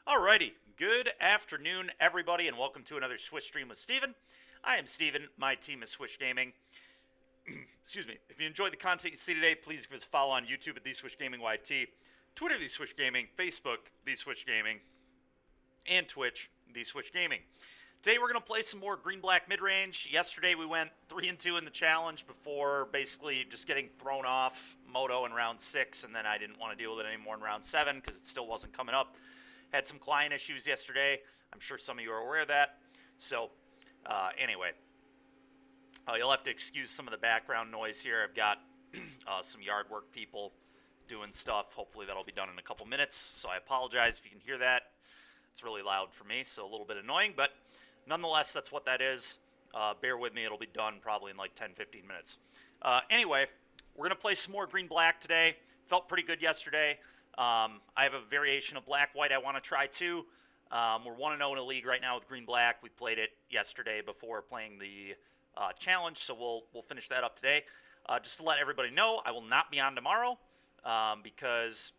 Alrighty, good afternoon, everybody, and welcome to another Swish Stream with Steven. I am Steven, my team is Swish Gaming. Excuse me. If you enjoyed the content you see today, please give us a follow on YouTube at The Swish Gaming YT, Twitter, The Swish Gaming, Facebook, The Swish Gaming, and Twitch, The Swish Gaming. Today we're going to play some more Green-Black mid-range. Yesterday we went 3-2 in the challenge before basically just getting thrown off Moto in round 6, and then I didn't want to deal with it anymore in round 7 because it still wasn't coming up. Had some client issues yesterday. I'm sure some of you are aware of that. So, anyway, you'll have to excuse some of the background noise here. I've got some yard work people doing stuff. Hopefully that'll be done in a couple minutes. So I apologize if you can hear that. It's really loud for me, so a little bit annoying, but nonetheless, that's what that is. Bear with me. It'll be done probably in like 10-15 minutes. Anyway, we're going to play some more Green-Black today. Felt pretty good yesterday. I have a variation of Black-White I want to try too. We're 1-0 in a league right now with Green-Black. We played it yesterday before playing the challenge, so we'll finish that up today. Just to let everybody know, I will not be on tomorrow because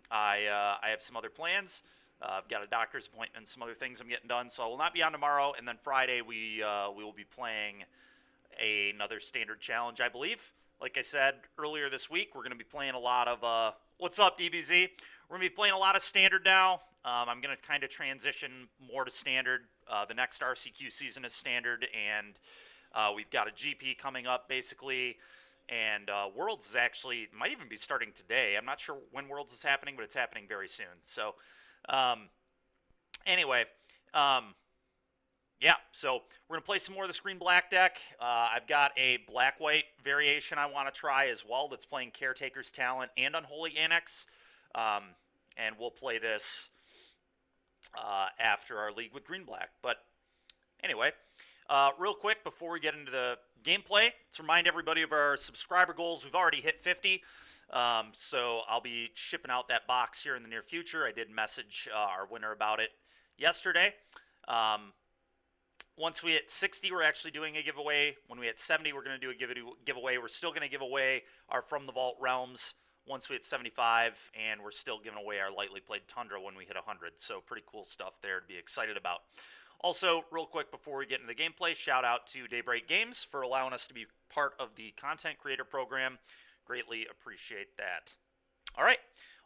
I have some other plans. I've got a doctor's appointment, some other things I'm getting done, so I will not be on tomorrow. And then Friday we will be playing another standard challenge, I believe. Like I said earlier this week, we're going to be playing a lot of what's up, DBZ? We're going to be playing a lot of standard now. I'm going to kind of transition more to standard. The next RCQ season is standard, and we've got a GP coming up, basically. And Worlds is actually, might even be starting today. I'm not sure when Worlds is happening, but it's happening very soon. So, anyway, yeah, so we're going to play some more of the Green-Black deck. I've got a Black-White variation I want to try as well that's playing Caretaker's Talent and Unholy Annex. And we'll play this after our league with Green-Black. But anyway, real quick before we get into the gameplay, let's remind everybody of our subscriber goals. We've already hit 50, so I'll be shipping out that box here in the near future. I did message our winner about it yesterday. Once we hit 60, we're actually doing a giveaway. When we hit 70, we're going to do a giveaway. We're still going to give away our From the Vault Realms once we hit 75, and we're still giving away our Lightly Played Tundra when we hit 100. So pretty cool stuff there to be excited about. Also, real quick before we get into the gameplay, shout out to Daybreak Games for allowing us to be part of the content creator program. Greatly appreciate that. All right,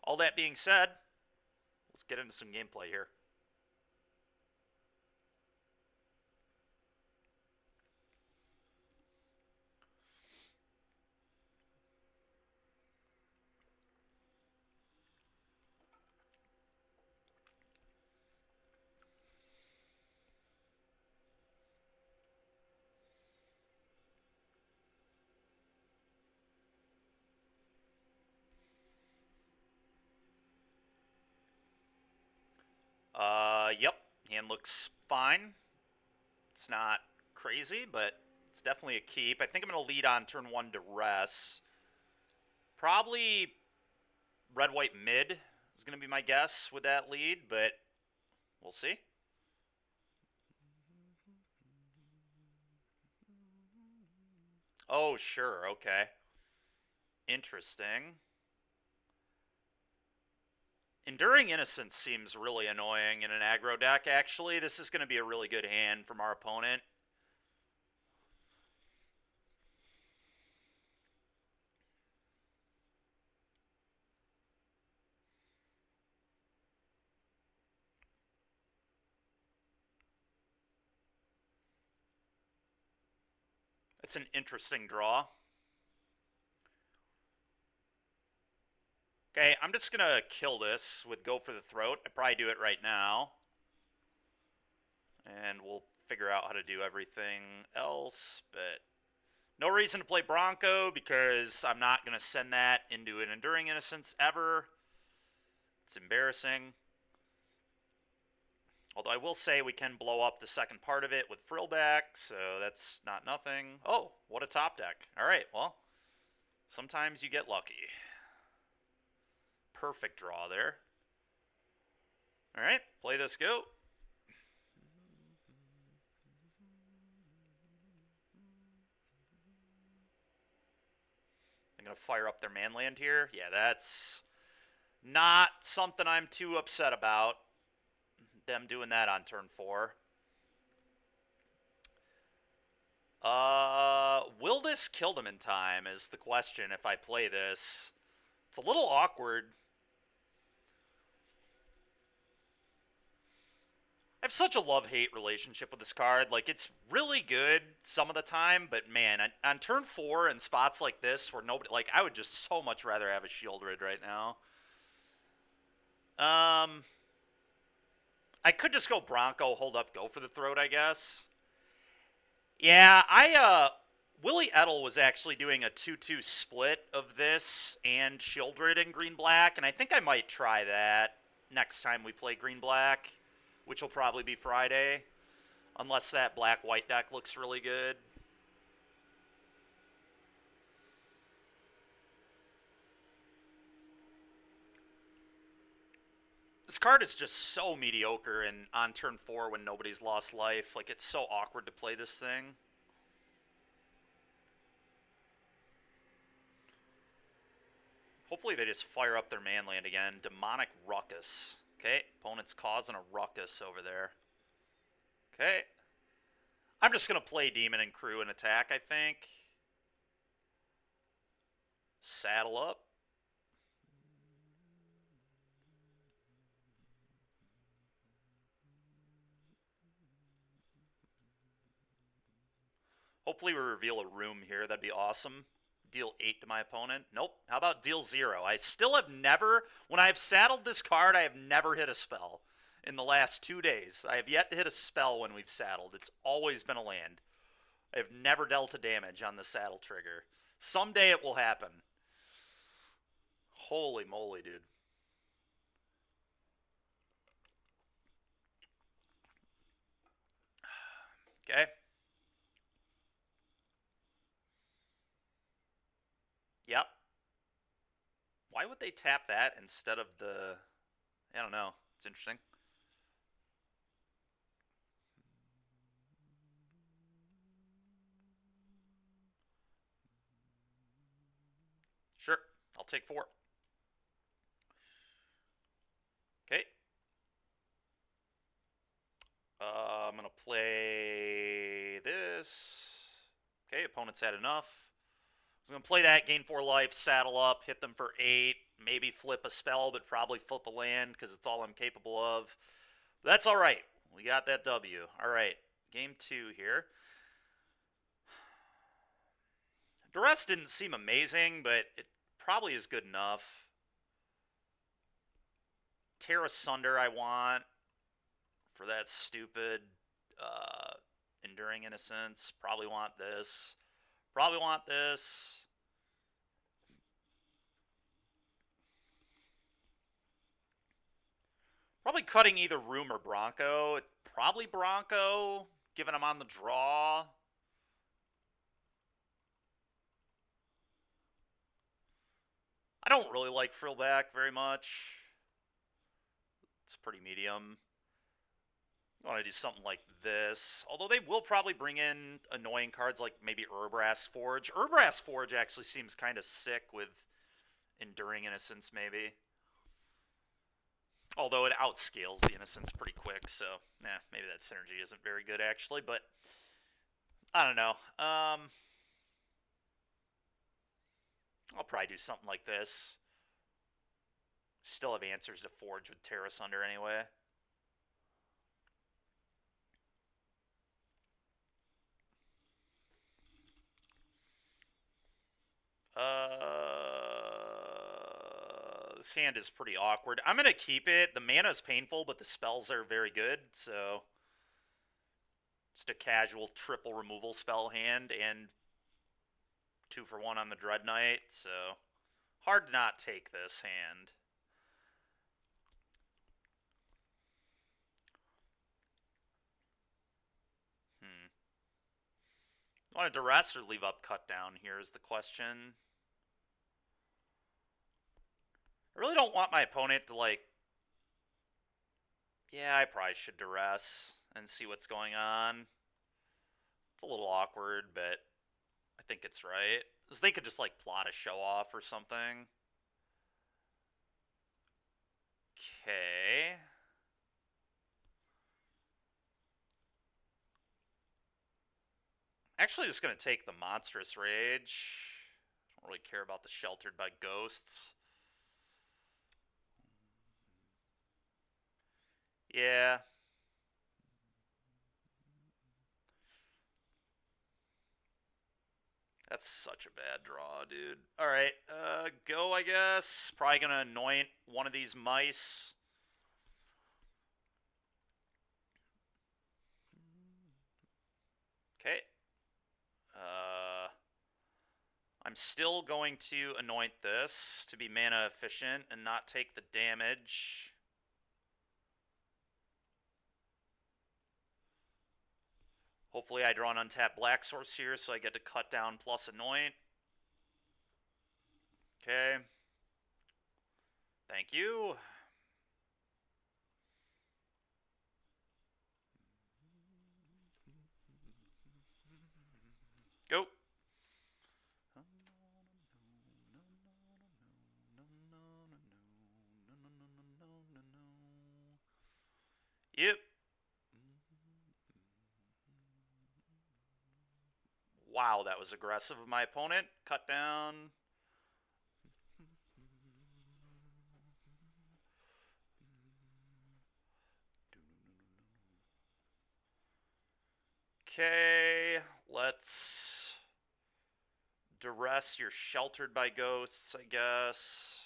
all that being said, let's get into some gameplay here. Yep, hand looks fine. It's not crazy, but it's definitely a keep. I think I'm going to lead on turn 1 to Rest. Probably red-white mid is going to be my guess with that lead, but we'll see. Oh, sure, okay. Interesting. Enduring Innocence seems really annoying in an aggro deck, actually. This is going to be a really good hand from our opponent. It's an interesting draw. Okay, I'm just going to kill this with Go for the Throat. I probably do it right now. And we'll figure out how to do everything else, but no reason to play Bronco because I'm not going to send that into an Enduring Innocence ever. It's embarrassing. Although I will say we can blow up the second part of it with Frillback, so that's not nothing. Oh, what a top deck. All right, well, sometimes you get lucky. Perfect draw there. All right, play this, go. I'm going to fire up their manland here. Yeah, that's not something I'm too upset about. them doing that on turn 4. Will this kill them in time is the question if I play this. It's a little awkward. I have such a love-hate relationship with this card. Like, it's really good some of the time, but man, on turn 4 in spots like this where nobody... Like, I would just so much rather have a Shieldred right now. I could just go Bronco, hold up, go for the throat, I guess. Yeah, Willie Edel was actually doing a 2-2 split of this and Shieldred in green-black, and I think I might try that next time we play green-black, which will probably be Friday, unless that black-white deck looks really good. This card is just so mediocre, and on turn 4 when nobody's lost life, like, it's so awkward to play this thing. Hopefully they just fire up their manland again. Demonic Ruckus. Okay, opponent's causing a ruckus over there. Okay. I'm just going to play Demon and Crew and attack, I think. Saddle up. Hopefully we reveal a room here. That'd be awesome. Deal 8 to my opponent. Nope. How about deal 0? I still have never... When I've saddled this card, I have never hit a spell. In the last 2 days, I have yet to hit a spell when we've saddled. It's always been a land. I have never dealt a damage on the saddle trigger. Someday it will happen. Holy moly, dude. Okay. Yep. Why would they tap that instead of the... I don't know. It's interesting. Sure. I'll take 4. Okay. I'm going to play this. Okay, opponent's had enough. I was going to play that, gain 4 life, saddle up, hit them for 8, maybe flip a spell, but probably flip a land because it's all I'm capable of. But that's all right. We got that W. All right, game 2 here. Duress didn't seem amazing, but it probably is good enough. Tear Asunder I want for that stupid Enduring Innocence. Probably want this. Probably want this. Probably cutting either Room or Bronco. Probably Bronco, given I'm on the draw. I don't really like Frillback very much. It's pretty medium. I want to do something like this. Although they will probably bring in annoying cards like maybe Urbrass Forge. Urbrass Forge actually seems kind of sick with Enduring Innocence, maybe. Although it outscales the Innocence pretty quick, so maybe that synergy isn't very good actually, but I don't know. I'll probably do something like this. Still have answers to Forge with Tear Asunder anyway. This hand is pretty awkward. I'm going to keep it. The mana is painful, but the spells are very good, so... Just a casual triple removal spell hand, and 2 for 1 on the Dread Knight, so... Hard to not take this hand. Want to duress or leave up cut down here is the question. I really don't want my opponent to, like... Yeah, I probably should duress and see what's going on. It's a little awkward, but I think it's right. Because they could just, like, plot a show-off or something. Okay. Actually, just gonna take the Monstrous Rage. Don't really care about the Sheltered by Ghosts. Yeah. That's such a bad draw, dude. Alright, go, I guess. Probably gonna anoint one of these mice. Okay. I'm still going to anoint this to be mana efficient and not take the damage. Hopefully I draw an untapped Black Source here so I get to cut down plus anoint. Okay. Thank you. Go. Yep. Wow, that was aggressive of my opponent. Cut down. Okay, let's duress your Sheltered by Ghosts, I guess.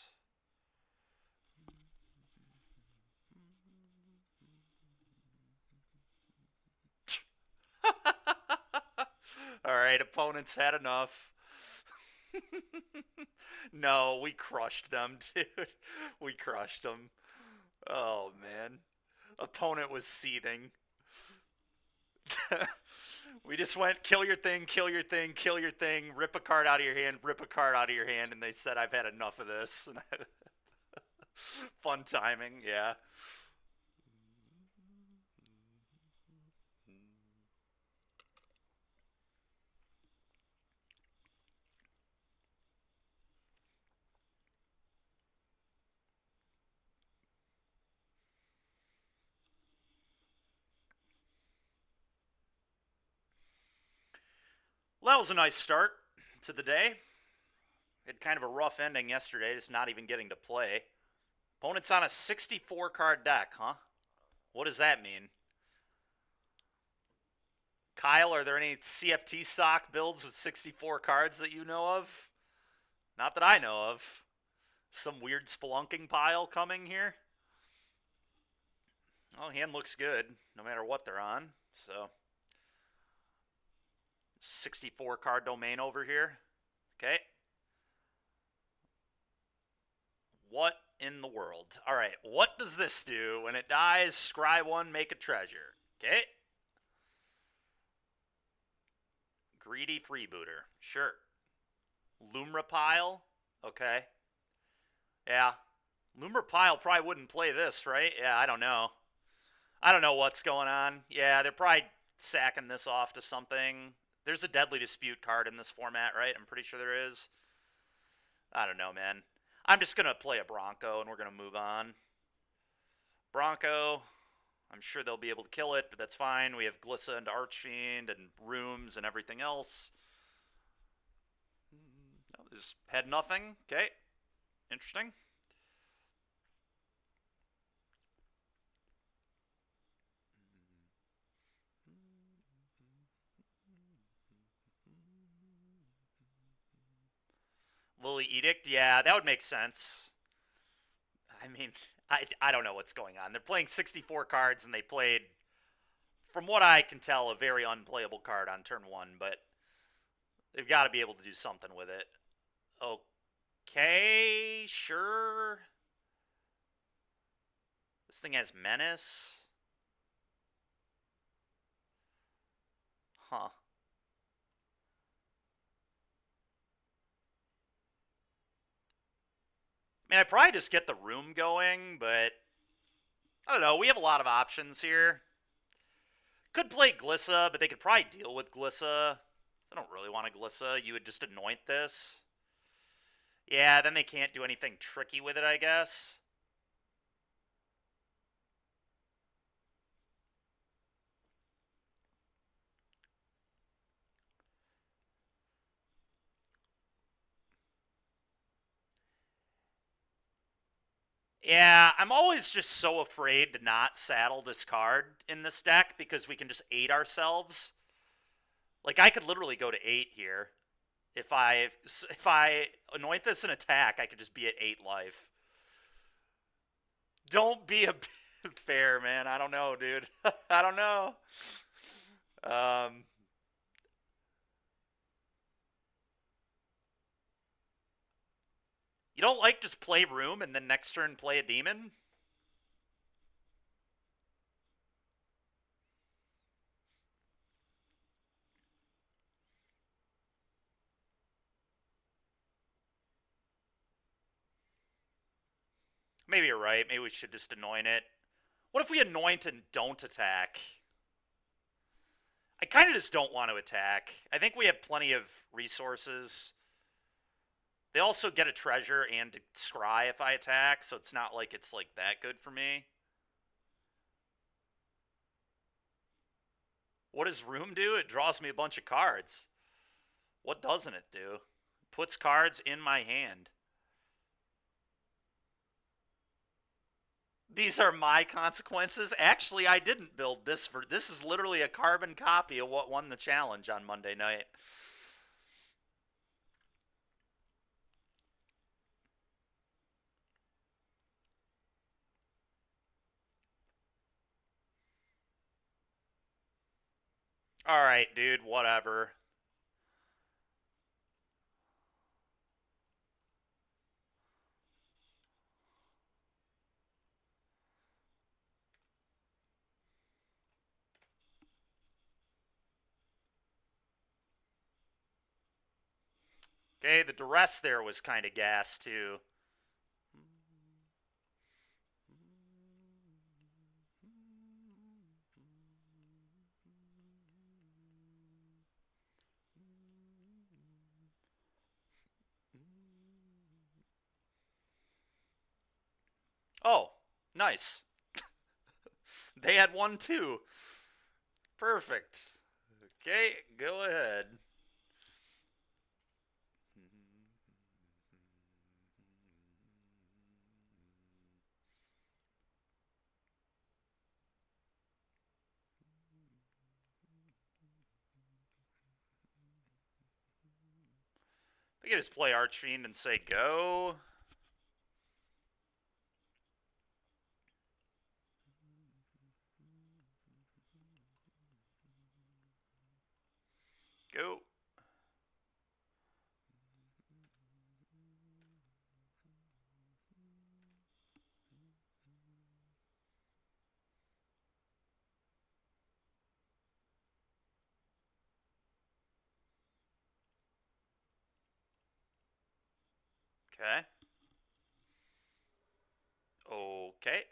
Alright, opponents had enough. No, we crushed them, dude. We crushed them. Oh, man. Opponent was seething. We just went, kill your thing, kill your thing, kill your thing, rip a card out of your hand, rip a card out of your hand, and they said, I've had enough of this. Fun timing, yeah. Well, that was a nice start to the day. Had kind of a rough ending yesterday, just not even getting to play. Opponent's on a 64 card deck, huh? What does that mean? Kyle, are there any CFT sock builds with 64 cards that you know of? Not that I know of. Some weird spelunking pile coming here? Oh, hand looks good, no matter what they're on. So, 64 card domain over here. Okay. What in the world? All right, what does this do? When it dies, scry one, make a treasure. Okay. Greedy freebooter. Sure. Lumra pile. Okay. Yeah. Lumra pile probably wouldn't play this, right? Yeah, I don't know. I don't know what's going on. Yeah, they're probably sacking this off to something. There's a Deadly Dispute card in this format, right? I'm pretty sure there is. I don't know, man. I'm just going to play a Bronco, and we're going to move on. Bronco, I'm sure they'll be able to kill it, but that's fine. We have Glissa and Archfiend and Rooms and everything else. Just had nothing. Okay. Interesting. Lily Edict, yeah, that would make sense. I mean, I don't know what's going on. They're playing 64 cards, and they played, from what I can tell, a very unplayable card on turn one, but they've got to be able to do something with it. Okay, sure. This thing has Menace. Huh. I mean, I'd probably just get the room going, but I don't know. We have a lot of options here. Could play Glissa, but they could probably deal with Glissa. I don't really want a Glissa. You would just anoint this. Yeah, then they can't do anything tricky with it, I guess. Yeah, I'm always just so afraid to not saddle this card in this deck because we can just 8 ourselves. Like, I could literally go to 8 here. If I anoint this an attack, I could just be at 8 life. Don't be a bear, man. I don't know, dude. I don't know. Um, you don't like just play room and then next turn play a demon? Maybe you're right. Maybe we should just anoint it. What if we anoint and don't attack? I kind of just don't want to attack. I think we have plenty of resources. They also get a treasure and scry if I attack, so it's not like it's like that good for me. What does room do? It draws me a bunch of cards. What doesn't it do? Puts cards in my hand. These are my consequences. Actually, I didn't build this for. This is literally a carbon copy of what won the challenge on Monday night. All right, dude, whatever. Okay, the duress there was kind of gas, too. Oh, nice. They had one, too. Perfect. Okay, go ahead. I could just play Archfiend and say go. Go. Okay. Okay.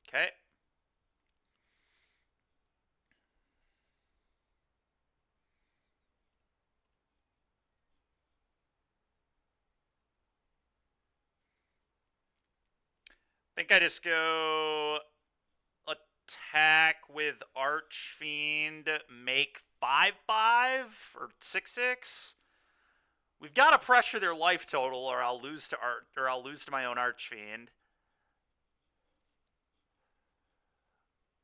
Okay. I think I just go attack with Archfiend, make 5/5 or 6/6. We've got to pressure their life total, or I'll lose to I'll lose to my own Archfiend.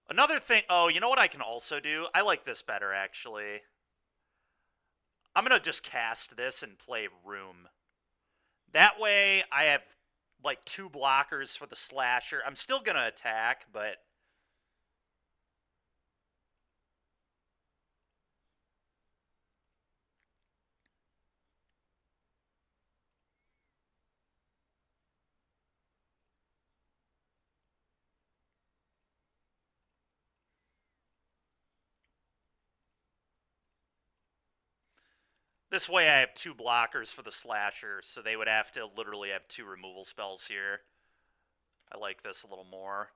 Another thing. Oh, you know what I can also do? I like this better actually. I'm gonna just cast this and play Room. That way, I have like 2 blockers for the slasher. I'm still gonna attack, but this way I have 2 blockers for the slasher, so they would have to literally have 2 removal spells here. I like this a little more.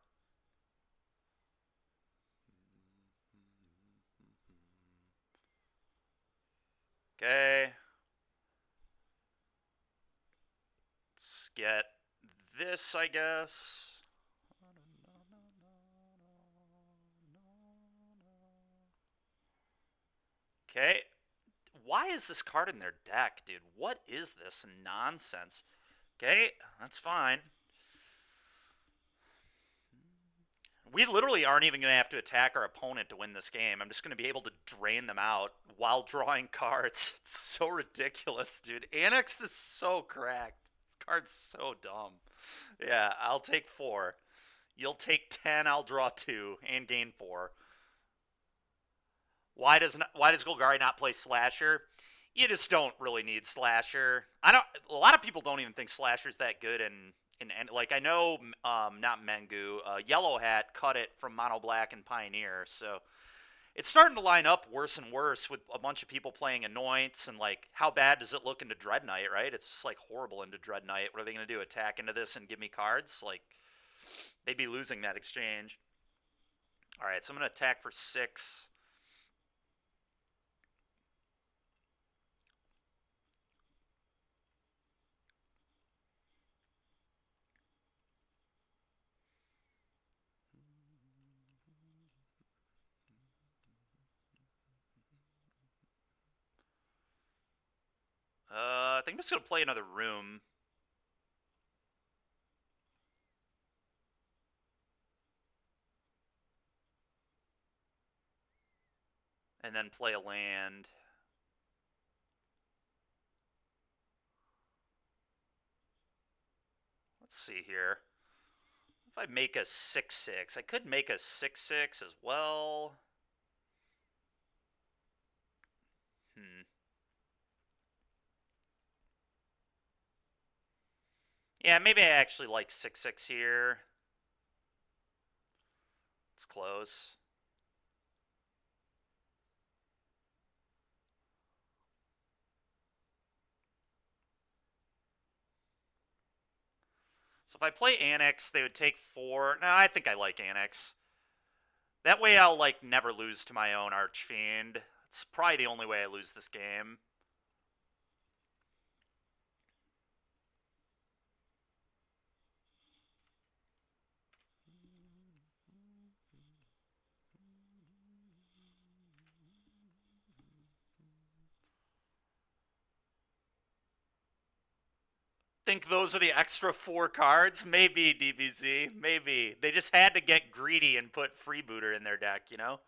Okay. Let's get this, I guess. Okay. Why is this card in their deck, dude? What is this nonsense? Okay, that's fine. We literally aren't even going to have to attack our opponent to win this game. I'm just going to be able to drain them out while drawing cards. It's so ridiculous, dude. Annex is so cracked. This card's so dumb. Yeah, I'll take 4. You'll take 10, I'll draw 2 and gain 4. Why does Golgari not play Slasher? You just don't really need Slasher. A lot of people don't even think Slasher's that good and like I know not Mengu, Yellow Hat cut it from Mono Black and Pioneer, so it's starting to line up worse and worse with a bunch of people playing Anoints, and like how bad does it look into Dread Knight, right? It's just like horrible into Dread Knight. What are they gonna do? Attack into this and give me cards? Like they'd be losing that exchange. Alright, so I'm gonna attack for 6. I think I'm just gonna play another room. And then play a land. Let's see here. If I make a 6/6, I could make a 6/6 as well. Yeah, maybe I actually like 6/6 here. It's close. So if I play Annex, they would take 4. No, I think I like Annex. That way I'll, like, never lose to my own Archfiend. It's probably the only way I lose this game. Think those are the extra 4 cards? Maybe, DBZ. Maybe. They just had to get greedy and put Freebooter in their deck, you know?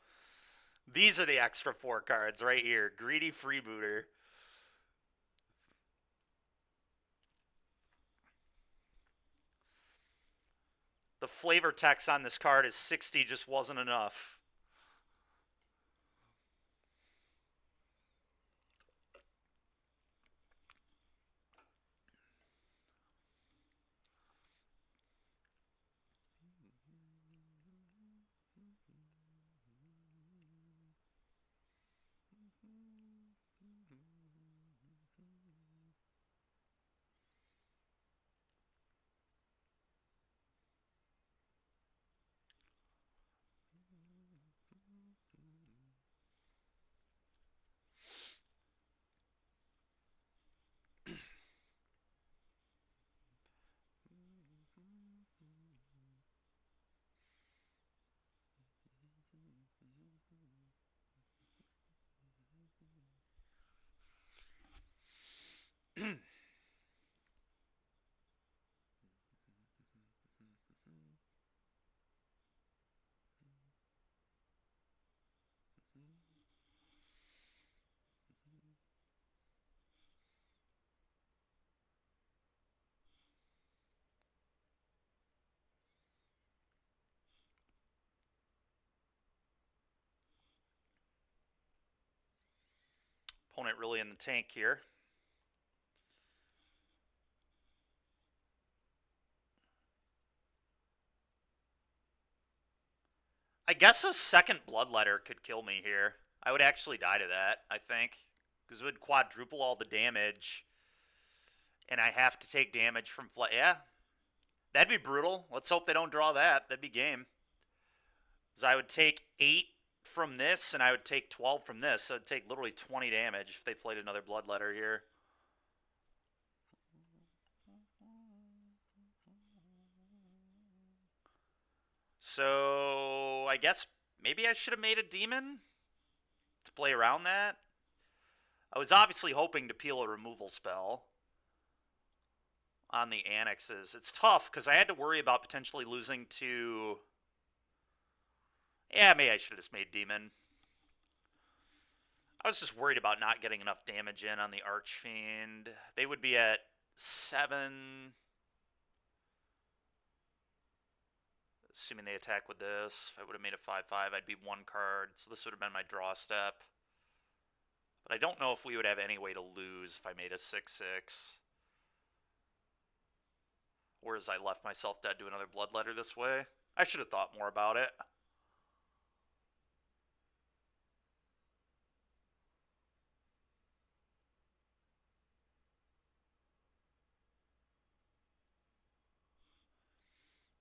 These are the extra 4 cards right here. Greedy Freebooter. The flavor text on this card is 60 just wasn't enough. Opponent really in the tank here. I guess a second Bloodletter could kill me here. I would actually die to that, I think. Because it would quadruple all the damage. And I have to take damage from yeah. That'd be brutal. Let's hope they don't draw that. That'd be game. Because I would take 8 from this, and I would take 12 from this. So I'd take literally 20 damage if they played another Bloodletter here. So I guess maybe I should have made a demon to play around that. I was obviously hoping to peel a removal spell on the annexes. It's tough because I had to worry about potentially losing to... Yeah, maybe I should have just made Demon. I was just worried about not getting enough damage in on the Archfiend. They would be at 7... Assuming they attack with this. If I would have made a 5/5, I'd be 1 card. So this would have been my draw step. But I don't know if we would have any way to lose if I made a 6/6. Whereas I left myself dead to another Bloodletter this way. I should have thought more about it.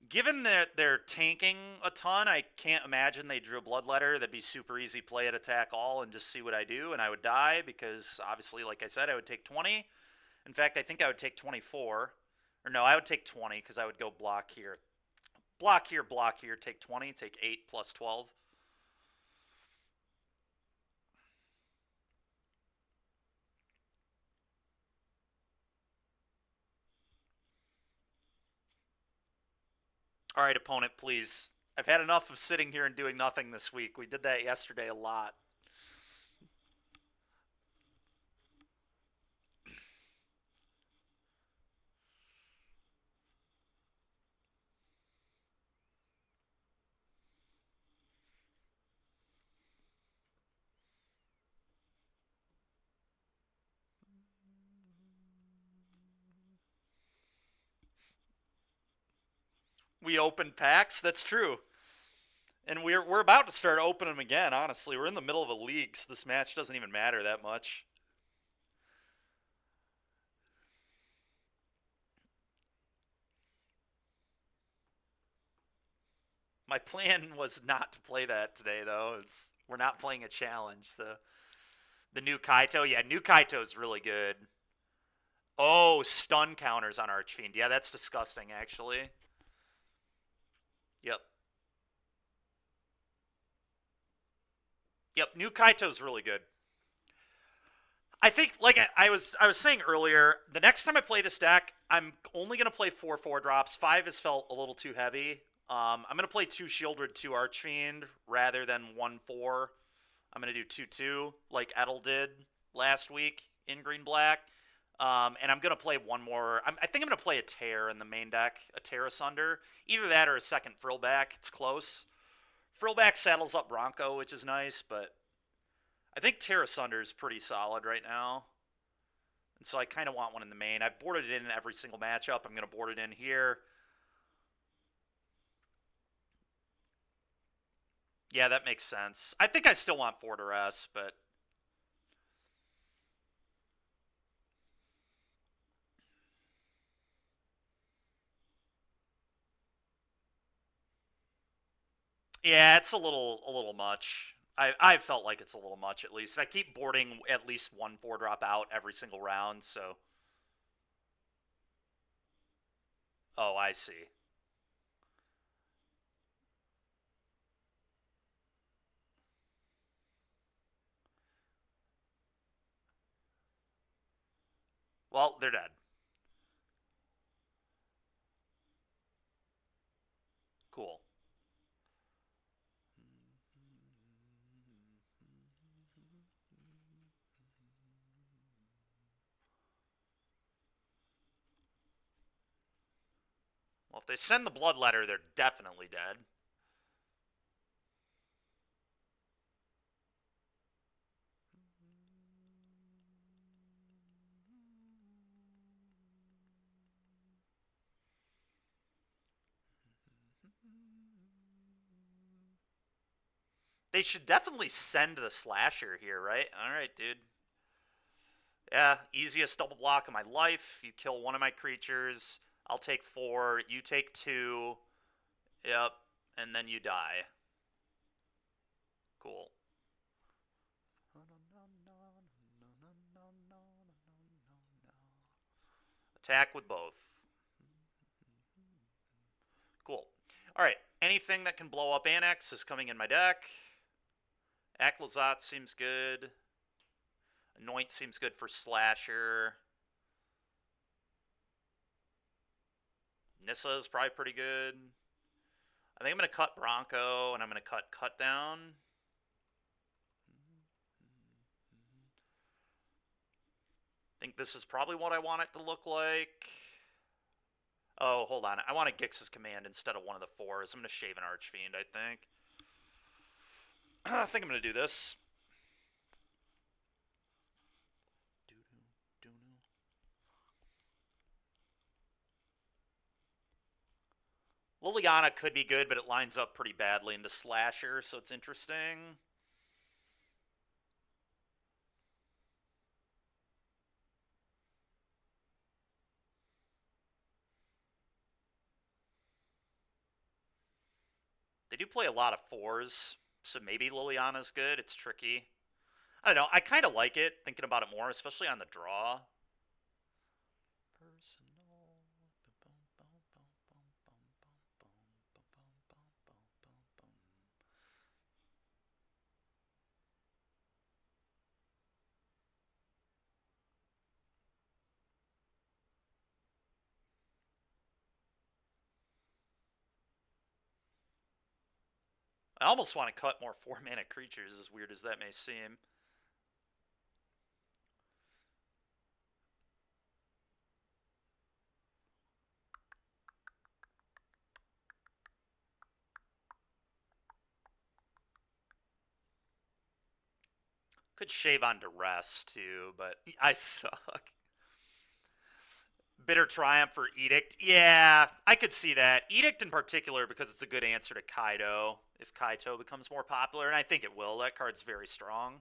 Given that they're tanking a ton, I can't imagine they drew a Bloodletter. That'd be super easy play at attack all and just see what I do, and I would die because, obviously, like I said, I would take 20. In fact, I think I would take 24. Or no, I would take 20 because I would go block here. Block here, take 20, take 8 plus 12. All right, opponent, please. I've had enough of sitting here and doing nothing this week. We did that yesterday a lot. We opened packs, that's true. And we're about to start opening them again, honestly. We're in the middle of a league, so this match doesn't even matter that much. My plan was not to play that today, though. We're not playing a challenge, so... The new Kaito? Yeah, new Kaito's really good. Oh, stun counters on Archfiend. Yeah, that's disgusting, actually. Yep. Yep, new Kaito's really good. I think, like I was saying earlier, the next time I play this deck, I'm only going to play 4/4 drops. 5 has felt a little too heavy. I'm going to play 2 Shieldred, 2 Archfiend, rather than 1/4. I'm going to do 2/2, like Edel did last week in Green-Black. And I'm going to play one more. I think I'm going to play a Tear in the main deck, a Tear Asunder. Either that or a second Frillback. It's close. Frillback saddles up Bronco, which is nice, but I think Tear Asunder is pretty solid right now. And so I kind of want one in the main. I've boarded it in every single matchup. I'm going to board it in here. Yeah, that makes sense. I think I still want Fortress, but... Yeah, it's a little much. I felt like it's a little much, at least. I keep boarding at least 1 4-drop out every single round, so... Oh, I see. Well, they're dead. Cool. Well, if they send the Bloodletter, they're definitely dead. They should definitely send the Slasher here, right? Alright, dude. Yeah, easiest double block of my life. You kill one of my creatures. I'll take 4. You take 2. Yep. And then you die. Cool. Attack with both. Cool. Alright, anything that can blow up Annex is coming in my deck. Aclazot seems good. Anoint seems good for Slasher. Nissa is probably pretty good. I think I'm going to cut Bronco, and I'm going to cut down. I think this is probably what I want it to look like. Oh, hold on. I want a Gix's Command instead of one of the 4s. I'm going to shave an Archfiend, I think. I think I'm going to do this. Liliana could be good, but it lines up pretty badly into Slasher, so it's interesting. They do play a lot of 4s, so maybe Liliana's good. It's tricky. I don't know. I kind of like it, thinking about it more, especially on the draw. I almost want to cut more 4-mana creatures, as weird as that may seem. Could shave on Duress, too, but I suck. Bitter Triumph for Edict. Yeah, I could see that. Edict in particular, because it's a good answer to Kaido, if Kaito becomes more popular, and I think it will. That card's very strong.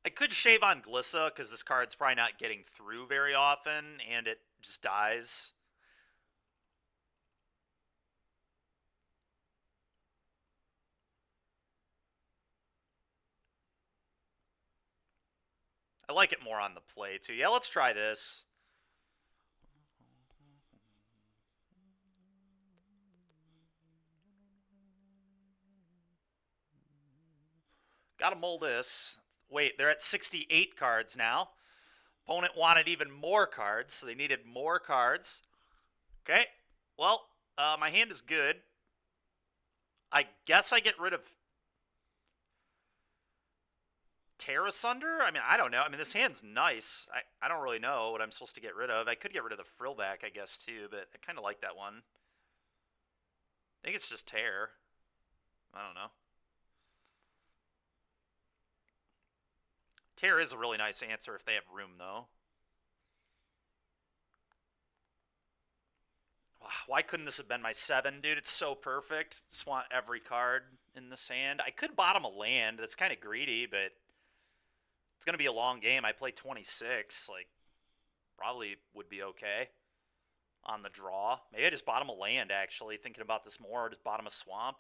I could shave on Glissa, because this card's probably not getting through very often, and it just dies. I like it more on the play, too. Yeah, let's try this. Gotta mull this. Wait, they're at 68 cards now. Opponent wanted even more cards, so they needed more cards. Okay, well, my hand is good. I guess I get rid of Tear Asunder? I mean, I don't know. I mean, this hand's nice. I don't really know what I'm supposed to get rid of. I could get rid of the Frillback, I guess, too, but I kind of like that one. I think it's just Tear. I don't know. Tear is a really nice answer if they have room, though. Why couldn't this have been my 7, dude? It's so perfect. Just want every card in this hand. I could bottom a land. That's kind of greedy, but it's going to be a long game. I play 26. Like, probably would be okay on the draw. Maybe I just bottom a land, actually. Thinking about this more. Just bottom a swamp.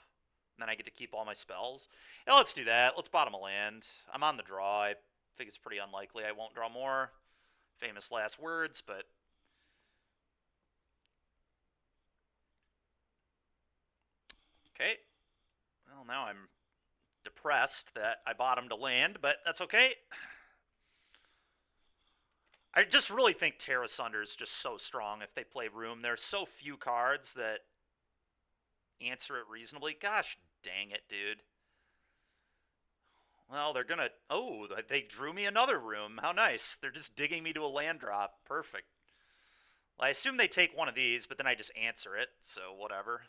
And then I get to keep all my spells. Yeah, let's do that. Let's bottom a land. I'm on the draw. I think it's pretty unlikely I won't draw more. Famous last words, but... Okay. Well, now I'm depressed that I bottomed a land, but that's okay. I just really think Tear Asunder is just so strong if they play room. There's so few cards that answer it reasonably. Gosh dang it, dude. Well, they're gonna... Oh, they drew me another room. How nice. They're just digging me to a land drop. Perfect. Well, I assume they take one of these, but then I just answer it, so whatever.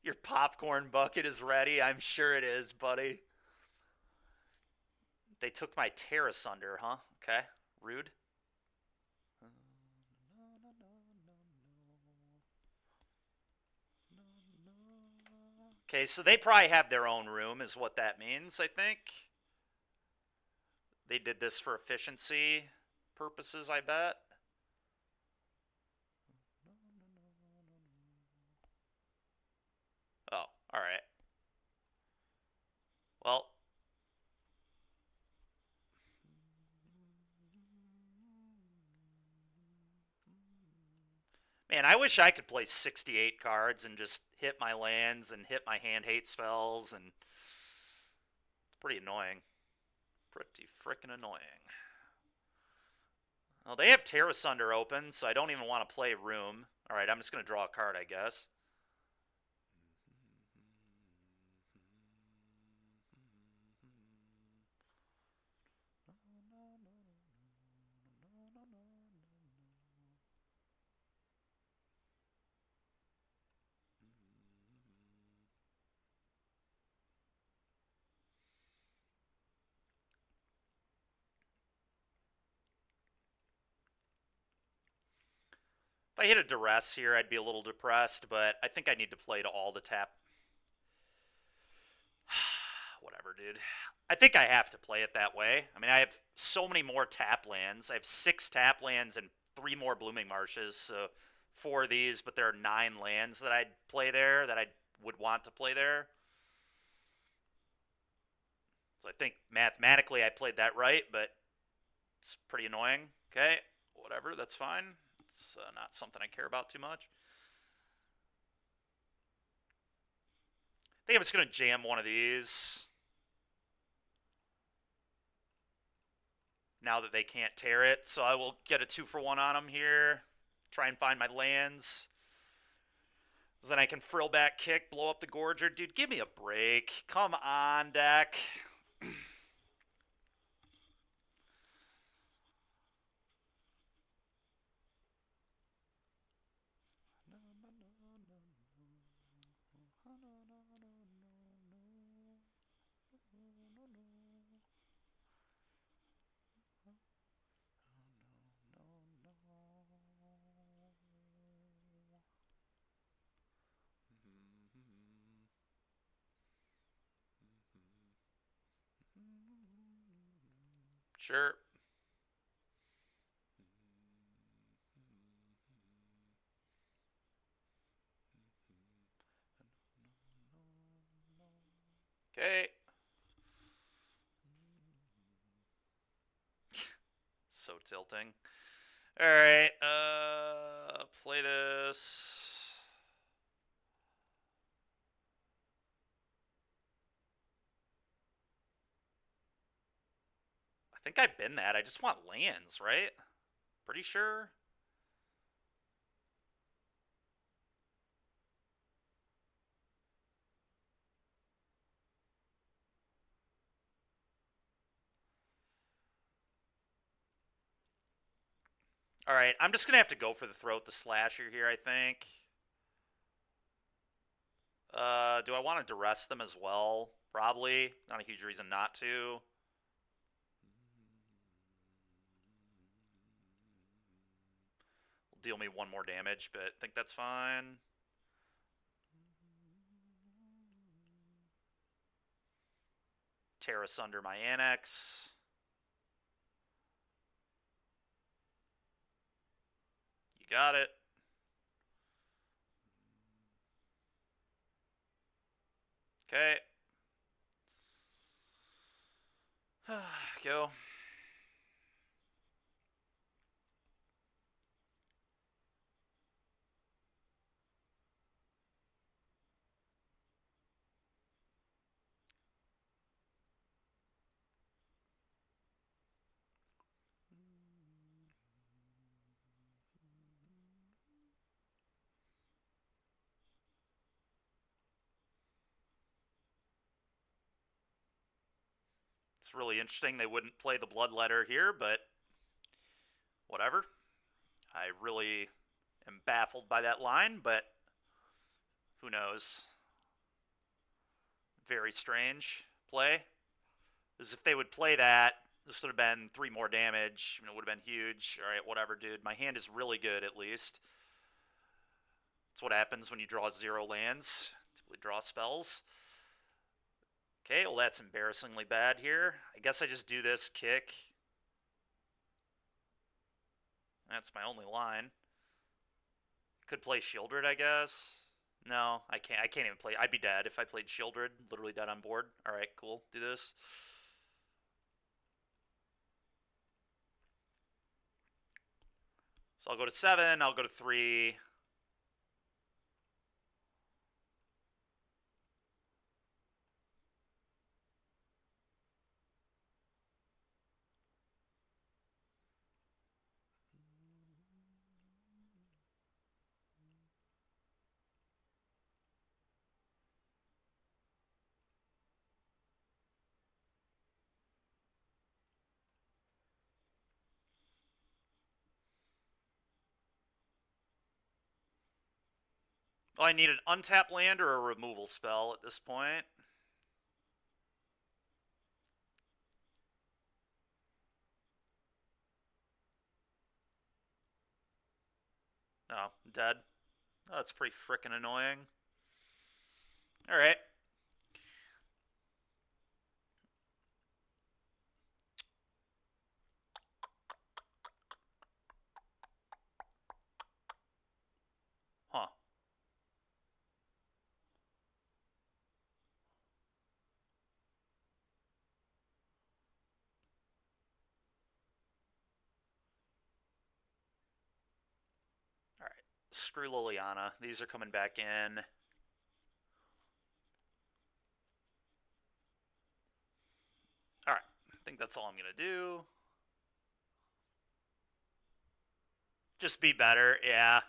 Your popcorn bucket is ready. I'm sure it is, buddy. They took my Tear Asunder, huh? Okay. Rude. Okay, so they probably have their own room, is what that means, I think. They did this for efficiency purposes, I bet. Oh, alright. Well, Man, I wish I could play 68 cards and just hit my lands and hit my hand hate spells, and it's pretty annoying. Pretty frickin' annoying. Well, they have Terra Sunder open, so I don't even want to play Room. Alright, I'm just going to draw a card, I guess. If I hit a Duress here, I'd be a little depressed, but I think I need to play to all the tap. Whatever, dude. I think I have to play it that way. I mean, I have so many more tap lands. I have 6 tap lands and 3 more Blooming Marshes, so 4 of these, but there are 9 lands that I'd play there, that I would want to play there. So I think mathematically I played that right, but it's pretty annoying. Okay, whatever, that's fine. It's not something I care about too much. I think I'm just going to jam one of these. Now that they can't tear it, so I will get a 2-for-1 on them here. Try and find my lands. So then I can frill back kick, blow up the Gorger. Dude, give me a break. Come on, deck. Sure. Okay. So tilting. Alright, play this. I think I bin that. I just want lands, right? Pretty sure. Alright, I'm just going to have to go for the throat the slasher here, I think. Do I want to duress them as well? Probably. Not a huge reason not to. Will deal me 1 more damage, but I think that's fine. Tear asunder my Annex. You got it. Okay. Go. It's really interesting they wouldn't play the Bloodletter here, but whatever. I really am baffled by that line, but who knows? Very strange play. Because if they would play that, this would have been 3 more damage. I mean, it would have been huge. Alright, whatever, dude. My hand is really good, at least. That's what happens when you draw 0 lands. Typically draw spells. Okay, well that's embarrassingly bad here. I guess I just do this, kick. That's my only line. Could play Shieldred, I guess. No, I can't. I can't even play. I'd be dead if I played Shieldred. Literally dead on board. Alright, cool. Do this. So I'll go to 7. I'll go to 3. Oh, I need an untap land or a removal spell at this point. Oh, dead. Oh, that's pretty frickin' annoying. Alright. Huh. Alright. Screw Liliana. These are coming back in. Alright. I think that's all I'm gonna do. Just be better, yeah.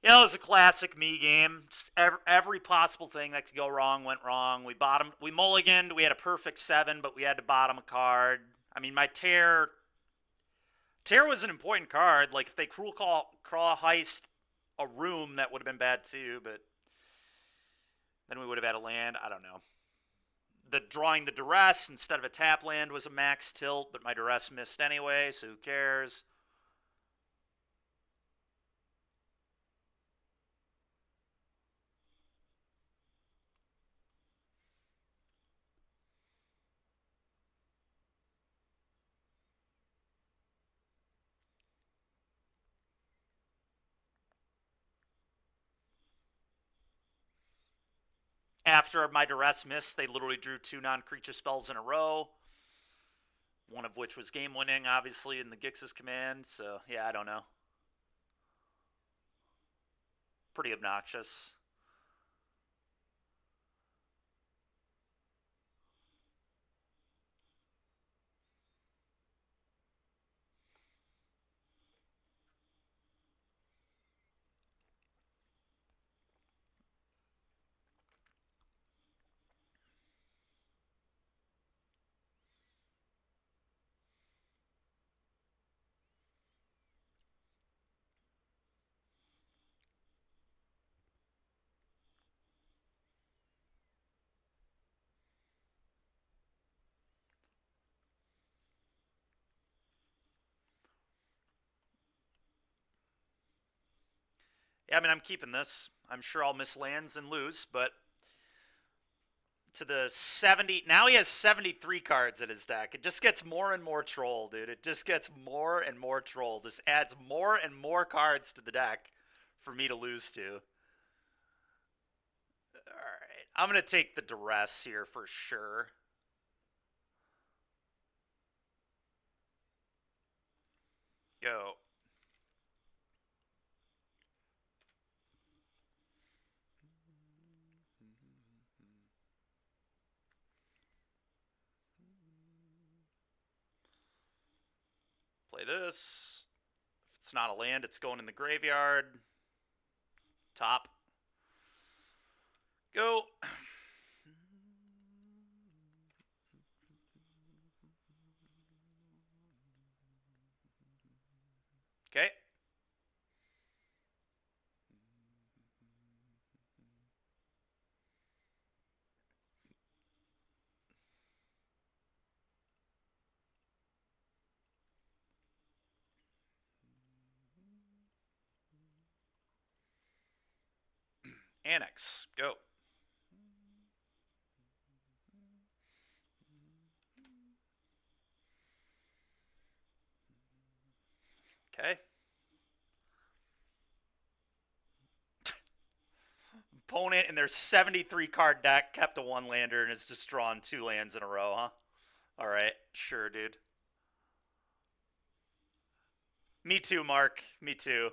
Yeah, it was a classic me game. Just every possible thing that could go wrong went wrong. We mulliganed. We had a perfect 7, but we had to bottom a card. I mean, my tear was an important card. Like if they crawl heist a room, that would have been bad too. But then we would have had a land. I don't know. The drawing the duress instead of a tap land was a max tilt, but my duress missed anyway, so who cares? After my duress missed, they literally drew 2 non-creature spells in a row. One of which was game winning, obviously, in the Gix's command. So, yeah, I don't know. Pretty obnoxious. Yeah, I mean, I'm keeping this. I'm sure I'll miss lands and lose, but to the 70. Now he has 73 cards in his deck. It just gets more and more troll, dude. It just gets more and more troll. This adds more and more cards to the deck for me to lose to. Alright. I'm going to take the duress here for sure. Go. Play this. If it's not a land, it's going in the graveyard. Top. Go. Okay. Annex. Go. Okay. Opponent in their 73 card deck kept a 1-lander and has just drawn 2 lands in a row, huh? Alright, sure, dude. Me too, Mark. Me too.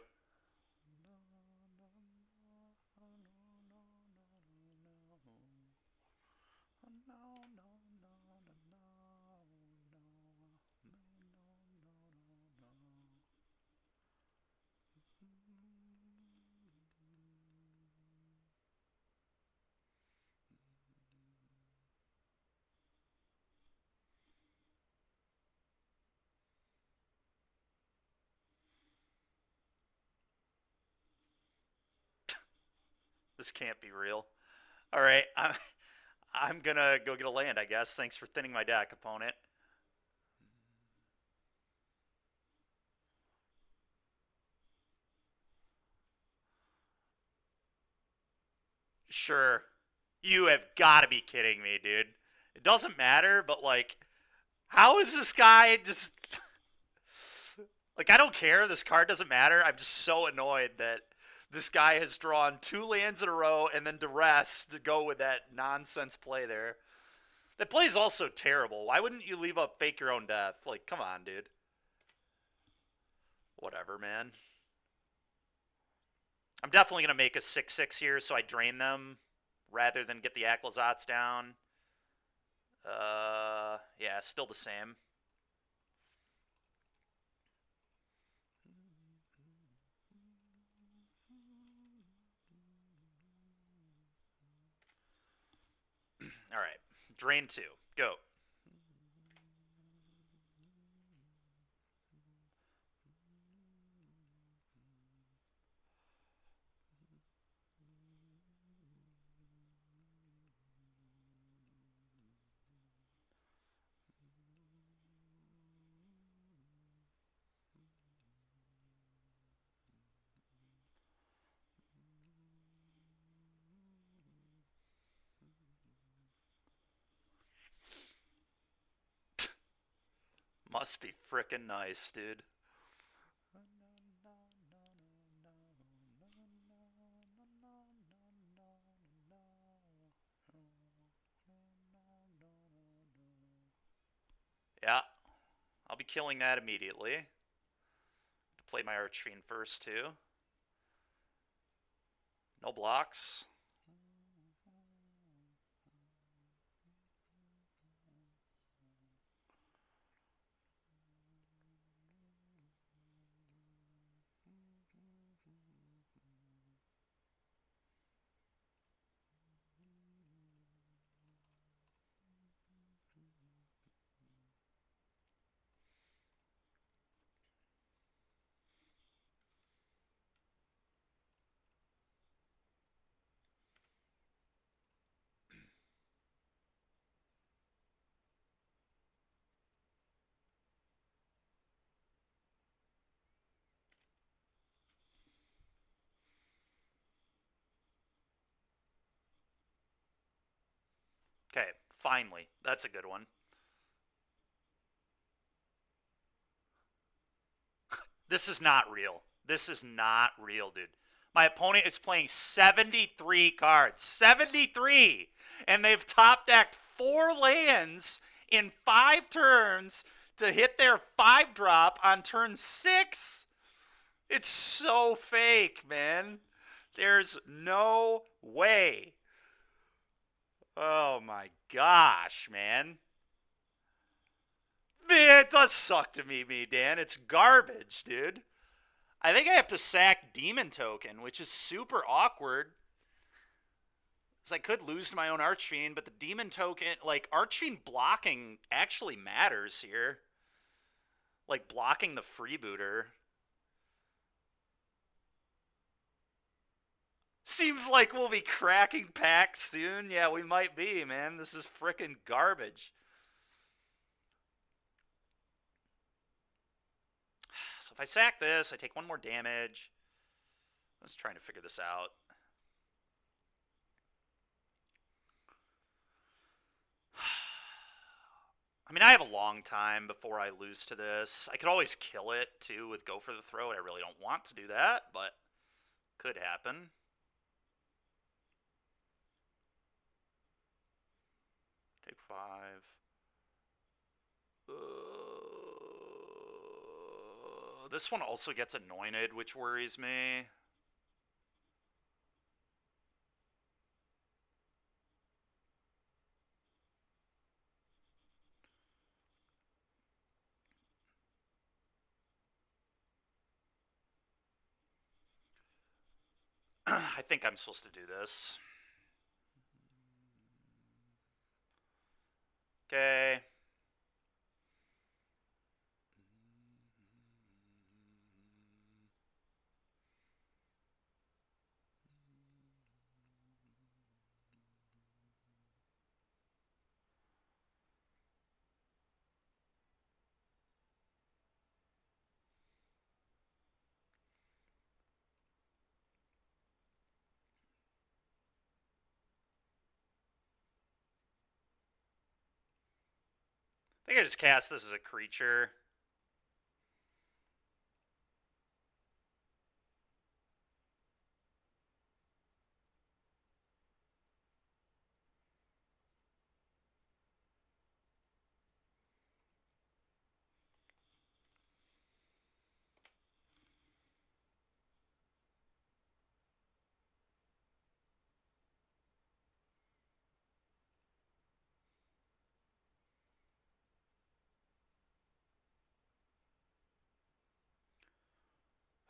This can't be real. All right, I'm gonna go get a land, I guess. Thanks for thinning my deck, opponent. Sure. You have got to be kidding me, dude. It doesn't matter, but like, how is this guy just like? I don't care. This card doesn't matter. I'm just so annoyed that this guy has drawn 2 lands in a row and then duress to go with that nonsense play there. That play is also terrible. Why wouldn't you leave up fake your own death? Like, come on, dude. Whatever, man. I'm definitely going to make a 6-6 here so I drain them rather than get the Aclazotz down. Yeah, still the same. All right, drain 2. Go. Must be frickin' nice, dude. Yeah, I'll be killing that immediately. To play my Archfiend first, too. No blocks. Okay, finally. That's a good one. This is not real. This is not real, dude. My opponent is playing 73 cards. 73! And they've top decked 4 lands in 5 turns to hit their 5-drop on turn 6. It's so fake, man. There's no way. Oh my gosh, man. Man, it does suck to me, Dan. It's garbage, dude. I think I have to sack Demon Token, which is super awkward. Because I could lose to my own Archfiend, but the Demon Token, like, Archfiend blocking actually matters here. Like, blocking the freebooter. Seems like we'll be cracking packs soon. Yeah, we might be, man. This is frickin' garbage. So if I sack this, I take 1 more damage. I was trying to figure this out. I mean, I have a long time before I lose to this. I could always kill it, too, with Go for the Throat. I really don't want to do that, but could happen. Take 5. This one also gets anointed, which worries me. I think I'm supposed to do this. Okay. think I just cast this as a creature.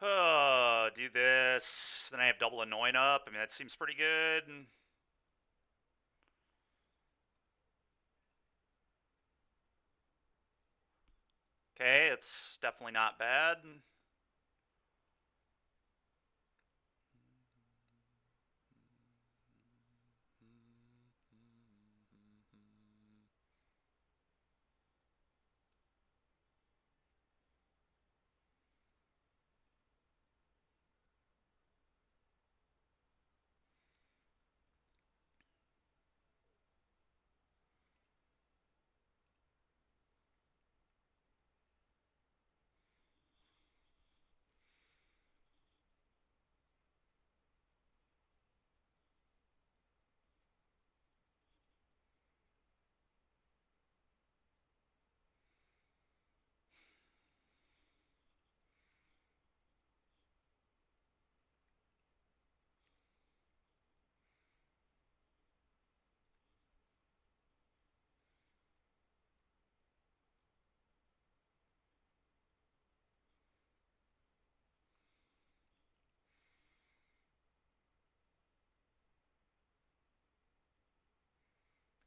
Oh, do this. Then I have double Anoint up. I mean, that seems pretty good. Okay, it's definitely not bad.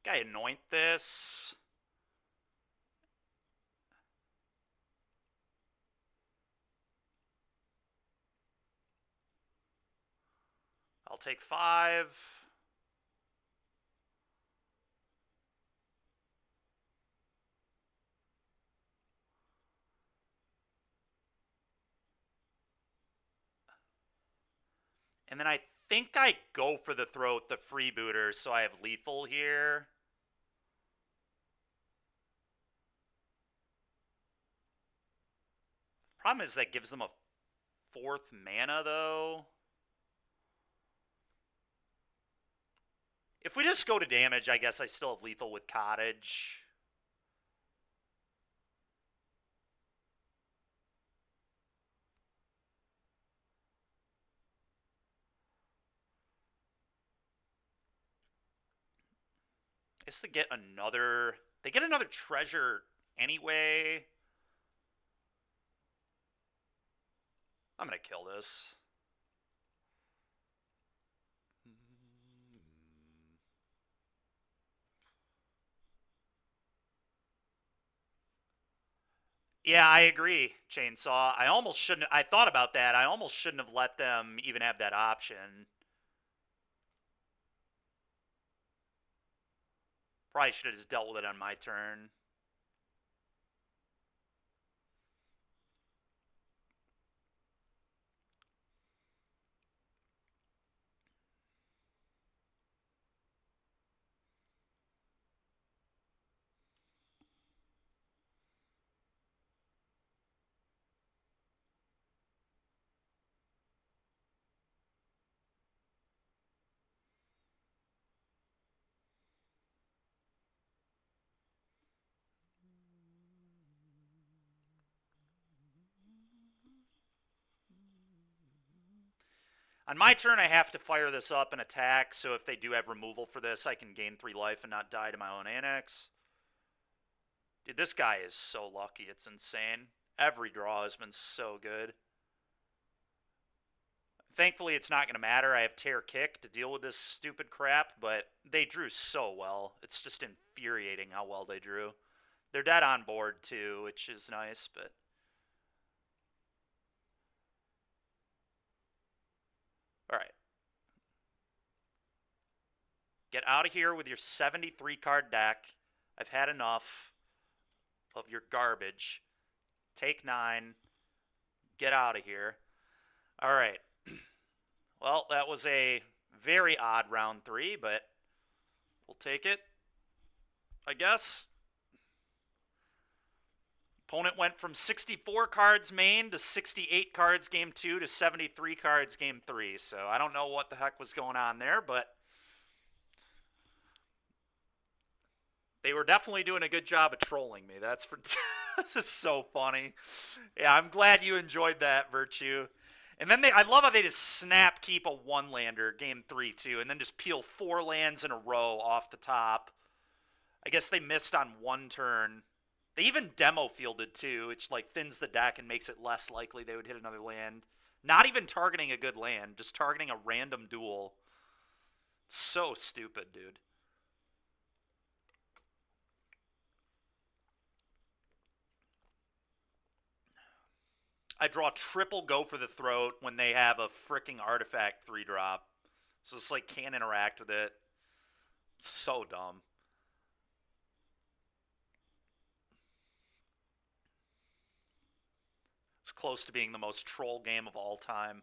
Guy Anoint this. I'll take 5. And then I think I go for the throat, the freebooter, so I have lethal here. Problem is that gives them a 4th mana, though. If we just go to damage, I guess I still have lethal with Cottage. I guess they get another treasure anyway. I'm gonna kill this. Yeah, I agree, Chainsaw. I almost shouldn't. I thought about that. I almost shouldn't have let them even have that option. Probably should have just dealt with it on my turn. On my turn, I have to fire this up and attack, so if they do have removal for this, I can gain 3 life and not die to my own Annex. Dude, this guy is so lucky. It's insane. Every draw has been so good. Thankfully, it's not going to matter. I have Tear Kick to deal with this stupid crap, but they drew so well. It's just infuriating how well they drew. They're dead on board, too, which is nice, but... Alright. Get out of here with your 73-card deck. I've had enough of your garbage. Take 9. Get out of here. Alright. Well, that was a very odd round 3, but we'll take it, I guess. Opponent went from 64 cards main to 68 cards game 2 to 73 cards game 3. So I don't know what the heck was going on there, but they were definitely doing a good job of trolling me. That's for this is so funny. Yeah, I'm glad you enjoyed that, Virtue. And then I love how they just snap keep a 1-lander game 3 too, and then just peel 4 lands in a row off the top. I guess they missed on one turn. They even demo fielded too, which like thins the deck and makes it less likely they would hit another land. Not even targeting a good land, just targeting a random duel. So stupid, dude. I draw triple Go for the Throat when they have a freaking artifact 3-drop. So it's like can't interact with it. So dumb. It's close to being the most troll game of all time.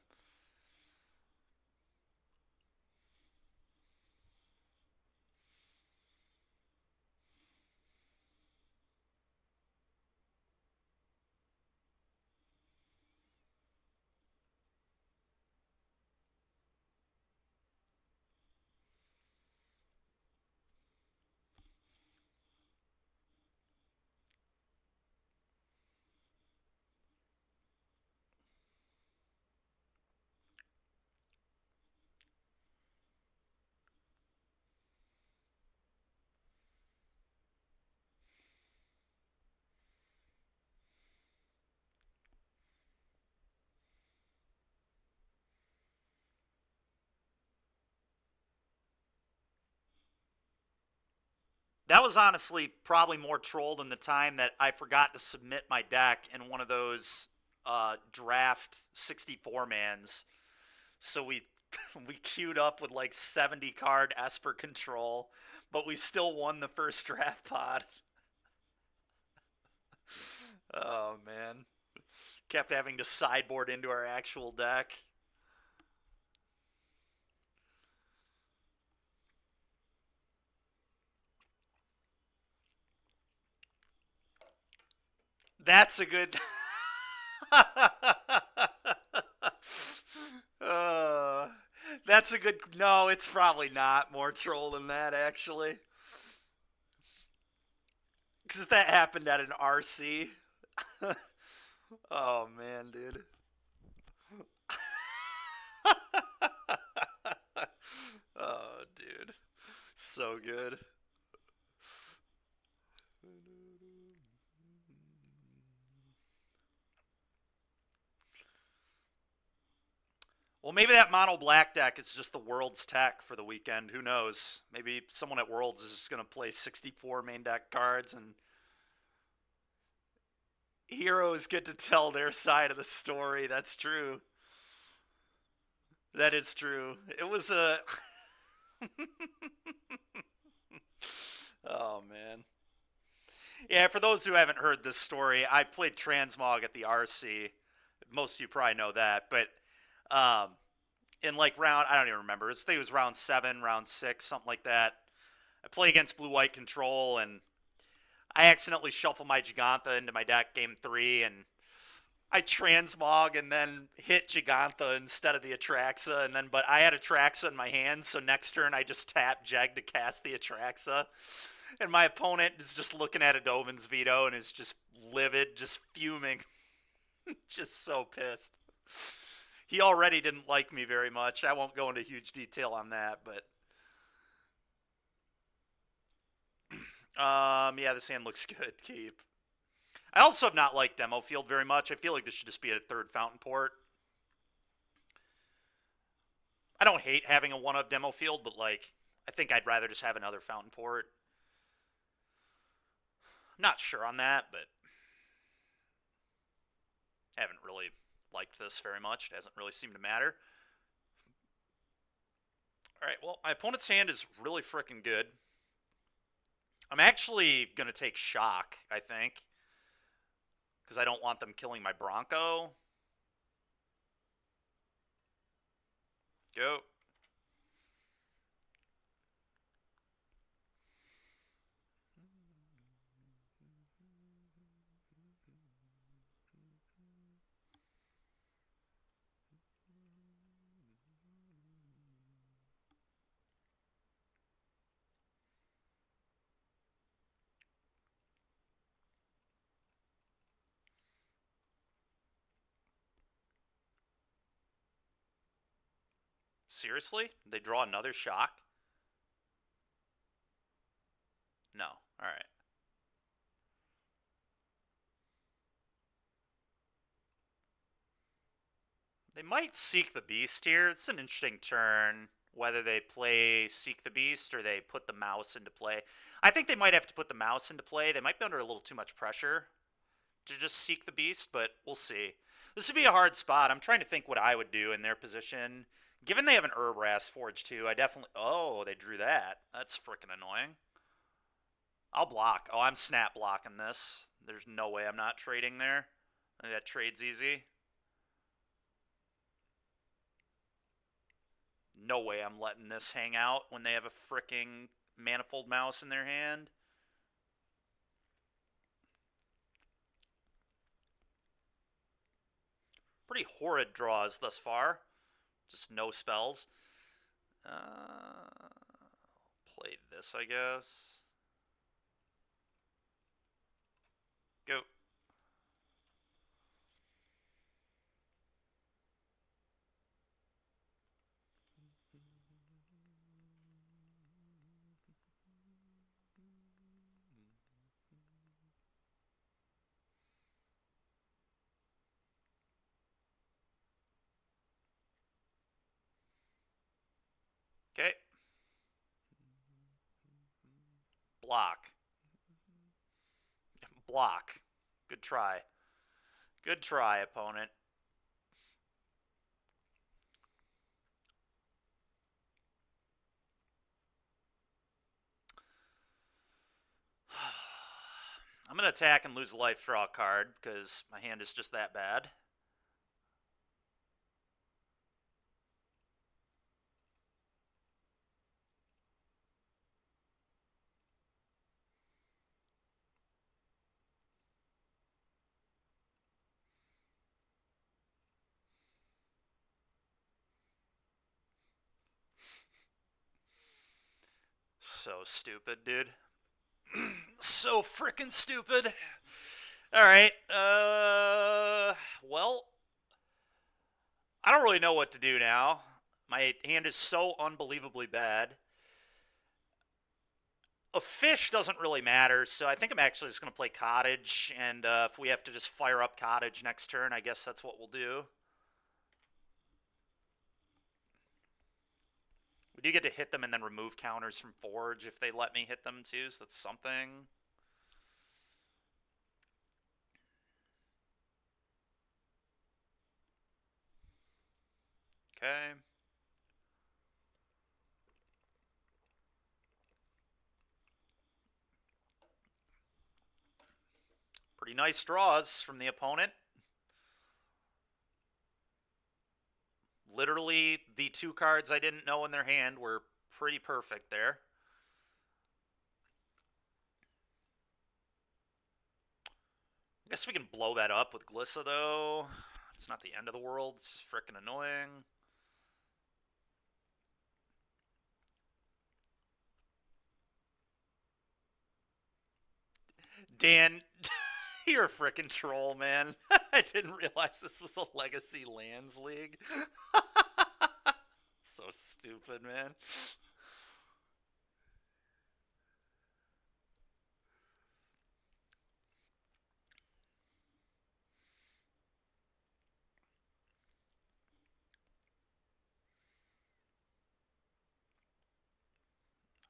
That was honestly probably more troll than the time that I forgot to submit my deck in one of those draft 64 mans. So we we queued up with like 70 card Esper control, but we still won the first draft pod. Oh man. Kept having to sideboard into our actual deck. That's a good uh, that's a good no, it's probably not more troll than that actually. Cuz that happened at an RC. Oh man, dude. Oh, dude. So good. Well, maybe that mono black deck is just the Worlds tech for the weekend. Who knows? Maybe someone at Worlds is just going to play 64 main deck cards and heroes get to tell their side of the story. That's true. That is true. It was a. Oh, man. Yeah, for those who haven't heard this story, I played Transmog at the RC. Most of you probably know that. But in like round, I don't even remember. I think it was round 7, round 6, something like that. I play against blue-white control, and I accidentally shuffle my Gigantha into my deck game 3, and I transmog and then hit Gigantha instead of the Atraxa, and then but I had Atraxa in my hand, so next turn I just tap Jeg to cast the Atraxa, and my opponent is just looking at Adovin's Veto and is just livid, just fuming, just so pissed. He already didn't like me very much. I won't go into huge detail on that, but yeah, this hand looks good. Keep. I also have not liked Demo Field very much. I feel like this should just be a third Fountain Port. I don't hate having a one-of Demo Field, but like, I think I'd rather just have another Fountain Port. Not sure on that, but I haven't really liked this very much. It hasn't really seemed to matter. Alright, well, my opponent's hand is really freaking good. I'm actually going to take Shock, I think. Because I don't want them killing my Bronco. Go. Seriously? They draw another shock? No. Alright. They might Seek the Beast here. It's an interesting turn. Whether they play Seek the Beast or they put the mouse into play. I think they might have to put the mouse into play. They might be under a little too much pressure to just Seek the Beast, but we'll see. This would be a hard spot. I'm trying to think what I would do in their position. Given they have an Urabrask Forge too, I definitely... Oh, they drew that. That's freaking annoying. I'll block. Oh, I'm snap blocking this. There's no way I'm not trading there. That trade's easy. No way I'm letting this hang out when they have a freaking Manifold Mouse in their hand. Pretty horrid draws thus far. Just no spells. Play this, I guess. Go. Okay. Block. Block. Good try. Good try, opponent. I'm going to attack and lose a life, draw a card, because my hand is just that bad. So stupid, dude. So freaking stupid. Alright, well, I don't really know what to do now. My hand is so unbelievably bad. A fish doesn't really matter, so I think I'm actually just going to play Cottage, and if we have to just fire up Cottage next turn, I guess that's what we'll do. We do get to hit them and then remove counters from Forge if they let me hit them too, so that's something. Okay. Pretty nice draws from the opponent. Literally, the two cards I didn't know in their hand were pretty perfect there. I guess we can blow that up with Glissa, though. It's not the end of the world. It's freaking annoying. Dan, you're a freaking troll, man. I didn't realize this was a Legacy Lands League. So stupid, man.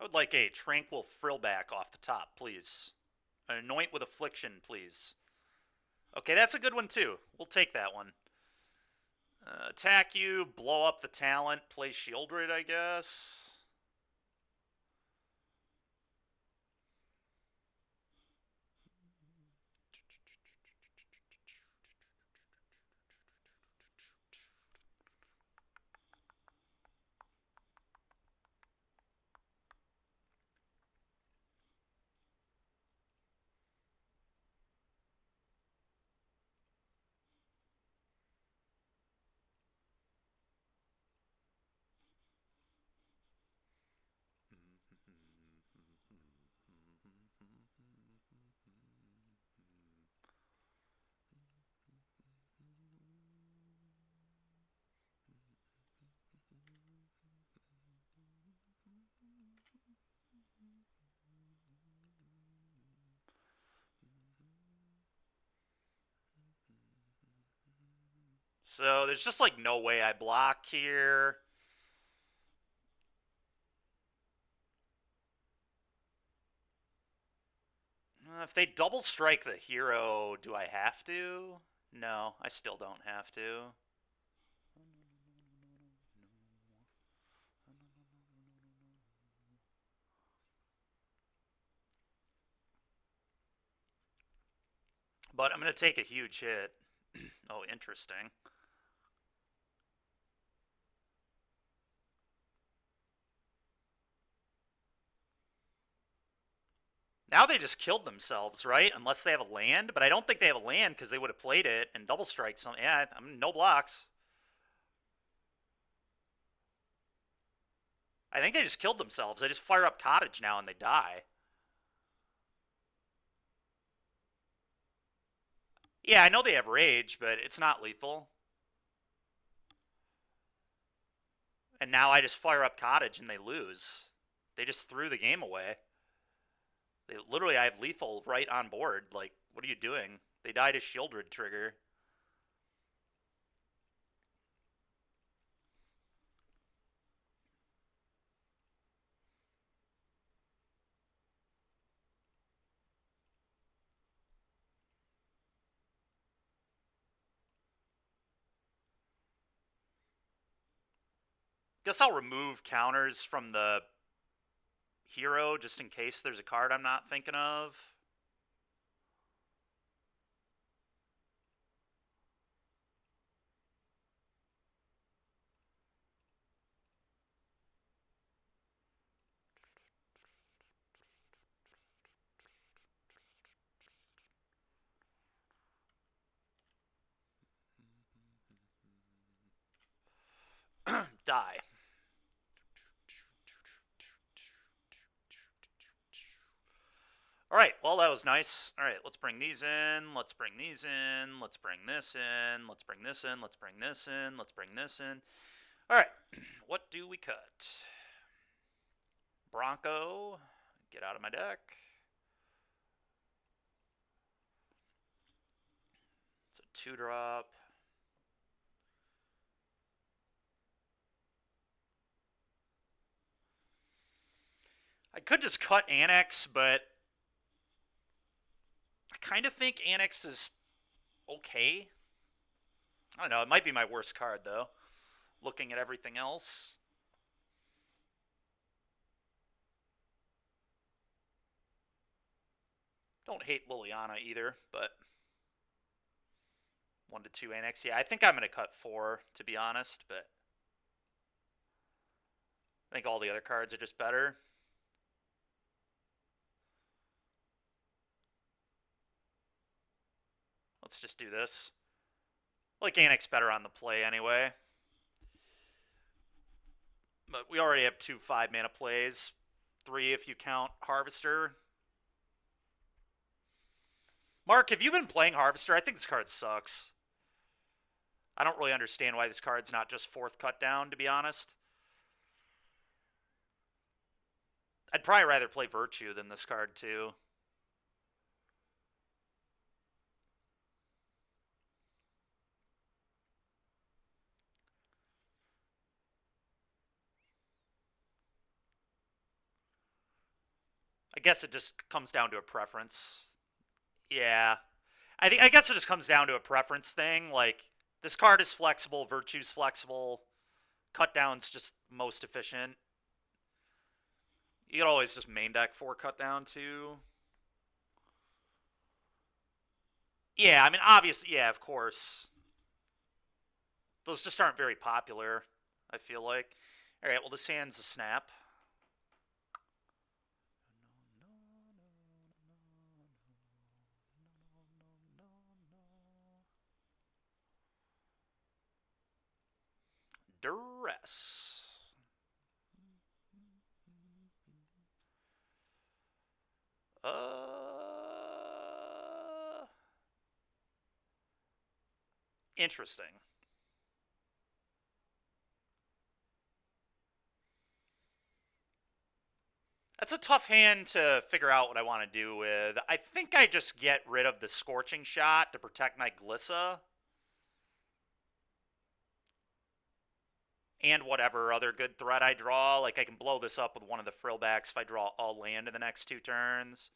I would like a Tranquil Frillback off the top, please. An Anoint with Affliction, please. Okay, that's a good one, too. We'll take that one. Attack you, blow up the talent, play Shieldred, I guess. So there's just like no way I block here. If they double strike the hero, do I have to? No, I still don't have to. But I'm going to take a huge hit. Oh, interesting. Now they just killed themselves, right? Unless they have a land, but I don't think they have a land because they would have played it and double strike something. Yeah, I'm no blocks. I think they just killed themselves. They just fire up Cottage now and they die. Yeah, I know they have Rage, but it's not lethal. And now I just fire up Cottage and they lose. They just threw the game away. They literally, I have lethal right on board. Like, what are you doing? They died a Shieldred trigger. Guess I'll remove counters from the hero just in case there's a card I'm not thinking of. Die. Alright, well that was nice. Alright, let's bring these in, let's bring these in, let's bring this in, let's bring this in, let's bring this in, let's bring this in. Alright, what do we cut? Bronco, get out of my deck. It's a 2-drop. I could just cut Annex, but I kind of think Annex is okay. I don't know, it might be my worst card, though, looking at everything else. Don't hate Liliana either, but 1 to 2 Annex. Yeah, I think I'm going to cut 4, to be honest, but I think all the other cards are just better. Let's just do this. I like Annex better on the play anyway. But we already have 2 5-mana plays. 3 if you count Harvester. Mark, have you been playing Harvester? I think this card sucks. I don't really understand why this card's not just 4th cut down, to be honest. I'd probably rather play Virtue than this card, too. I guess it just comes down to a preference. Yeah. I guess it just comes down to a preference thing. Like, this card is flexible, Virtue's flexible, cut down's just most efficient. You could always just main deck 4 cut down too. Yeah, I mean, obviously, yeah, of course. Those just aren't very popular, I feel like. Alright, well, this hand's a snap. Duress. Interesting. That's a tough hand to figure out what I want to do with. I think I just get rid of the Scorching Shot to protect my Glissa. and whatever other good threat I draw. Like, I can blow this up with one of the frillbacks if I draw all land in the next 2 turns.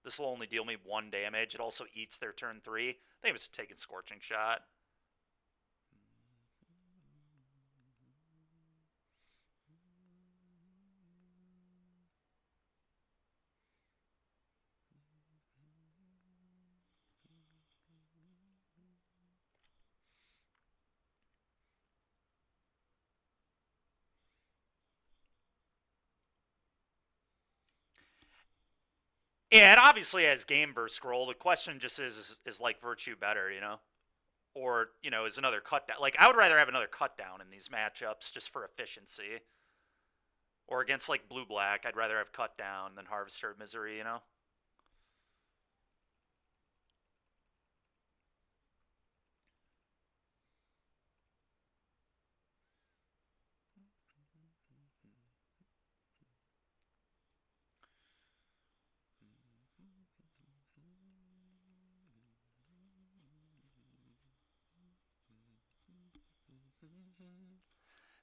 This will only deal me 1 damage. It also eats their turn 3. I think it was taking Scorching Shot. Yeah, it obviously has game versus scroll. The question just is like Virtue better, you know? Or, you know, is another cut down. Like, I would rather have another cut down in these matchups just for efficiency. Or against, like, blue-black, I'd rather have cut down than Harvester of Misery, you know?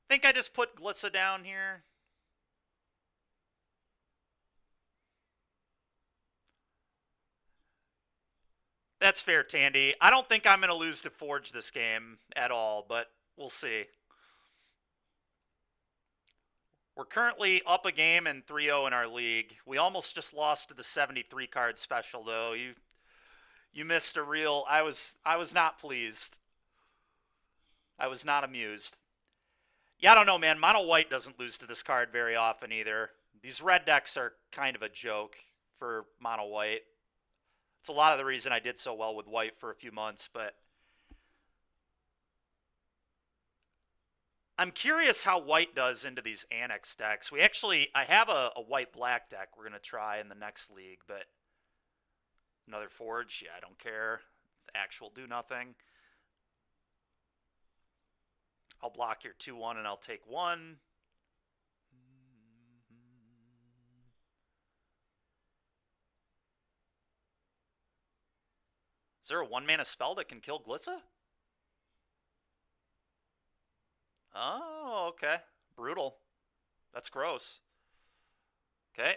Think I just put Glissa down here. That's fair, Tandy. I don't think I'm going to lose to Forge this game at all, but we'll see. We're currently up a game and 3-0 in our league. We almost just lost to the 73 card special, though. You missed a real. I was not pleased. I was not amused. Yeah, I don't know, man. Mono white doesn't lose to this card very often either. These red decks are kind of a joke for mono white. It's a lot of the reason I did so well with white for a few months, but I'm curious how white does into these Annex decks. I have a white-black deck we're going to try in the next league, but another Forge, yeah, I don't care. Actual do nothing. I'll block your 2-1 and I'll take 1. Is there a 1-mana spell that can kill Glissa? Oh, okay. Brutal. That's gross. Okay.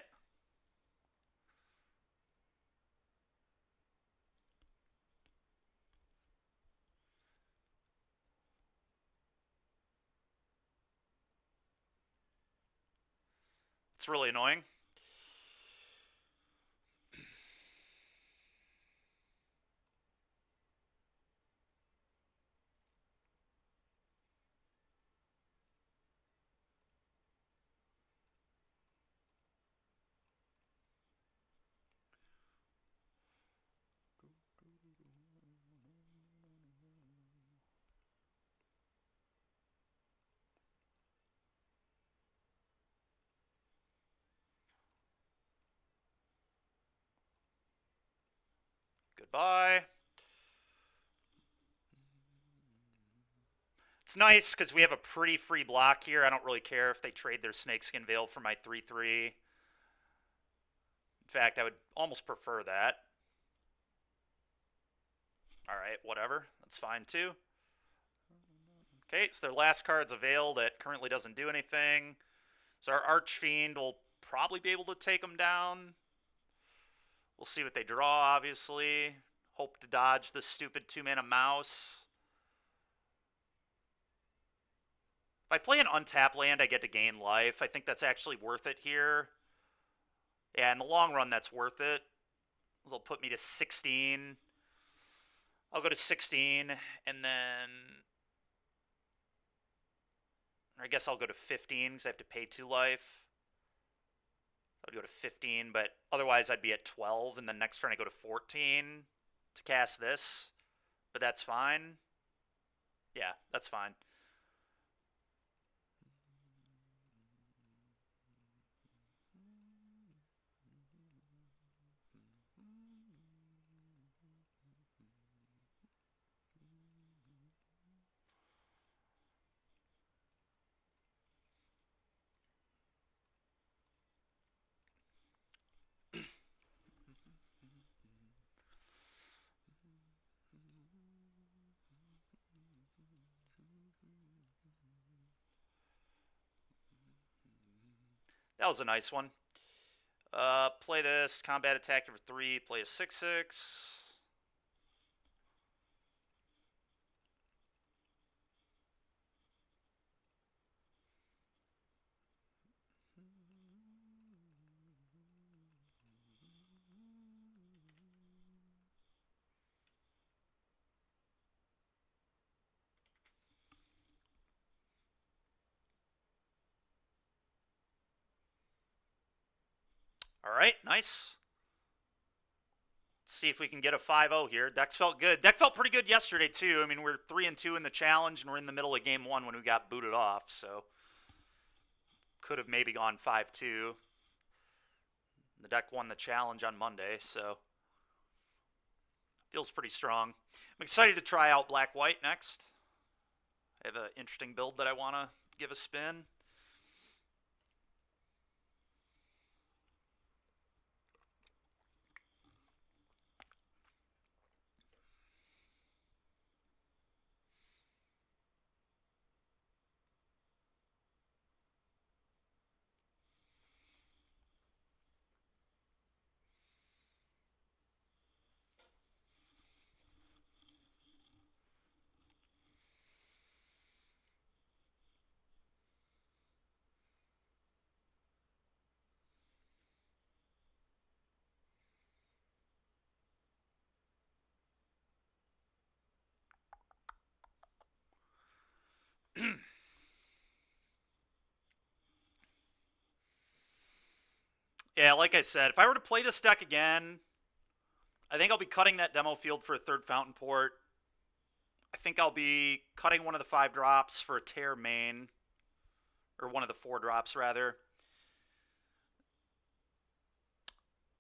It's really annoying. Goodbye. It's nice because we have a pretty free block here. I don't really care if they trade their Snakeskin Veil for my 3-3. In fact, I would almost prefer that. Alright, whatever. That's fine too. Okay, so their last card's a Veil that currently doesn't do anything. So our Archfiend will probably be able to take them down. We'll see what they draw, obviously. Hope to dodge the stupid 2-mana mouse. If I play an untapped land, I get to gain life. I think that's actually worth it here. Yeah, in the long run, that's worth it. It'll put me to 16. I'll go to 16, and then I guess I'll go to 15 because I have to pay 2 life. I would go to 15, but otherwise I'd be at 12, and then next turn I go to 14 to cast this. But that's fine. Yeah, that's fine. That was a nice one. Play this. Combat attack for 3. Play a 6/6. All right, nice. Let's see if we can get a 5-0 here. Dex felt good. Deck felt pretty good yesterday, too. I mean, we're 3-2 in the challenge, and we're in the middle of game 1 when we got booted off, so could have maybe gone 5-2. The deck won the challenge on Monday, so feels pretty strong. I'm excited to try out Black-White next. I have an interesting build that I want to give a spin. Yeah, like I said, if I were to play this deck again, I think I'll be cutting that demo field for a 3rd Fountain Port. I think I'll be cutting one of the 5 drops for a Tear main. Or one of the 4 drops, rather.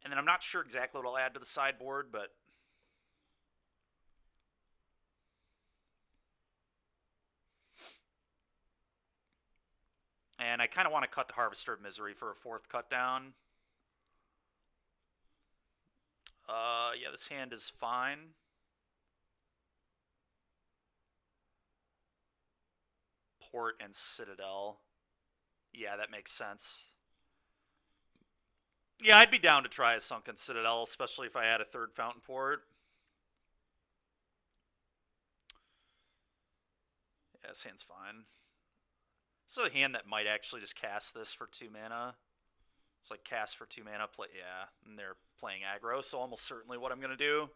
And then I'm not sure exactly what I'll add to the sideboard, but... And I kind of want to cut the Harvester of Misery for a 4th cut down. Yeah, this hand is fine. Port and Citadel. Yeah, that makes sense. Yeah, I'd be down to try a Sunken Citadel, especially if I had a 3rd Fountain Port. Yeah, this hand's fine. This is a hand that might actually just cast this for 2 mana. It's like cast for 2 mana, play, yeah, and they're playing aggro, so almost certainly what I'm going to do.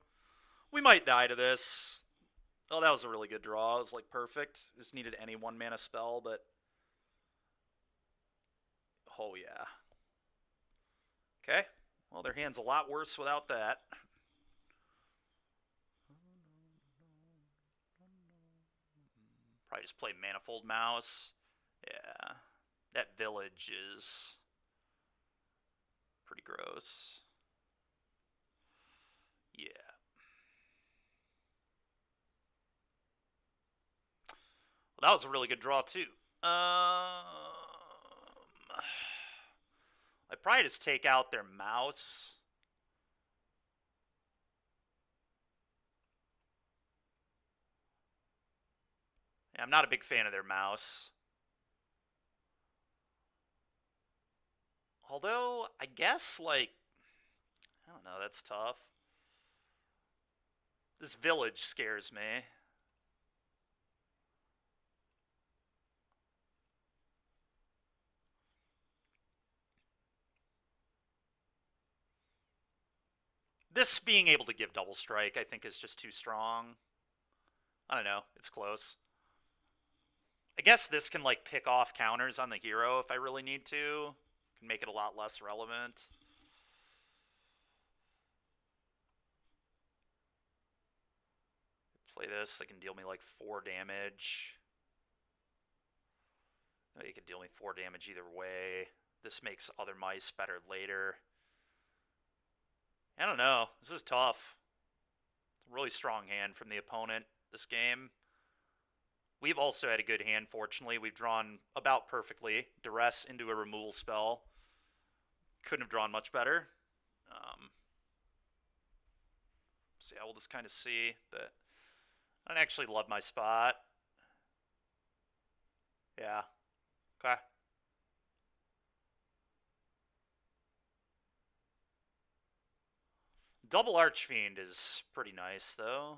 We might die to this. Oh, that was a really good draw. It was like perfect. Just needed any 1 mana spell, but... Oh, yeah. Okay. Well, their hand's a lot worse without that. Probably just play Manifold Mouse. Yeah. That village is pretty gross. Yeah. Well, that was a really good draw, too. I'd probably just take out their mouse. Yeah, I'm not a big fan of their mouse. Although, I guess, like... I don't know, that's tough. This village scares me. This being able to give double strike, I think, is just too strong. I don't know. It's close. I guess this can, like, pick off counters on the hero if I really need to. Can make it a lot less relevant. Play this. They can deal me, like, 4 damage. They could deal me 4 damage either way. This makes other mice better later. I don't know. This is tough. It's a really strong hand from the opponent this game. We've also had a good hand, fortunately. We've drawn about perfectly. Duress into a removal spell. Couldn't have drawn much better. So yeah, we'll just kind of see. But I don't actually love my spot. Yeah. Okay. Double Archfiend is pretty nice, though.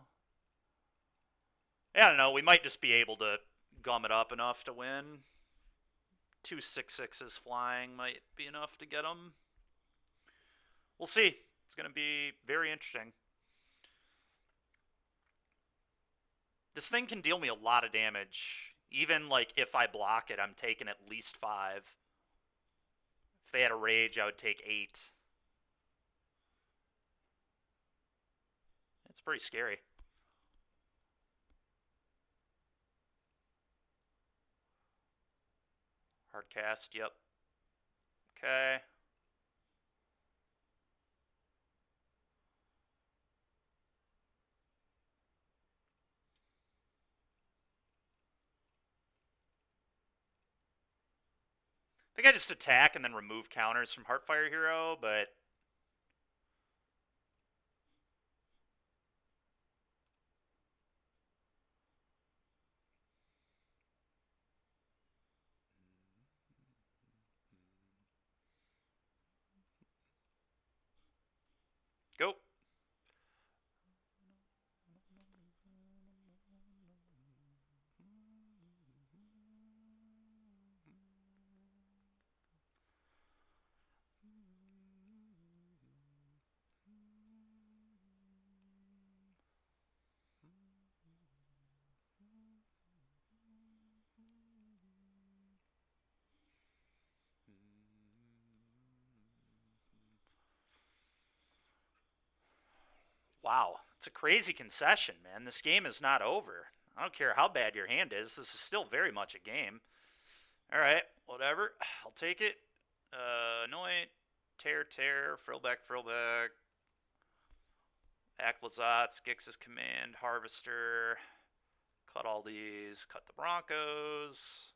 Yeah, I don't know. We might just be able to gum it up enough to win. 2 6/6s flying might be enough to get them. We'll see. It's going to be very interesting. This thing can deal me a lot of damage. Even, like, if I block it, I'm taking at least 5. If they had a rage, I would take 8. It's pretty scary. Hard cast, yep. Okay. I think I just attack and then remove counters from Heartfire Hero, but... Go. Wow, it's a crazy concession, man. This game is not over. I don't care how bad your hand is. This is still very much a game. All right, whatever. I'll take it. Annoy, tear, frillback, Aclazotz, Gix's Command, Harvester. Cut all these. Cut the Broncos.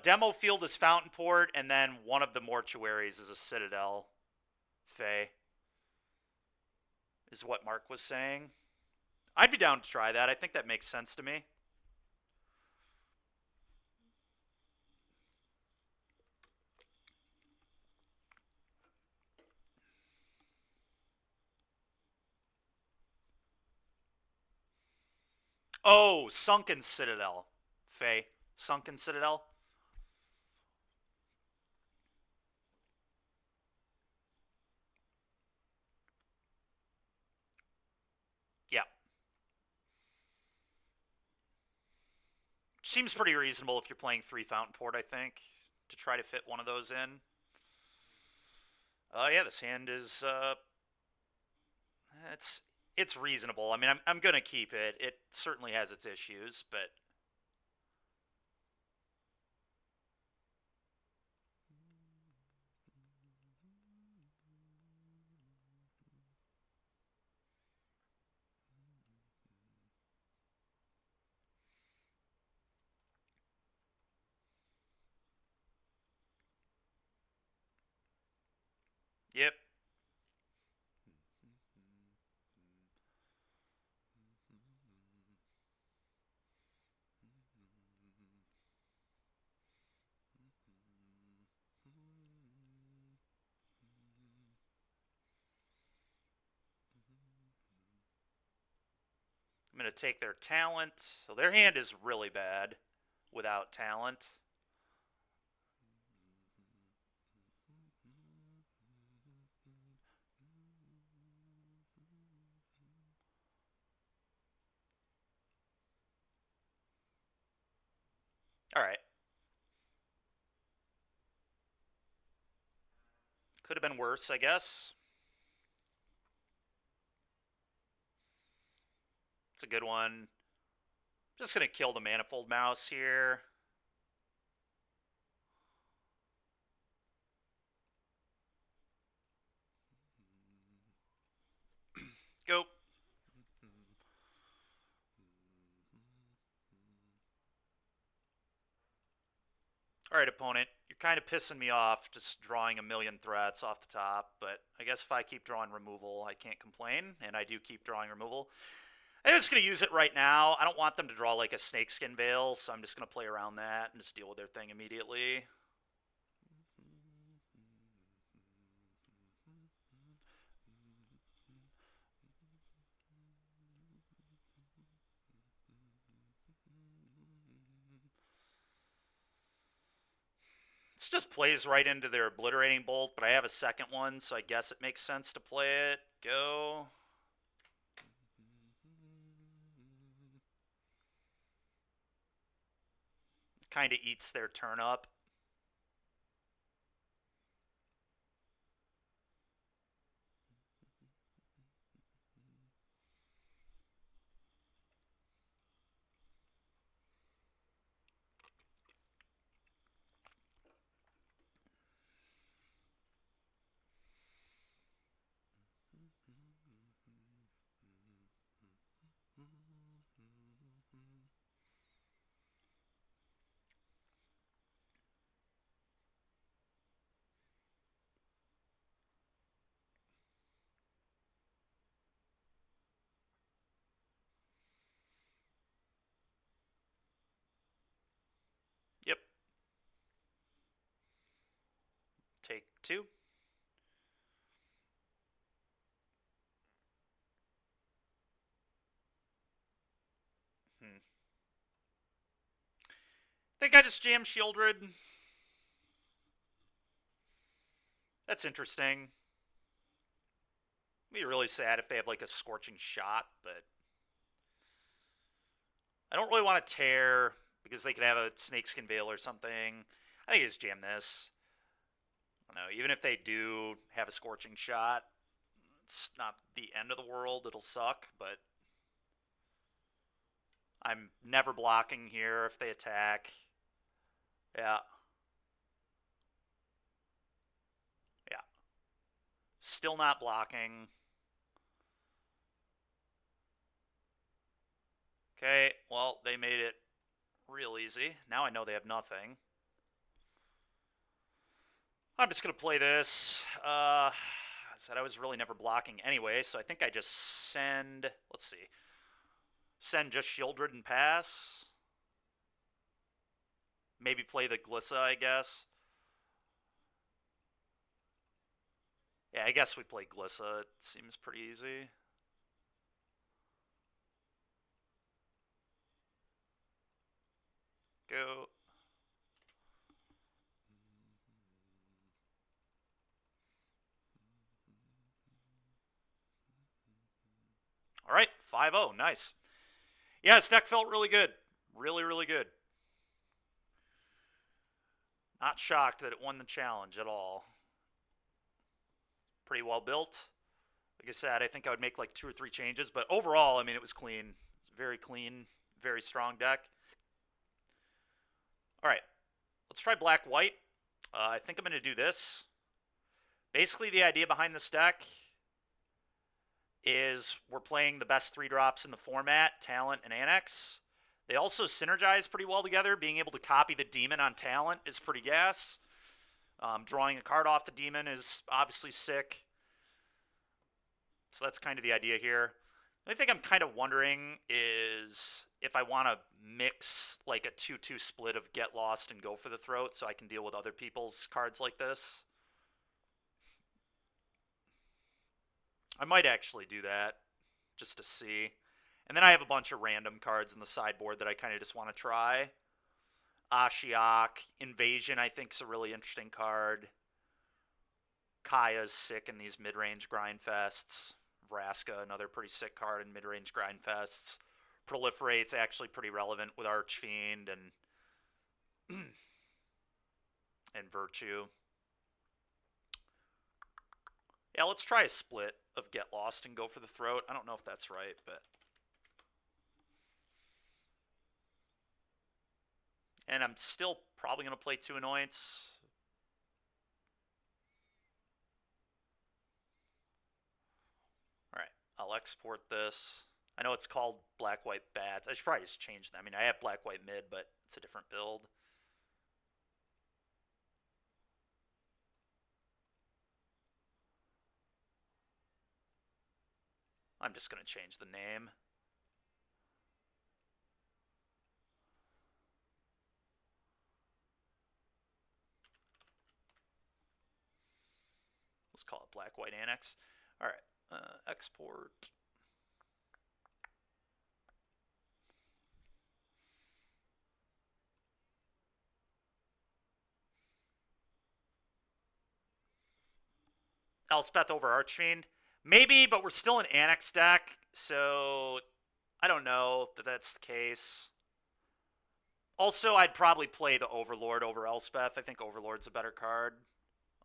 Demo field is Fountain Port, and then one of the mortuaries is a Citadel. Fae. Is what Mark was saying. I'd be down to try that. I think that makes sense to me. Oh, Sunken Citadel. Fae. Sunken Citadel. Yeah. Seems pretty reasonable if you're playing 3 Fountain Port, I think, to try to fit one of those in. Yeah, this hand is, it's reasonable. I mean, I'm going to keep it. It certainly has its issues, but... Yep. I'm going to take their talent. So their hand is really bad without talent. All right. Could have been worse, I guess. It's a good one. Just going to kill the Manifold Mouse here. Go. All right, opponent. You're kind of pissing me off just drawing a million threats off the top, but I guess if I keep drawing removal, I can't complain, and I do keep drawing removal. I'm just going to use it right now. I don't want them to draw like a Snakeskin Veil, so I'm just going to play around that and just deal with their thing immediately. This just plays right into their Obliterating Bolt, but I have a second one, so I guess it makes sense to play it. Go. Kind of eats their turn up. Yep. Take 2. Think I just jammed Shieldred. That's interesting. It'd be really sad if they have like a Scorching Shot, but I don't really want to tear because they could have a Snakeskin Veil or something. I think I just jam this. I don't know, even if they do have a Scorching Shot, it's not the end of the world. It'll suck, but I'm never blocking here if they attack. Yeah. Yeah. Still not blocking. Okay, well, they made it real easy. Now I know they have nothing. I'm just going to play this. I said I was really never blocking anyway, so I think I just send... Let's see. Send just Shieldred and pass. Maybe play the Glissa, I guess. Yeah, I guess we play Glissa. It seems pretty easy. Go. All right, 5-0. Nice. Yeah, this deck felt really good. Really, really good. Not shocked that it won the challenge at all. Pretty well built. Like I said, I think I would make like 2 or 3 changes, but overall, I mean, it was clean. It's very clean, very strong deck. All right, let's try black-white. I think I'm going to do this. Basically, the idea behind this deck is we're playing the best 3-drops in the format, Talent and Annex. They also synergize pretty well together. Being able to copy the Demon on Talent is pretty gas. Drawing a card off the Demon is obviously sick. So that's kind of the idea here. The only thing I'm kind of wondering is if I want to mix like a 2-2 split of Get Lost and Go for the Throat so I can deal with other people's cards like this. I might actually do that just to see. And then I have a bunch of random cards in the sideboard that I kind of just want to try. Ashiok, Invasion I think is a really interesting card. Kaya's sick in these mid-range grind fests. Vraska, another pretty sick card in mid-range grind fests. Proliferate's actually pretty relevant with Archfiend and and Virtue. Yeah, let's try a split of Get Lost and Go for the Throat. I don't know if that's right, but... And I'm still probably going to play 2 Annoyance. Alright, I'll export this. I know it's called Black-White Bats. I should probably just change that. I mean, I have Black-White Mid, but it's a different build. I'm just going to change the name. Let's call it Black-White Annex. Alright, export. Elspeth over Archfiend? Maybe, but we're still an Annex deck, so I don't know that that's the case. Also, I'd probably play the Overlord over Elspeth. I think Overlord's a better card,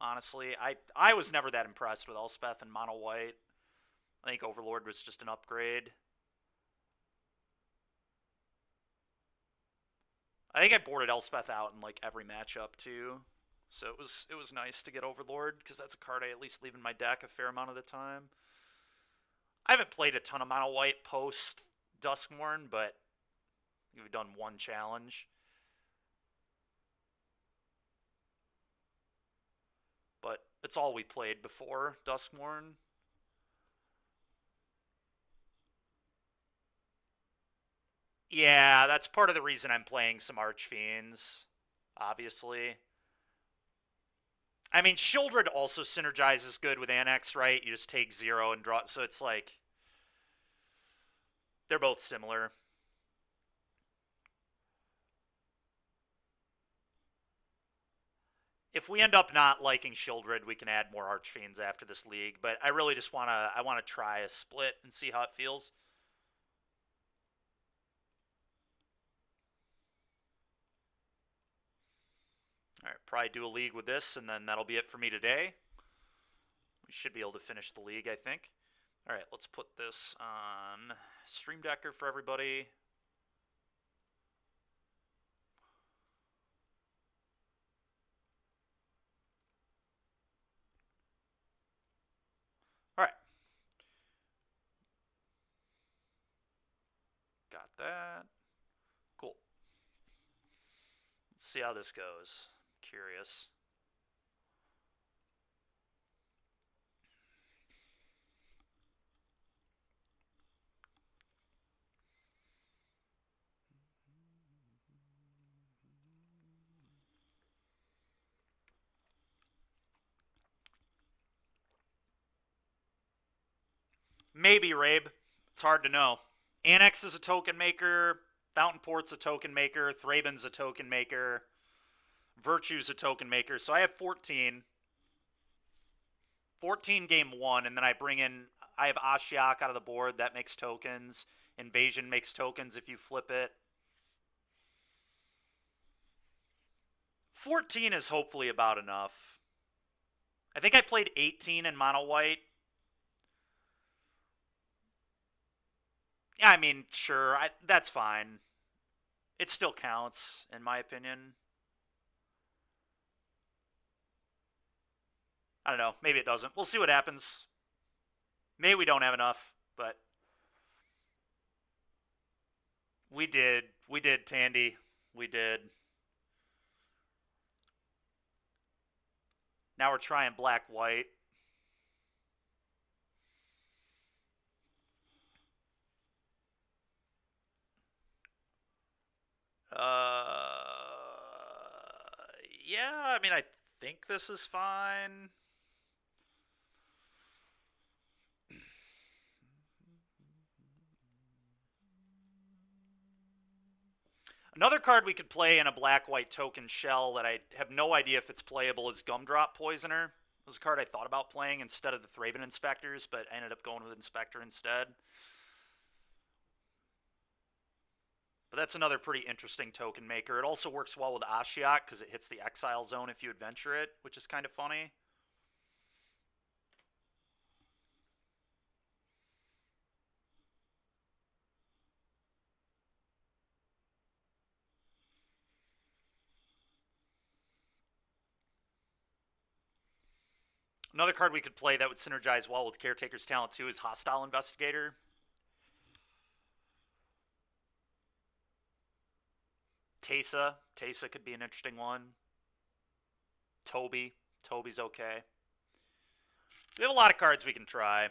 honestly. I was never that impressed with Elspeth and Mono White. I think Overlord was just an upgrade. I think I boarded Elspeth out in like every matchup too. So it was nice to get Overlord, because that's a card I at least leave in my deck a fair amount of the time. I haven't played a ton of Mono White post Duskmourn, but we've done one challenge. But it's all we played before Duskmourn. Yeah, that's part of the reason I'm playing some Archfiends, obviously. I mean, Shieldred also synergizes good with Annex, right? You just take 0 and draw, so it's like they're both similar. If we end up not liking Shieldred, we can add more Archfiends after this league, but I really just want to try a split and see how it feels. All right, probably do a league with this, and then that'll be it for me today. We should be able to finish the league, I think. All right, let's put this on Stream Decker for everybody. All right. Got that. Cool. Let's see how this goes. Curious. Maybe, Rabe. It's hard to know. Annex is a token maker. Fountain Port's a token maker. Thraben's a token maker. Virtue's a token maker. So I have 14. 14 game 1, and then I bring in... I have Ashiok out of the board. That makes tokens. Invasion makes tokens if you flip it. 14 is hopefully about enough. I think I played 18 in Mono White. Yeah, I mean, sure, that's fine. It still counts, in my opinion. I don't know. Maybe it doesn't. We'll see what happens. Maybe we don't have enough, but... We did. We did, Tandy. We did. Now we're trying black-white. Yeah, I mean, I think this is fine. Another card we could play in a black-white token shell that I have no idea if it's playable is Gumdrop Poisoner. It was a card I thought about playing instead of the Thraben Inspectors, but I ended up going with Inspector instead. But that's another pretty interesting token maker. It also works well with Ashiok because it hits the exile zone if you adventure it, which is kind of funny. Another card we could play that would synergize well with Caretaker's Talent too is Hostile Investigator. Teysa. Teysa could be an interesting one. Toby. Toby's okay. We have a lot of cards we can try.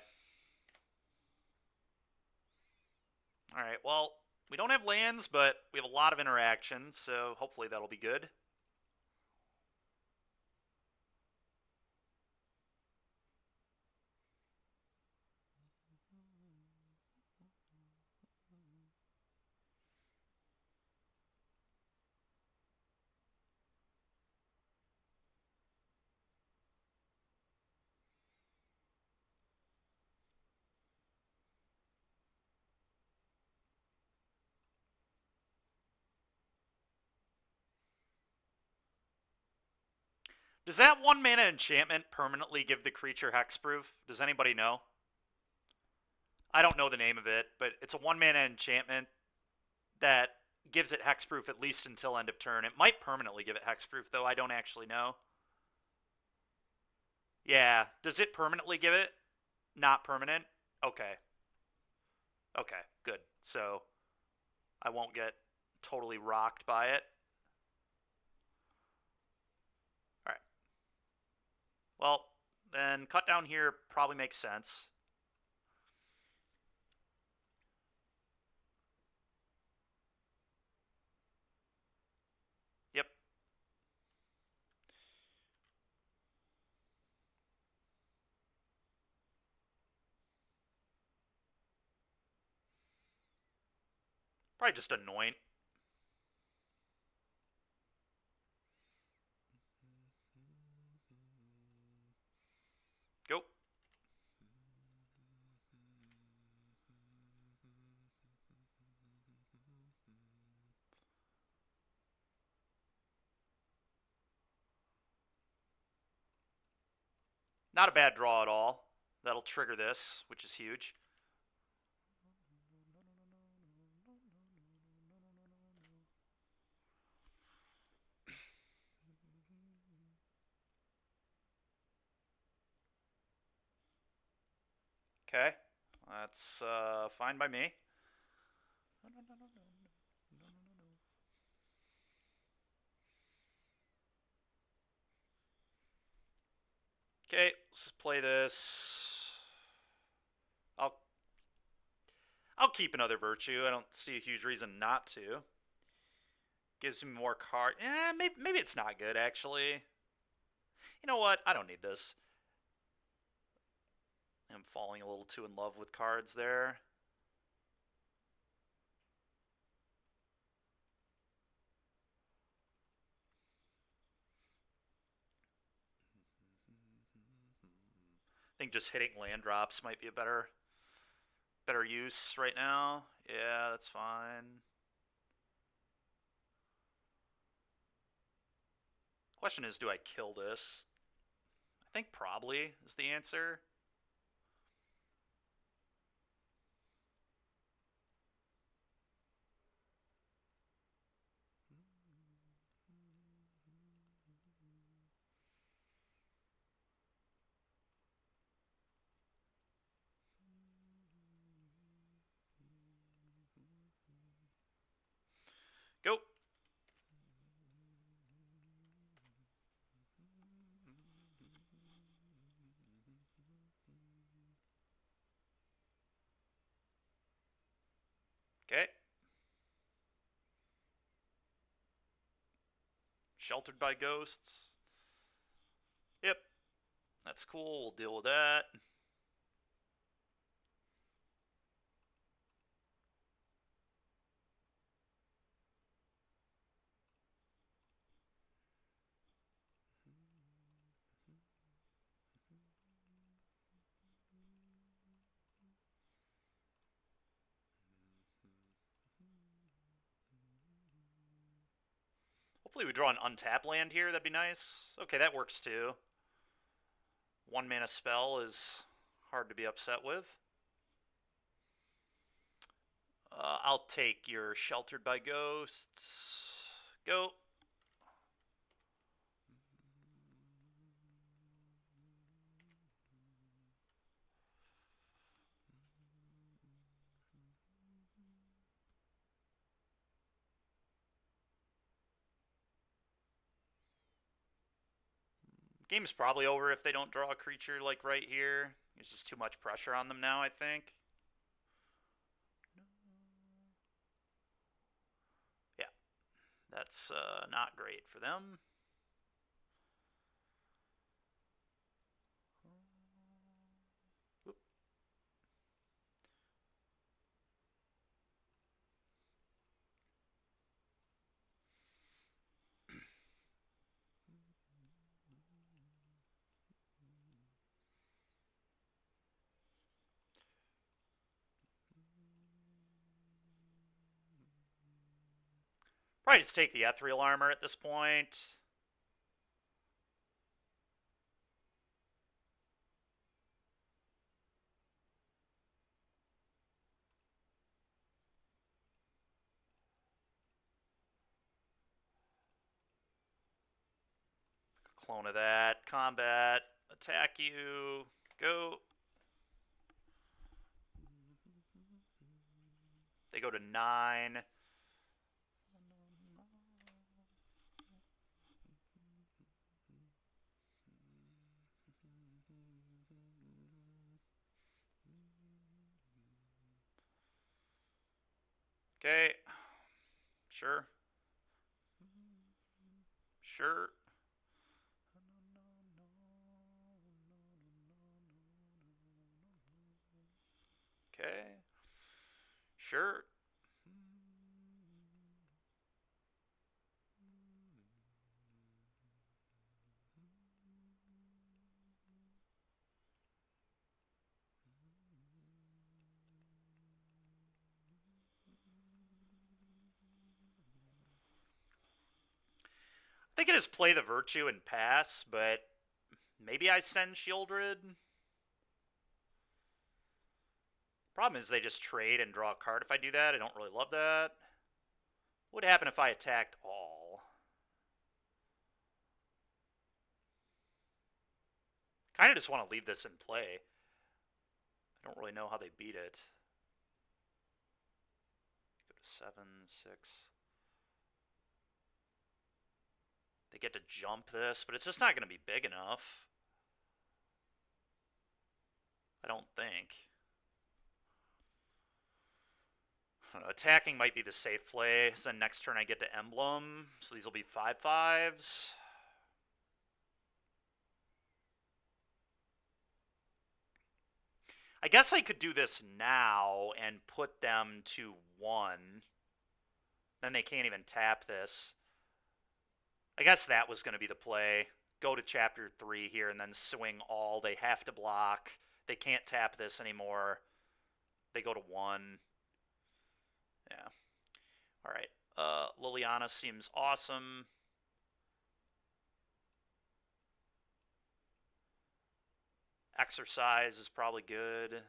Alright, well, we don't have lands, but we have a lot of interactions, so hopefully that'll be good. Does that 1-mana enchantment permanently give the creature hexproof? Does anybody know? I don't know the name of it, but it's a 1-mana enchantment that gives it hexproof at least until end of turn. It might permanently give it hexproof, though. I don't actually know. Yeah. Does it permanently give it? Not permanent? Okay. Okay, good. So I won't get totally rocked by it. All right. Well, then cut down here probably makes sense. Yep. Probably just anoint. Go. Not a bad draw at all. That'll trigger this, which is huge. Okay. That's fine by me. Okay, let's just play this. I'll keep another Virtue. I don't see a huge reason not to. Gives me more card. Maybe it's not good, actually. You know what? I don't need this. I'm falling a little too in love with cards there. I think just hitting land drops might be a better use right now. Yeah, that's fine. Question is, do I kill this? I think probably is the answer. Go. Okay. Sheltered by Ghosts. Yep. That's cool. We'll deal with that. Hopefully we draw an untap land here. That'd be nice. Okay, that works too. 1-mana spell is hard to be upset with. I'll take your Sheltered by Ghosts. Go. Game's probably over if they don't draw a creature like right here. There's just too much pressure on them now, I think. Yeah, that's not great for them. Probably just take the Ethereal Armor at this point. clone of that. Combat. Attack you. Go. They go to 9. Okay. Sure. Sure. Okay. Sure. I think it is play the Virtue and pass, but maybe I send Shieldred. Problem is they just trade and draw a card if I do that. I don't really love that. What would happen if I attacked all? Kind of just want to leave this in play. I don't really know how they beat it. Go to 7, 6. They get to jump this, but it's just not going to be big enough. I don't think. I don't know, attacking might be the safe play. So then next turn I get to Emblem. So these will be 5/5s. I guess I could do this now and put them to 1. Then they can't even tap this. I guess that was going to be the play. Go to chapter 3 here and then swing all. They have to block. They can't tap this anymore. They go to 1. Yeah. All right. Liliana seems awesome. Exercise is probably good.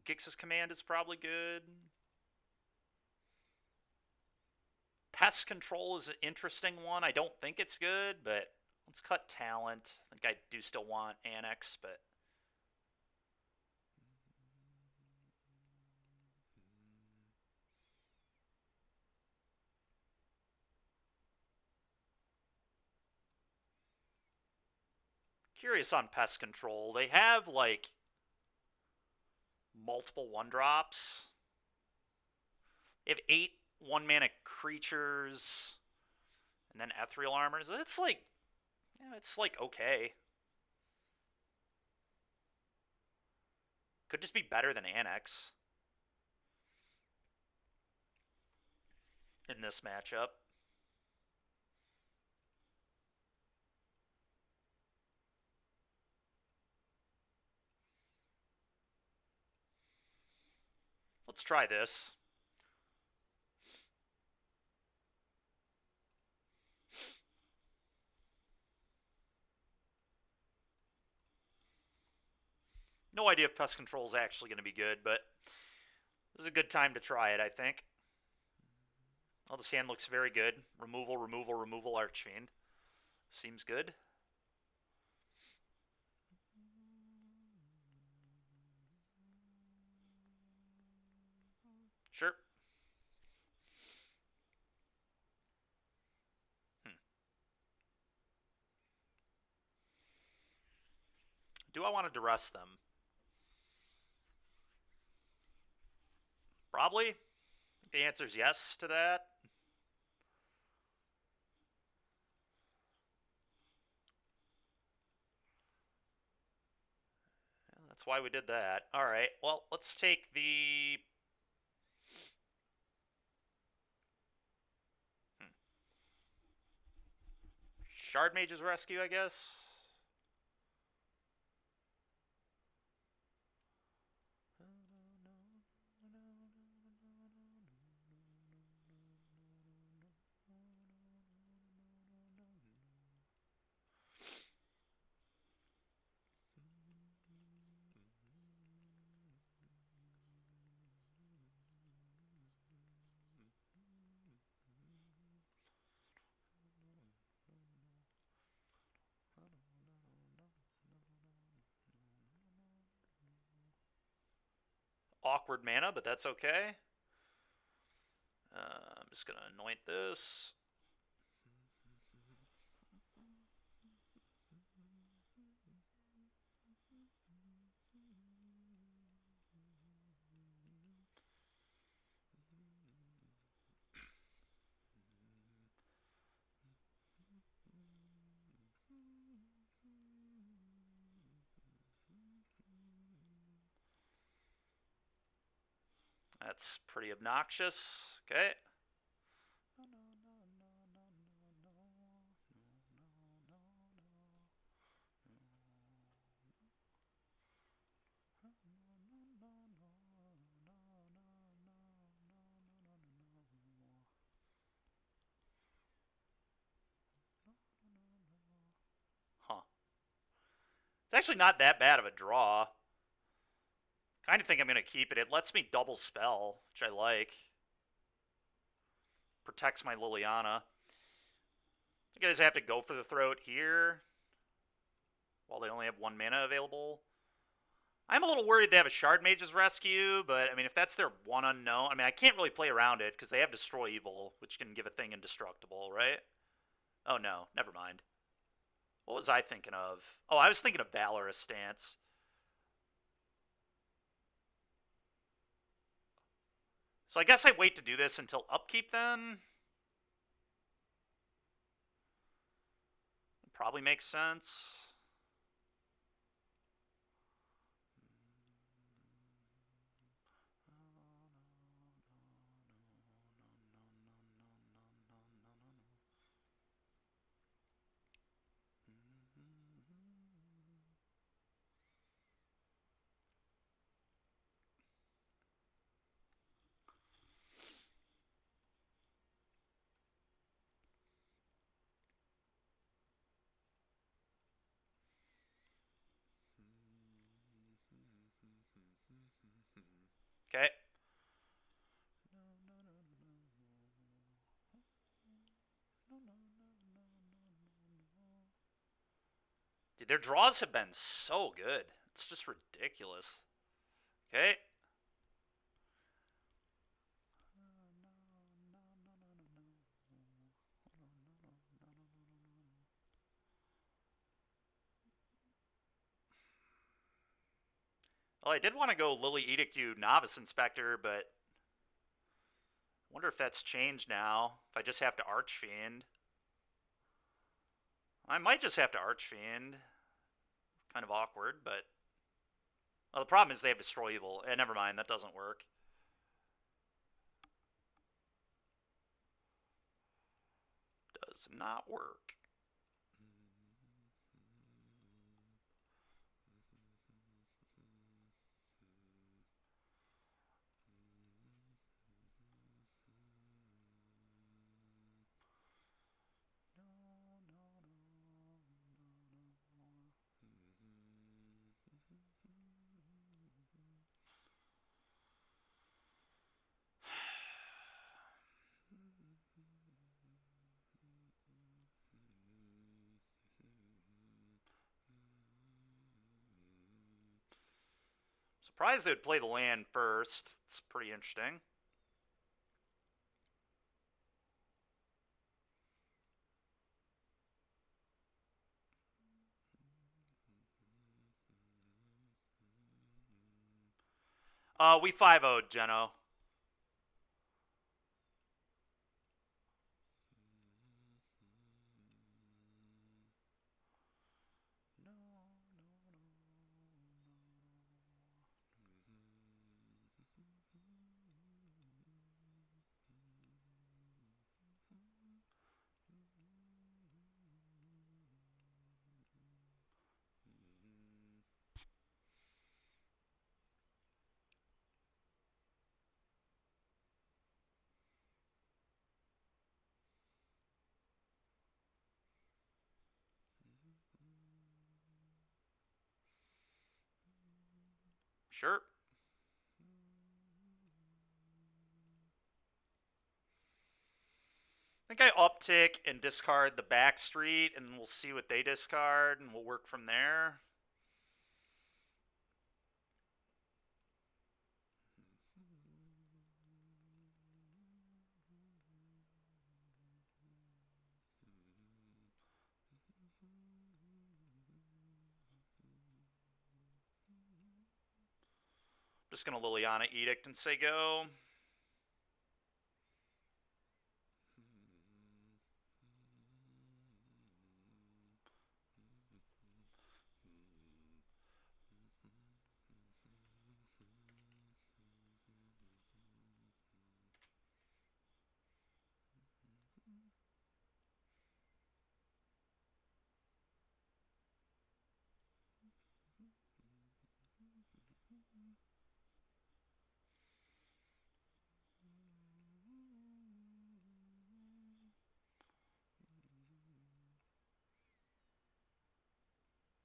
Gix's command is probably good. Pest control is an interesting one. I don't think it's good, but let's cut talent. I think I do still want Annex, but curious on pest control. They have like multiple 1-drops. They have 8 1-mana creatures and then ethereal armors. It's like, yeah, it's like okay. Could just be better than Annex in this matchup. Let's try this. No idea if pest control is actually going to be good, but this is a good time to try it, I think. Oh, this hand looks very good. Removal, removal, removal, Archfiend. Seems good. Sure. Do I want to duress them? Probably. The answer is yes to that. That's why we did that. All right. Well, let's take the Shard Mage's Rescue, I guess. awkward mana, but that's okay. I'm just going to anoint this. That's pretty obnoxious. Okay. Huh. It's actually not that bad of a draw. Kind of think I'm going to keep it. It lets me double spell, which I like. Protects my Liliana. I guys have to go for the throat here while they only have 1 mana available. I'm a little worried they have a Shard Mage's Rescue, but I mean, if that's their one unknown, I mean, I can't really play around it because they have Destroy Evil, which can give a thing indestructible, right? Oh no, never mind. What was I thinking of? Oh, I was thinking of Valorous Stance. So I guess I wait to do this until upkeep then. Probably makes sense. Okay. Dude, their draws have been so good. It's just ridiculous. Okay. Well, I did want to go Lily Edict you Novice Inspector, but I wonder if that's changed now. If I just have to Archfiend. I might just have to Archfiend. Kind of awkward, but... Well, the problem is they have Destroy Evil. Never mind, that doesn't work. Does not work. Surprised they would play the land first. It's pretty interesting. We 5-0'd Geno. Sure. I think I uptick and discard the back street, and we'll see what they discard, and we'll work from there. Just gonna Liliana Edict and say go.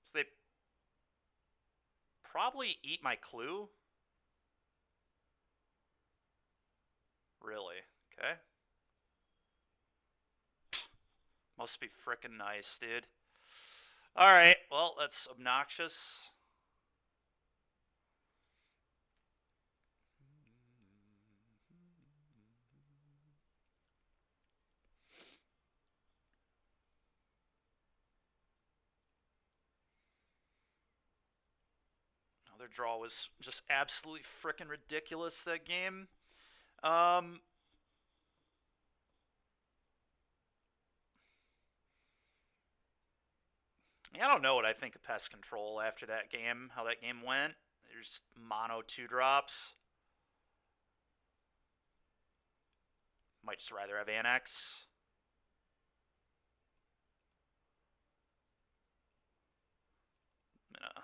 So they probably eat my clue. Really? Okay. Must be frickin' nice, dude. Alright, well, that's obnoxious. Their draw was just absolutely frickin' ridiculous that game. I don't know what I think of Pest Control after that game, how that game went. There's mono 2-drops. Might just rather have Annex. I'm gonna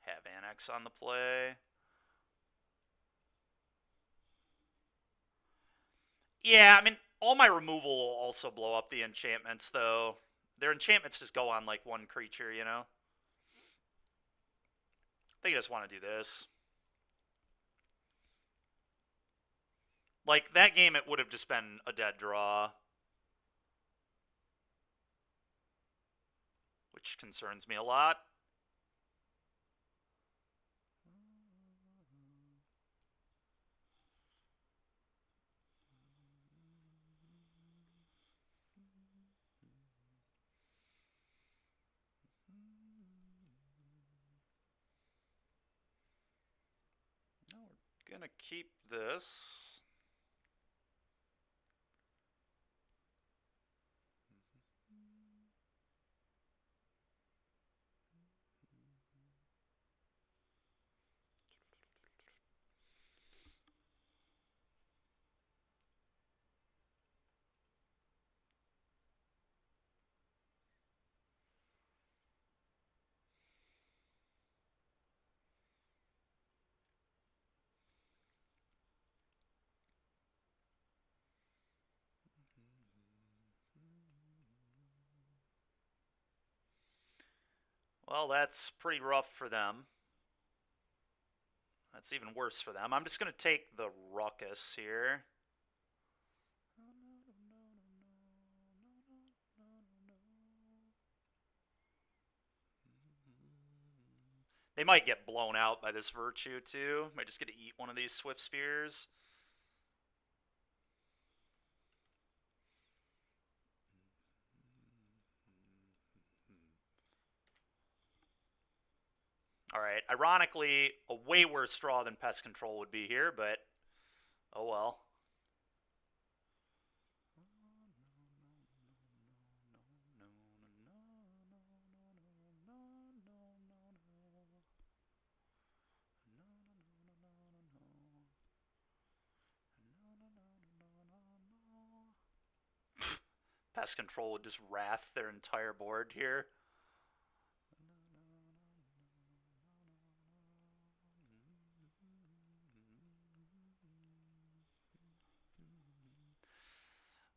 have Annex on the play. Yeah, I mean, all my removal will also blow up the enchantments, though. Their enchantments just go on, like, one creature, you know? I think I just want to do this. Like, that game, it would have just been a dead draw. Which concerns me a lot. No, we're gonna keep this. Well, that's pretty rough for them. That's even worse for them. I'm just going to take the Ruckus here. They might get blown out by this Virtue, too. Might just get to eat one of these Swift Spears. Alright, ironically, a way worse draw than Pest Control would be here, but oh well. Pest Control would just wrath their entire board here.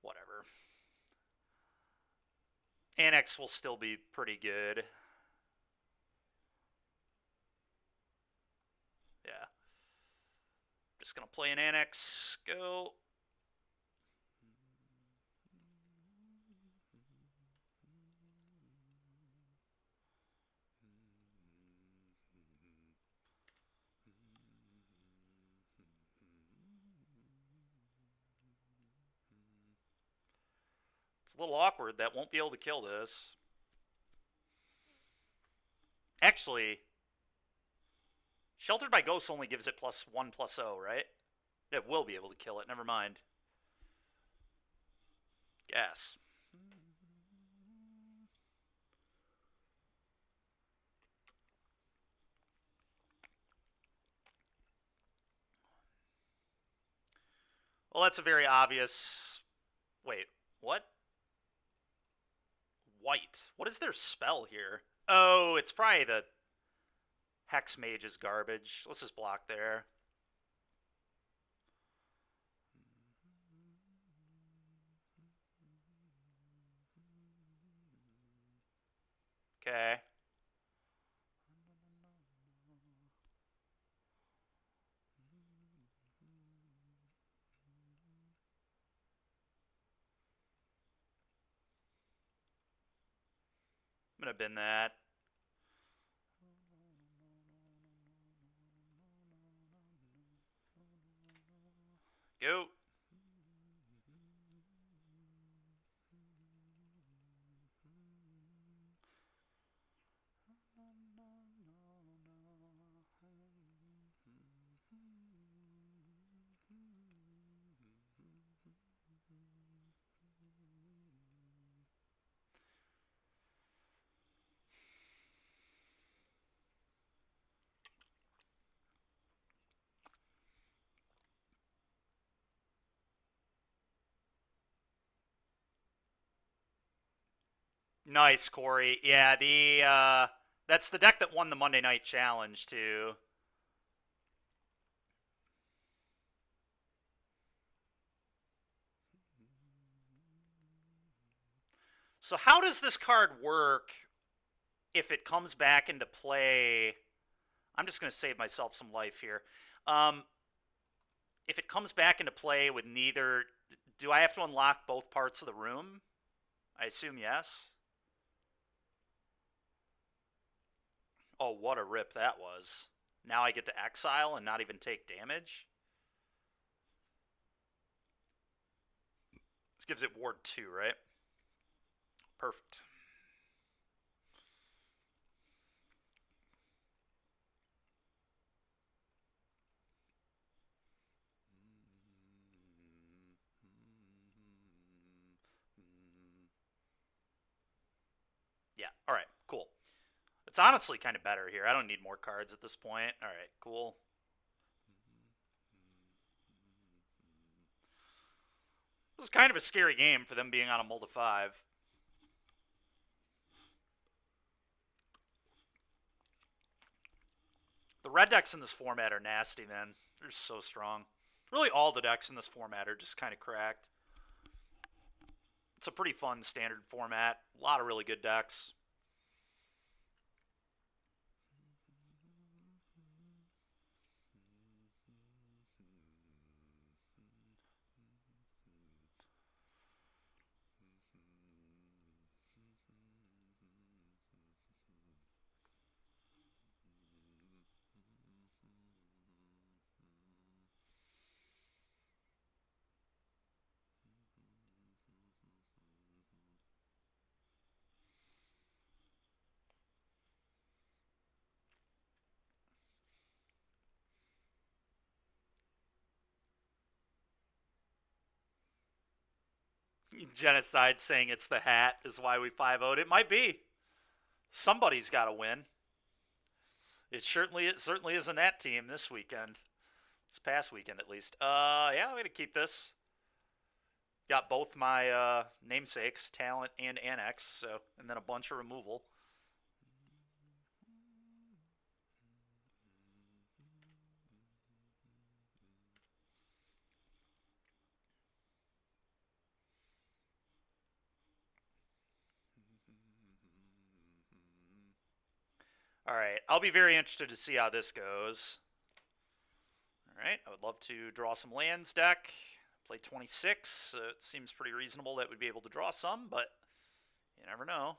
Whatever. Annex will still be pretty good. Yeah. Just gonna play an Annex. Go. It's a little awkward. That won't be able to kill this. Actually, Sheltered by Ghosts only gives it +1/+0, right? It will be able to kill it. Never mind. Gas. Well, that's a very obvious... Wait, what? White. What is their spell here? Oh, it's probably the Hex Mage is garbage. Let's just block there. Okay. I'm gonna bin that. Go. Nice, Corey. Yeah, that's the deck that won the Monday Night Challenge, too. So how does this card work if it comes back into play? I'm just going to save myself some life here. If it comes back into play with neither... Do I have to unlock both parts of the room? I assume yes. Oh, what a rip that was. Now I get to exile and not even take damage? This gives it Ward 2, right? Perfect. Yeah, alright, cool. It's honestly kind of better here. I don't need more cards at this point. Alright, cool. This is kind of a scary game for them being on a mull to 5. The red decks in this format are nasty, man. They're so strong. Really, all the decks in this format are just kind of cracked. It's a pretty fun standard format. A lot of really good decks. Genocide saying it's the hat is why we 5-0'd. It might be. Somebody's got to win. It certainly isn't that team this weekend. This past weekend, at least. Yeah, I'm going to keep this. Got both my namesakes, Talent and Annex, so, and then a bunch of removal. Alright, I'll be very interested to see how this goes. Alright, I would love to draw some lands deck. Play 26, so it seems pretty reasonable that we'd be able to draw some, but you never know.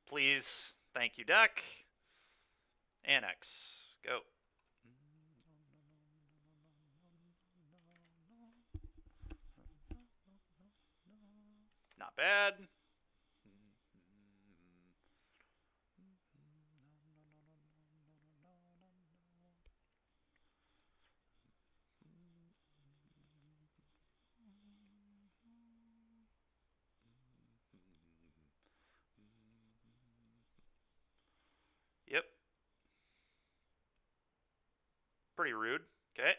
Please, thank you, deck. Annex, go. bad. Yep. Pretty rude. Okay.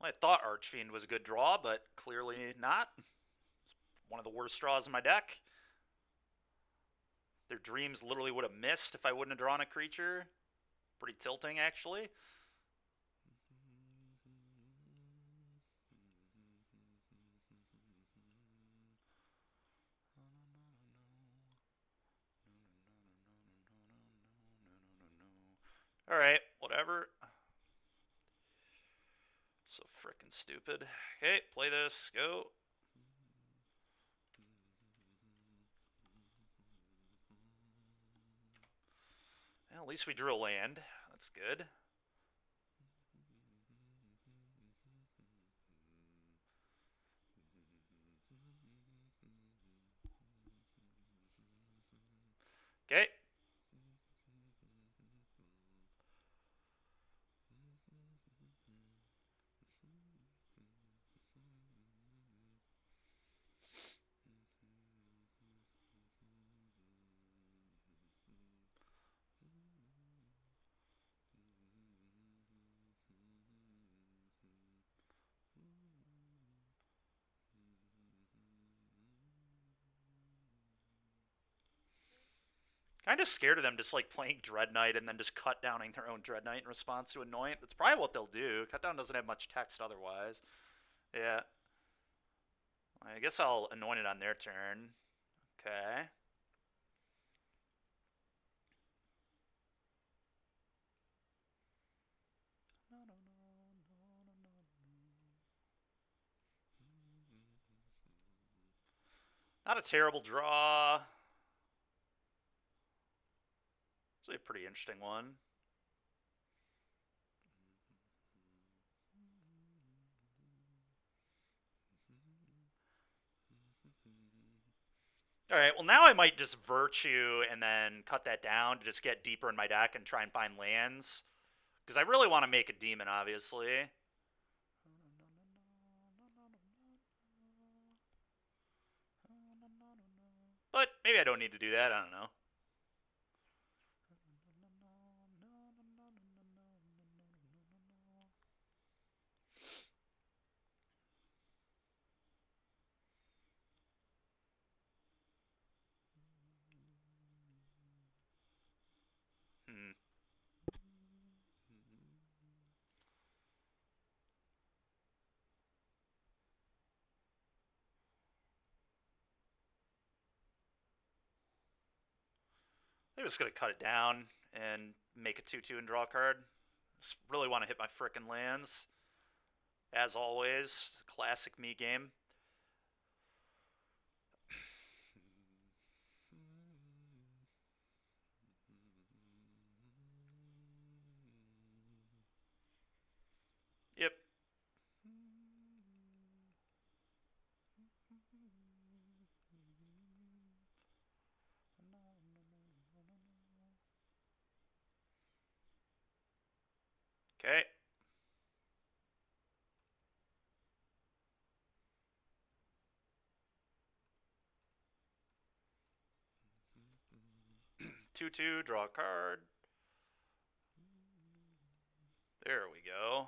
I thought Archfiend was a good draw, but clearly not. It's one of the worst draws in my deck. Their dreams literally would have missed if I wouldn't have drawn a creature. Pretty tilting, actually. Alright, whatever. So frickin' stupid. Okay, play this. Go. Well, at least we drew a land. That's good. Okay. Kind of scared of them just like playing Dread Knight and then just cut downing their own Dread Knight in response to Anoint. That's probably what they'll do. Cut down doesn't have much text otherwise. Yeah. I guess I'll Anoint it on their turn. Okay. Not a terrible draw. It's a pretty interesting one. Alright, well now I might just Virtue and then cut that down to just get deeper in my deck and try and find lands. Because I really want to make a demon, obviously. But maybe I don't need to do that, I don't know. I'm just going to cut it down and make a 2-2 and draw a card. Just really want to hit my frickin' lands. As always, classic me game. Yep. Okay. Two, draw a card. There we go.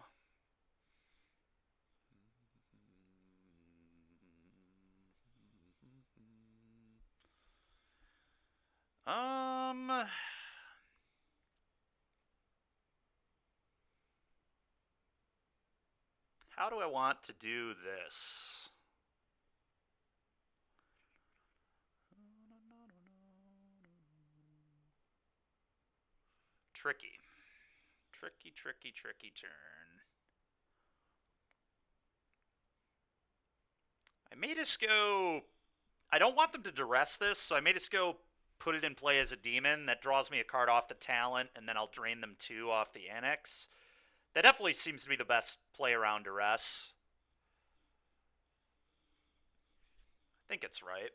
How do I want to do this? Tricky. Tricky turn. I may just go... I don't want them to duress this, so I may just go put it in play as a demon that draws me a card off the talent, and then I'll drain them 2 off the annex. That definitely seems to be the best play around duress. I think it's right.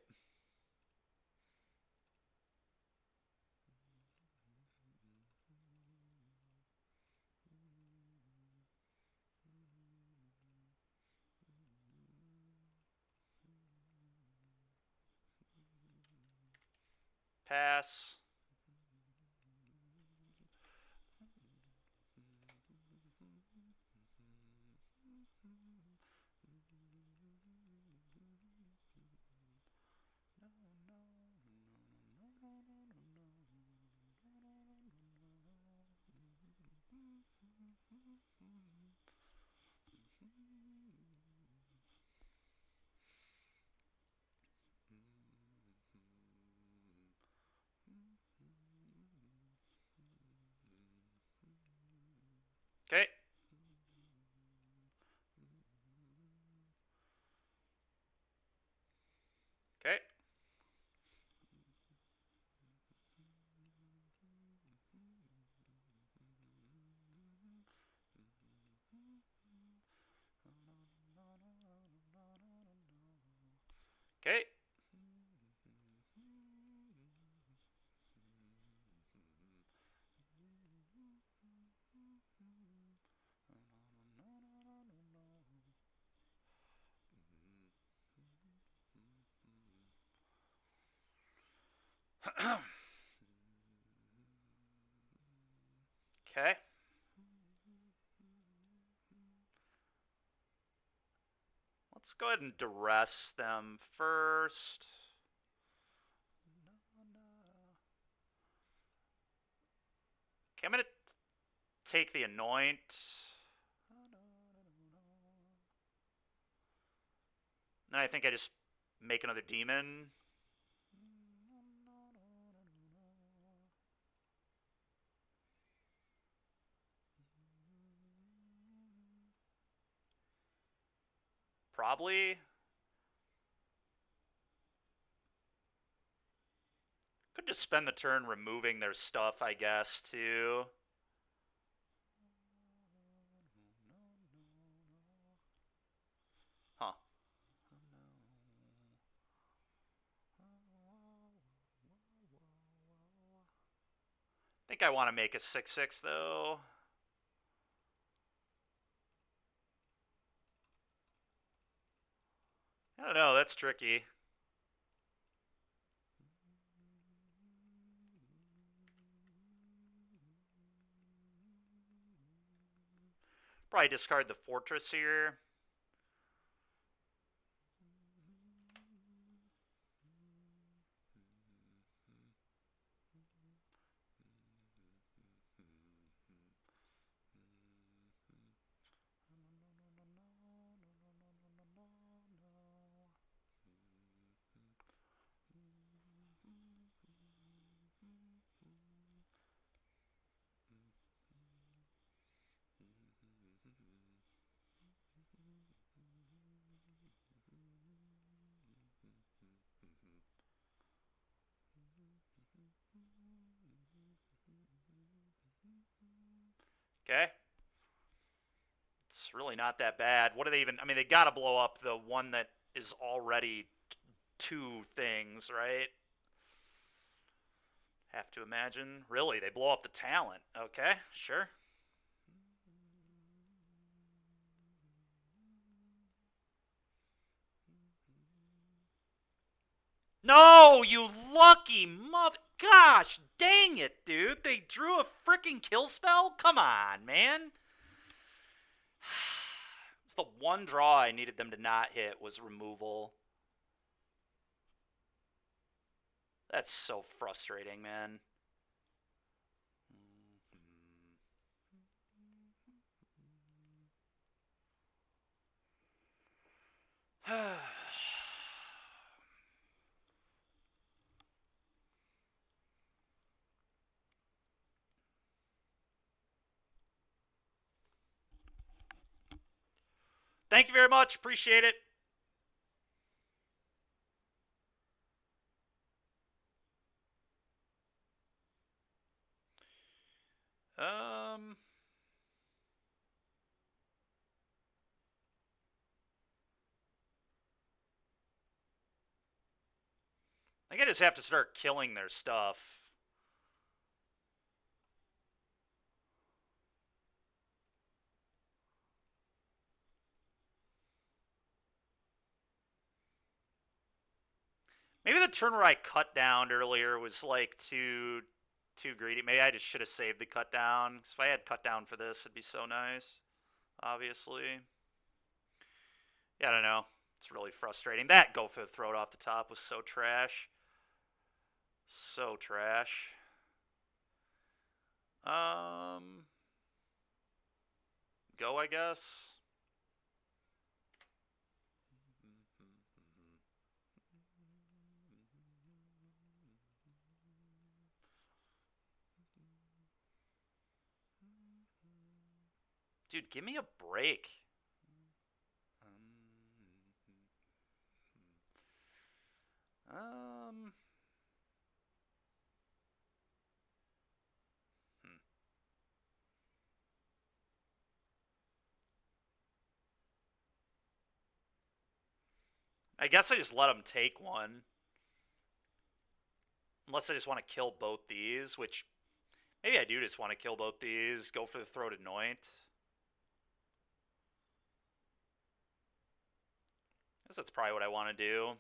Pass. Okay. Okay. Okay. Okay. Let's go ahead and duress them first. Okay, I'm going to take the anoint. And I think I just make another demon. Probably. Could just spend the turn removing their stuff, I guess, too. Huh. I think I want to make a 6/6 though. I don't know, that's tricky. Probably discard the fortress here. Okay. It's really not that bad. What do they even... I mean, they gotta blow up the one that is already two things, right? Have to imagine. Really, they blow up the talent. Okay, sure. No, you lucky mother... Gosh, dang it, dude. They drew a freaking kill spell? Come on, man. It's the one draw I needed them to not hit was removal. That's so frustrating, man. Thank you very much. Appreciate it. Um, I think I just have to start killing their stuff. Maybe the turn where I cut down earlier was like too greedy. Maybe I just should have saved the cut down. Because if I had cut down for this, it'd be so nice. Obviously. Yeah, I don't know. It's really frustrating. That go for the throat off the top was so trash. So trash. Go, I guess. Dude, give me a break. Um. I guess I just let him take one. Unless I just want to kill both these, which maybe I do just want to kill both these. Go for the throat anoint. I guess that's probably what I want to do.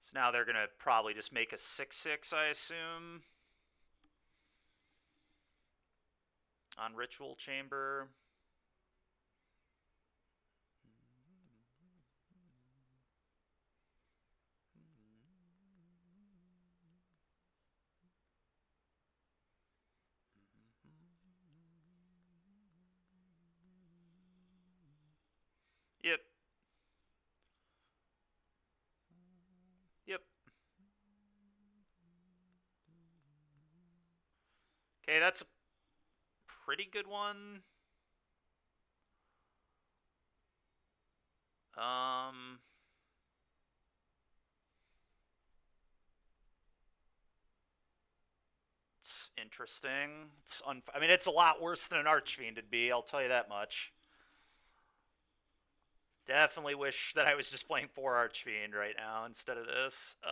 So now they're going to probably just make a 6/6, I assume, on Ritual Chamber. Yep. Yep. Okay, that's a pretty good one. It's interesting. I mean, it's a lot worse than an Archfiend would be, I'll tell you that much. Definitely wish that I was just playing 4 Archfiend right now instead of this. So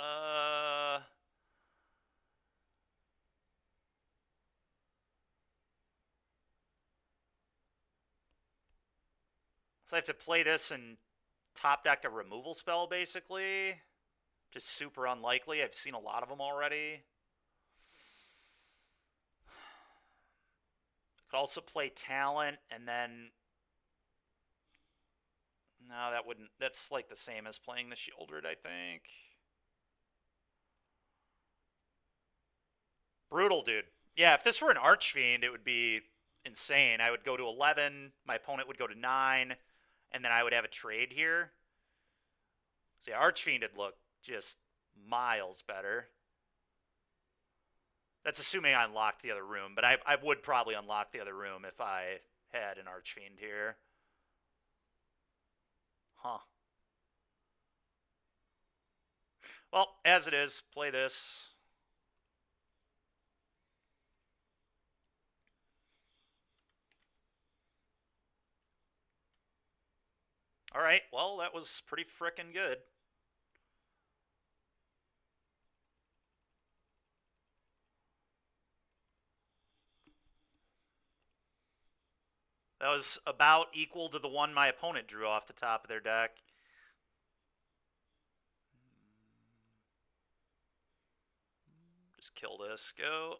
I have to play this and top deck a removal spell, basically. Just super unlikely. I've seen a lot of them already. Could also play Talent, and then... No, that wouldn't... That's like the same as playing the Sheoldred, I think. Brutal, dude. Yeah, if this were an Archfiend, it would be insane. I would go to 11, my opponent would go to 9, and then I would have a trade here. So yeah, Archfiend would look just miles better. That's assuming I unlocked the other room, but I would probably unlock the other room if I had an Archfiend here. Huh. Well, as it is, play this. Alright, well, that was pretty frickin' good. That was about equal to the one my opponent drew off the top of their deck. Just kill this. Go.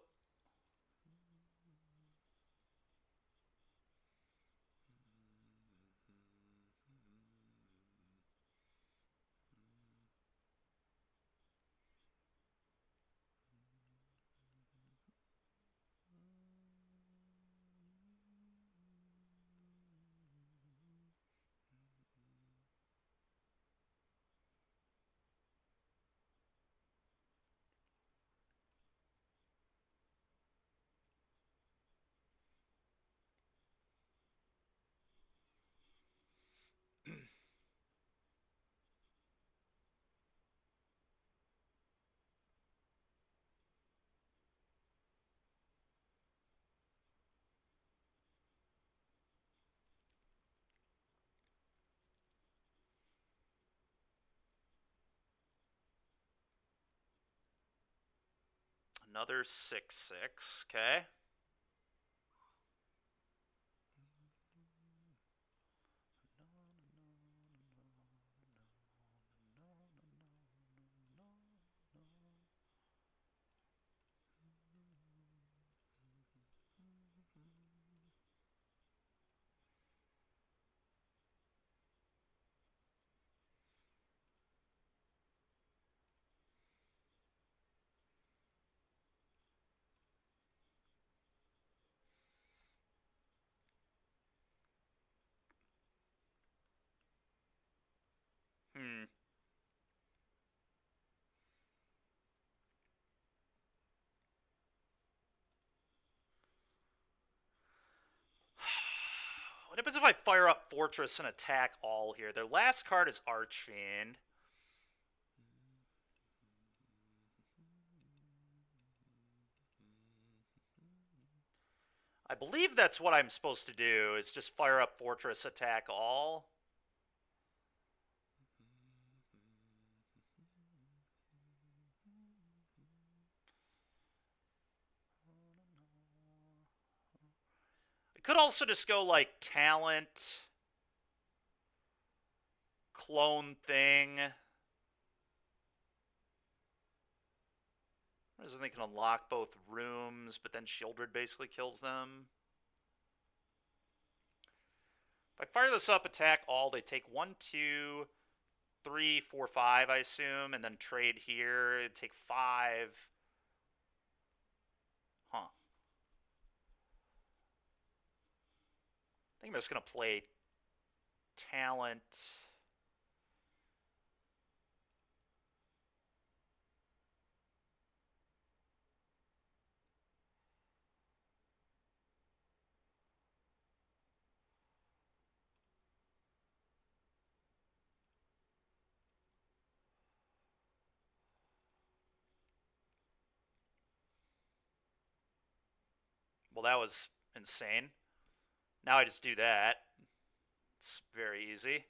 Another 6/6. Okay. Hmm. What happens if I fire up Fortress and attack all here? Their last card is Archfiend. I believe that's what I'm supposed to do, is just fire up Fortress, attack all. I could also just go like Talent, Clone Thing. As they can unlock both rooms, but then Shieldred basically kills them. If I fire this up, attack all, they take 1, 2, 3, 4, 5, I assume, and then trade here. It'd take 5. Huh. I think I'm just going to play Talent. Well, that was insane. Now I just do that. It's very easy.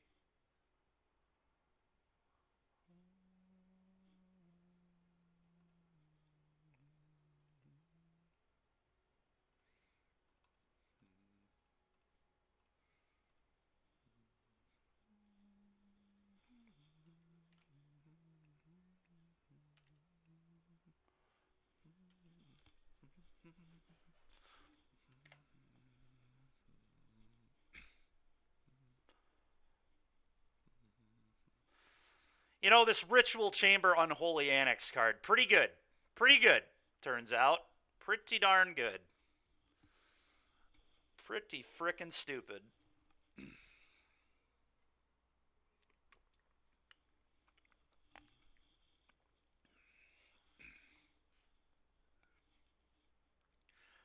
You know, this Ritual Chamber Unholy Annex card, pretty good. Pretty good, turns out. Pretty darn good. Pretty frickin' stupid.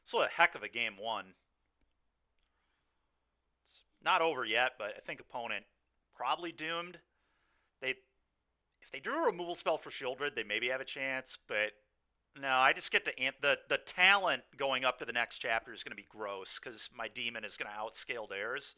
So a heck of a game one. It's not over yet, but I think opponent probably doomed. If they drew a removal spell for Shieldred, they maybe have a chance, but no, I just get to the talent going up to the next chapter is going to be gross because my demon is going to outscale theirs.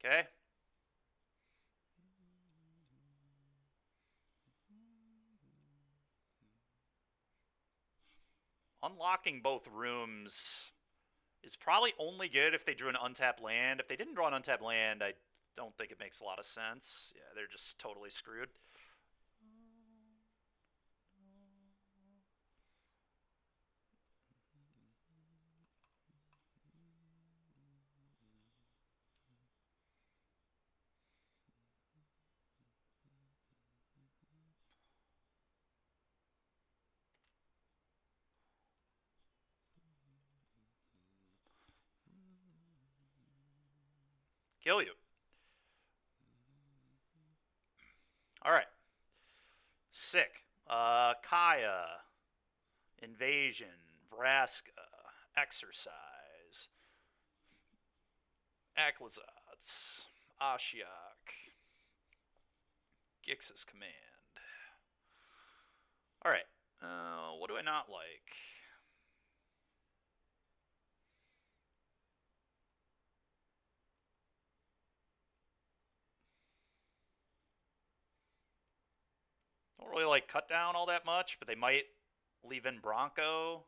Okay. Unlocking both rooms is probably only good if they drew an untapped land. If they didn't draw an untapped land, I don't think it makes a lot of sense. Yeah, they're just totally screwed. kill you. All right. Sick. Kaya. Invasion. Vraska. Exercise. Aclazotz. Ashiok. Gix's Command. Alright. What do I not like? Don't really like Cut Down all that much, but they might leave in Bronco.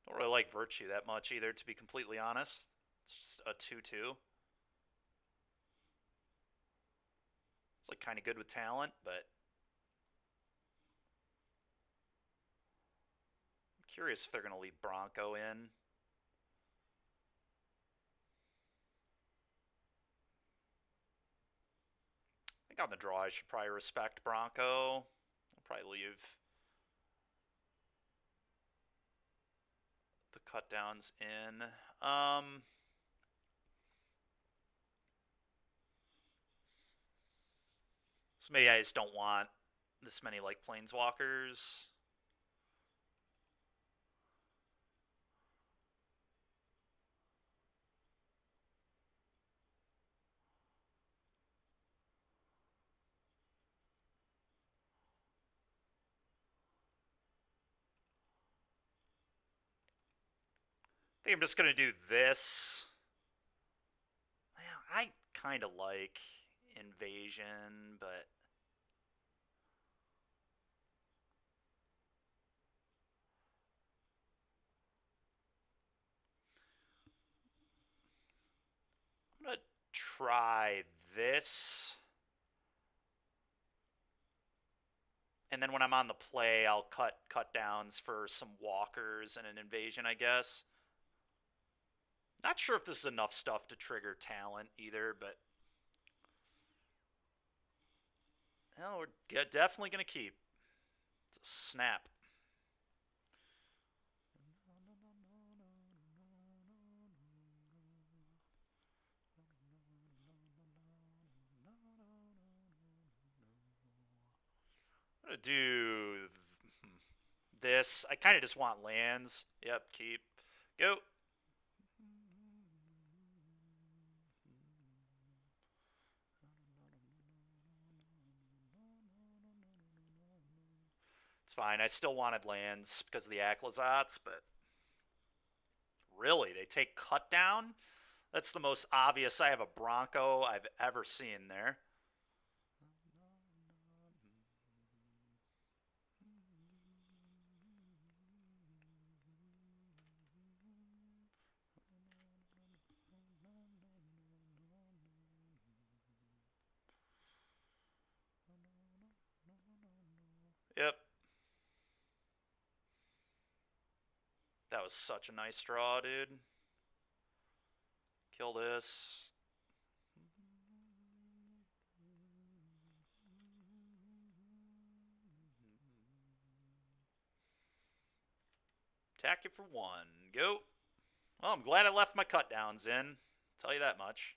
Don't really like Virtue that much either, to be completely honest. It's just a 2-2. It's like kind of good with talent, but I'm curious if they're going to leave Bronco in. I think on the draw I should probably respect Bronco. I'll probably leave the cut downs in. So maybe I just don't want this many like planeswalkers. I think I'm just gonna do this. I kind of like Invasion, but I'm gonna try this. And then when I'm on the play, I'll cut downs for some walkers and an invasion, I guess. Not sure if this is enough stuff to trigger talent either, but well, we're definitely gonna keep. It's a snap. I'm gonna do this. I kind of just want lands. Yep, keep. Go. It's fine. I still wanted lands because of the Aclazotz, but really, they take cut down? That's the most obvious I have a Bronco I've ever seen there. Yep. That was such a nice draw, dude. Kill this. Attack it for 1. Go. Well, I'm glad I left my cut downs in. Tell you that much.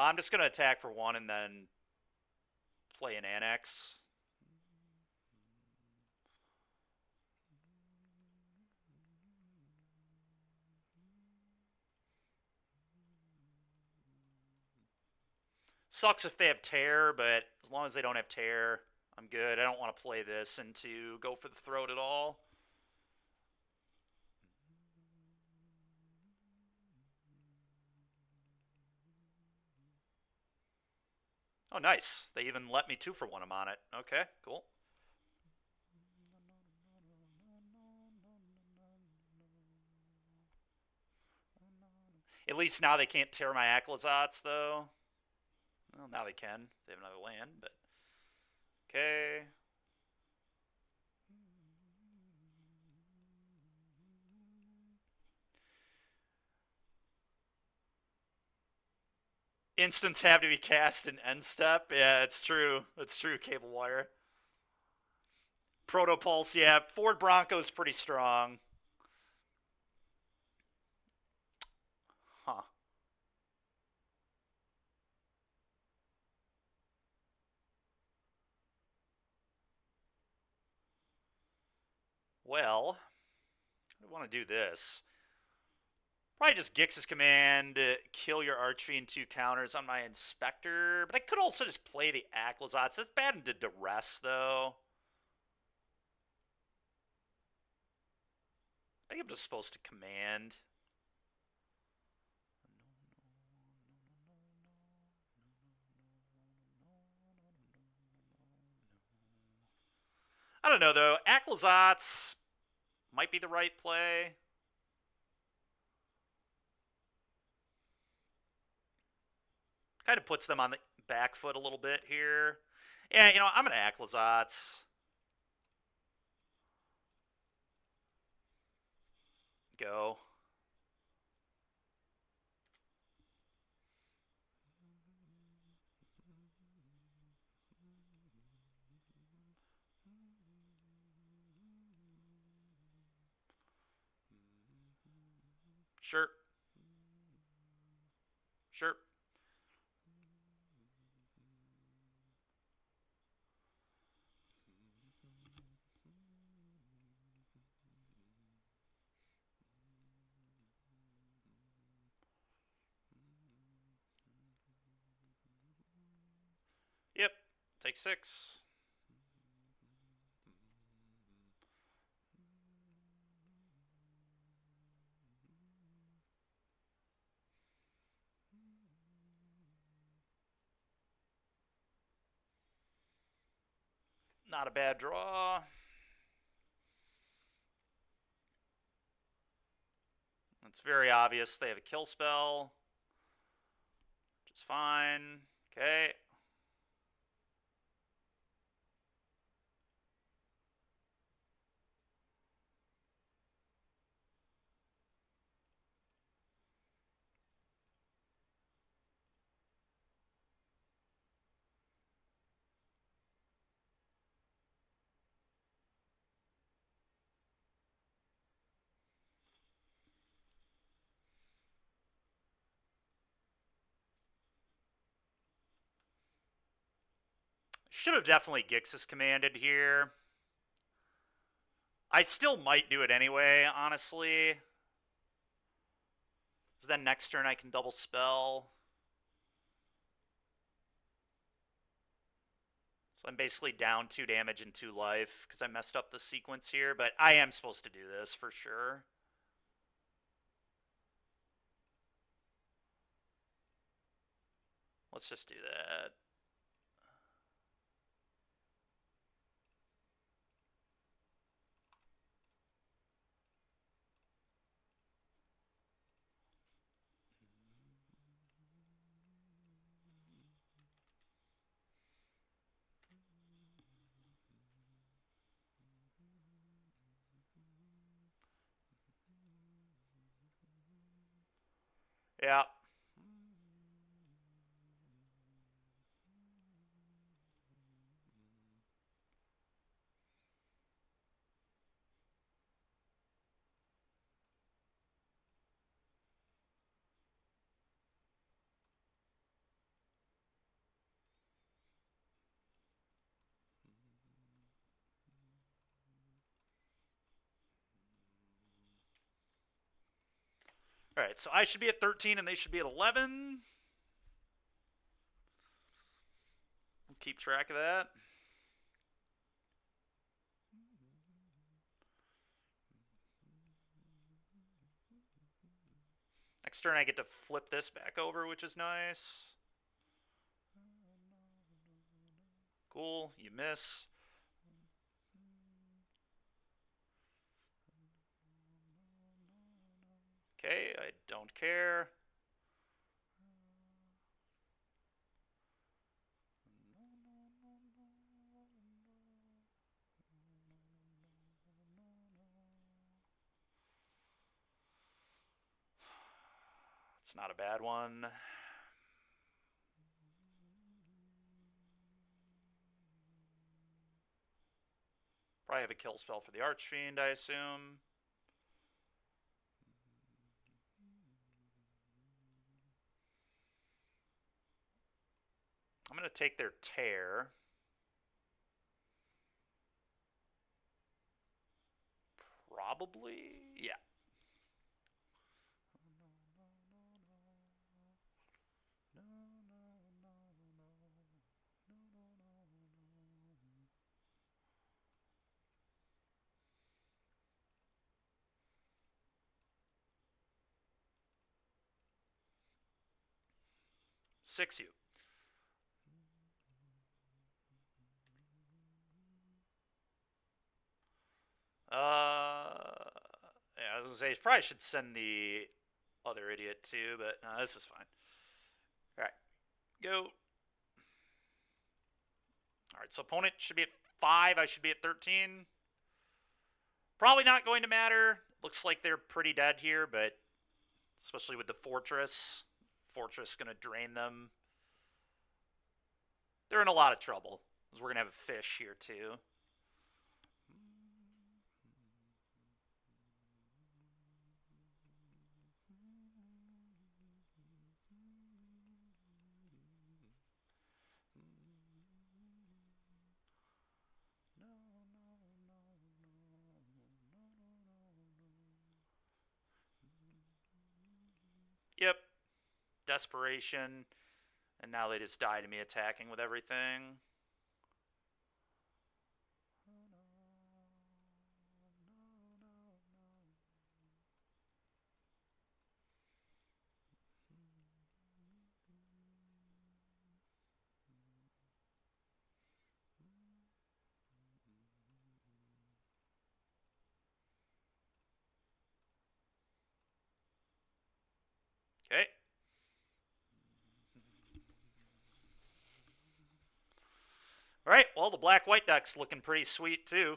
I'm just going to attack for 1 and then play an Annex. Sucks if they have Tear, but as long as they don't have Tear, I'm good. I don't want to play this and to go for the throat at all. Oh, nice. They even let me 2 for 1 on it. Okay, cool. At least now they can't tear my Aclazotz, though. Well, now they can. They have another land, but okay. Instants have to be cast in end step. Yeah, it's true. It's true, Cable Wire. Protopulse, yeah. Ford Bronco's pretty strong. Huh. Well, I want to do this. Probably just Gix's command, kill your Archfiend 2 counters on my Inspector. But I could also just play the Aclazotz. That's bad into Duress, though. I think I'm just supposed to command. I don't know, though. Aclazotz might be the right play. Kind of puts them on the back foot a little bit here. Yeah, you know, I'm going to Aclazotz. Go. Sure. Sure. Yep. Take 6. Not a bad draw. It's very obvious they have a kill spell, which is fine. Okay. Should have definitely Gix's commanded here. I still might do it anyway, honestly. So then next turn I can double spell. So I'm basically down 2 damage and 2 life because I messed up the sequence here, but I am supposed to do this for sure. Let's just do that. Yeah. All right, so I should be at 13 and they should be at 11. We'll keep track of that. Next turn I get to flip this back over, which is nice. Cool, you miss. Okay, I don't care. It's not a bad one. Probably have a kill spell for the Archfiend, I assume. I'm going to take their Tear. Probably, yeah. Six you. Yeah, I was gonna say, probably should send the other idiot too, but no, this is fine. Alright, go. Alright, so opponent should be at 5, I should be at 13. Probably not going to matter. Looks like they're pretty dead here, but especially with the Fortress. Fortress gonna drain them. They're in a lot of trouble, because we're gonna have a fish here too. Yep. Desperation. And now they just die to me attacking with everything. Okay. Alright, well, the black-white deck's looking pretty sweet, too.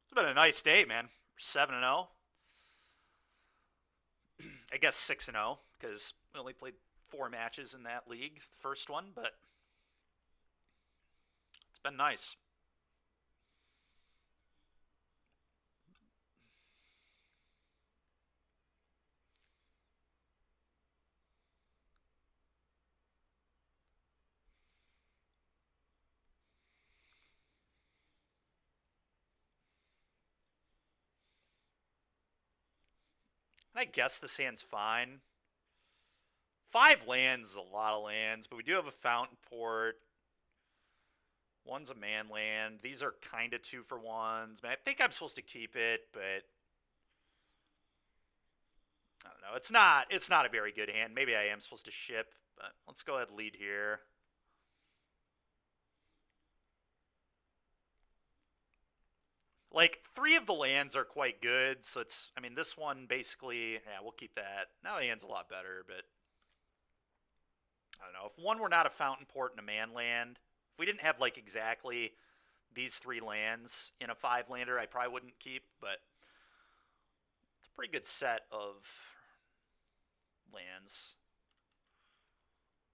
It's been a nice day, man. 7-0. I guess 6-0, because we only played 4 matches in that league, the first one, but it's been nice. And I guess this hand's fine. 5 lands is a lot of lands, but we do have a Fountain Port. One's a man land. These are kind of 2-for-1s. I think I'm supposed to keep it, but I don't know. It's not a very good hand. Maybe I am supposed to ship, but let's go ahead and lead here. Like, 3 of the lands are quite good, so it's, I mean, this one basically, yeah, we'll keep that. Now the hand's a lot better, but I don't know. If one were not a Fountain Port and a man land, if we didn't have, like, exactly these 3 lands in a 5-lander, I probably wouldn't keep, but it's a pretty good set of lands.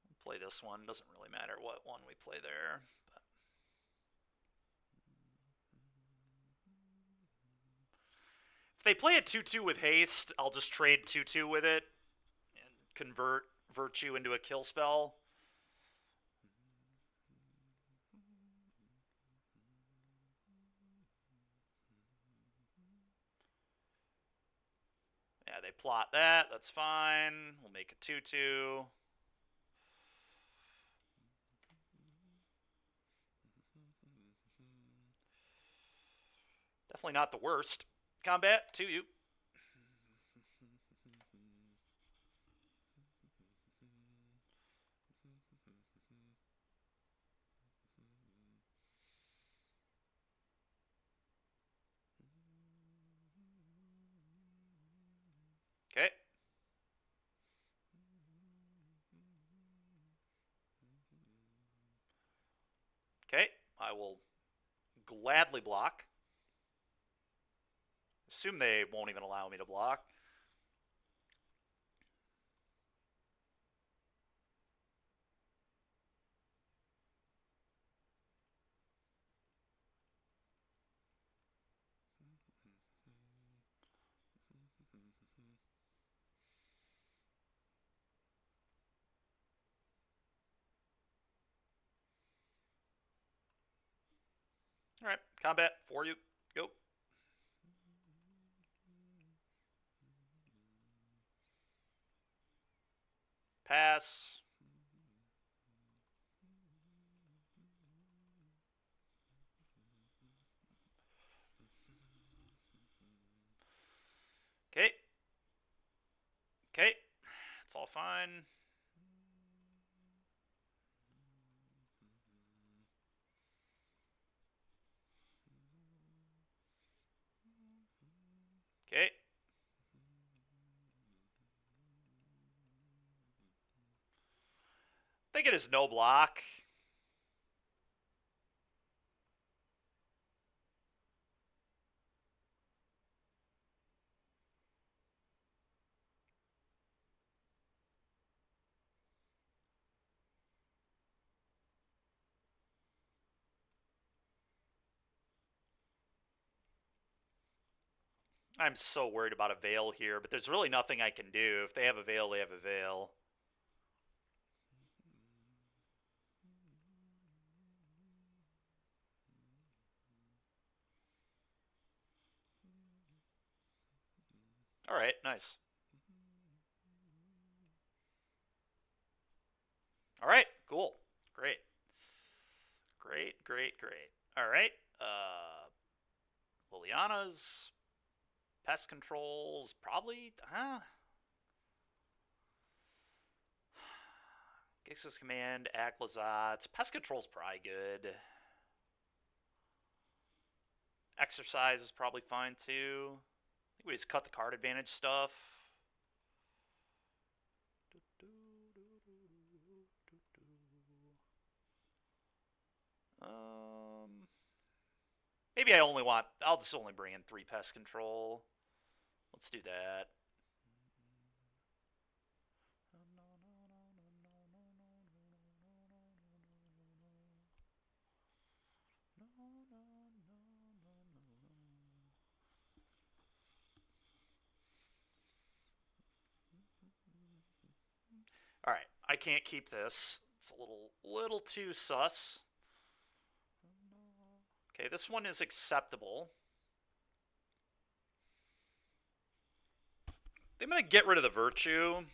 We'll play this one. Doesn't really matter what one we play there. But if they play a 2-2 with haste, I'll just trade 2-2 with it and convert Virtue into a kill spell. Yeah, they plot that. That's fine. We'll make a 2-2. Definitely not the worst. Combat to you. Okay, I will gladly block. Assume they won't even allow me to block. All right, combat for you. Go. Pass. Okay. Okay. It's all fine. Okay. I think it is no block. I'm so worried about a veil here, but there's really nothing I can do. If they have a veil, they have a veil. All right, nice. All right, cool. Great. Great, great, great. All right. Liliana's pest controls probably, huh? Gix's command, Aclazot's pest control's probably good. Exercise is probably fine too. I think we just cut the card advantage stuff. Maybe I'll just only bring in 3 pest control. Let's do that. All right, I can't keep this. It's a little too sus. Okay, this one is acceptable. I'm gonna get rid of the virtue.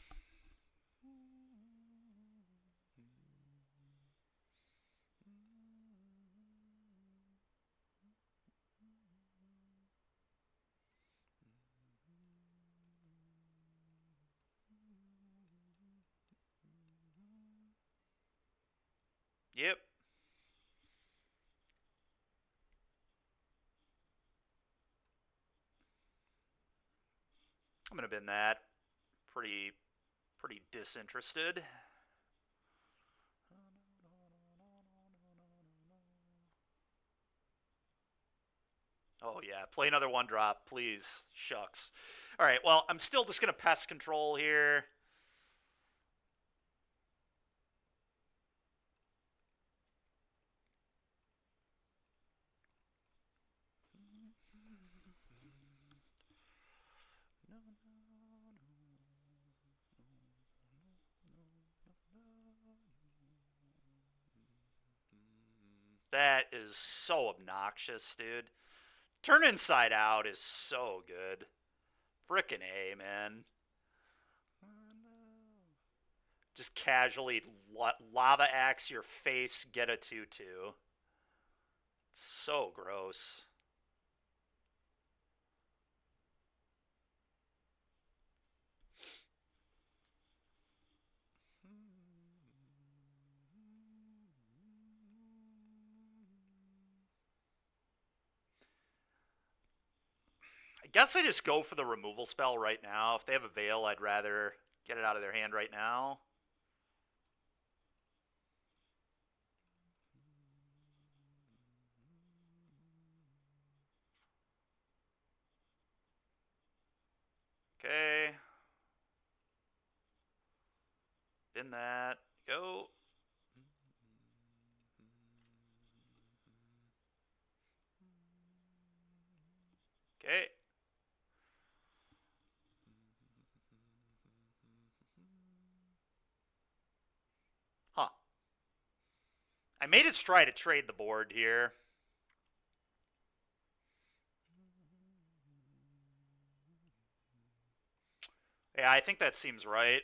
Yep. I'm gonna bin that. Pretty disinterested. Oh yeah, play another 1-drop, please. Shucks. All right, well, I'm still just gonna pest control here. That is so obnoxious, dude. Turn Inside Out is so good. Frickin' A, man. Just casually lava axe your face, get a 2-2. It's so gross. I guess I just go for the removal spell right now. If they have a Veil, I'd rather get it out of their hand right now. Okay. Bin that. Go. Okay. Huh. I may just try to trade the board here. Yeah, I think that seems right.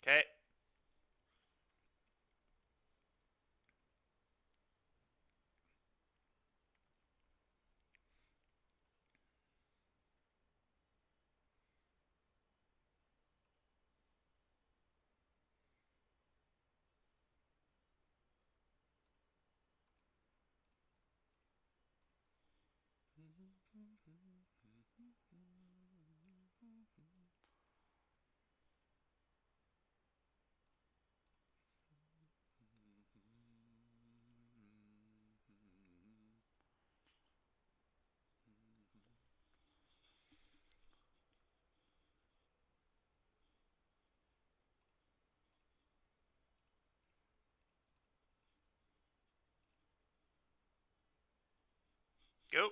Okay. Go.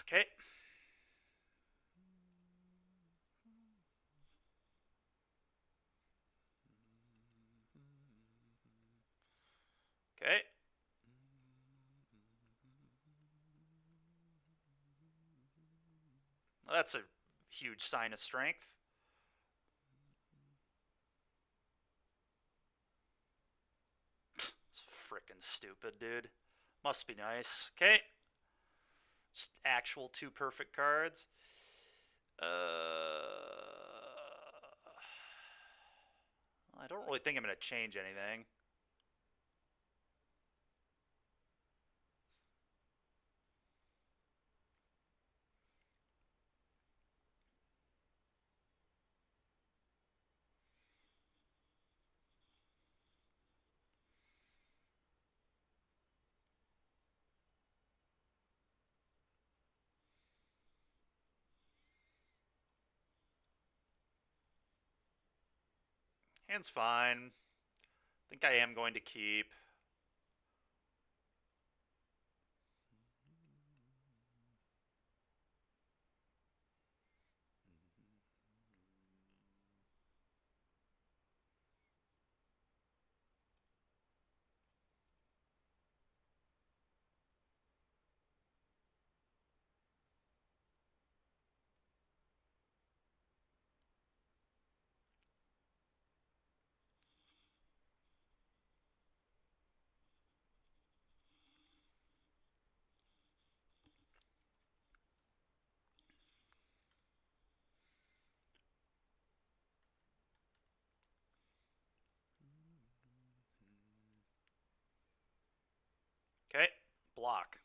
Okay. Okay. Well, that's a huge sign of strength. It's frickin' stupid, dude. Must be nice. Okay. Just actual 2 perfect cards. I don't really think I'm going to change anything. Hand's fine. I think I am going to keep. Okay. Block.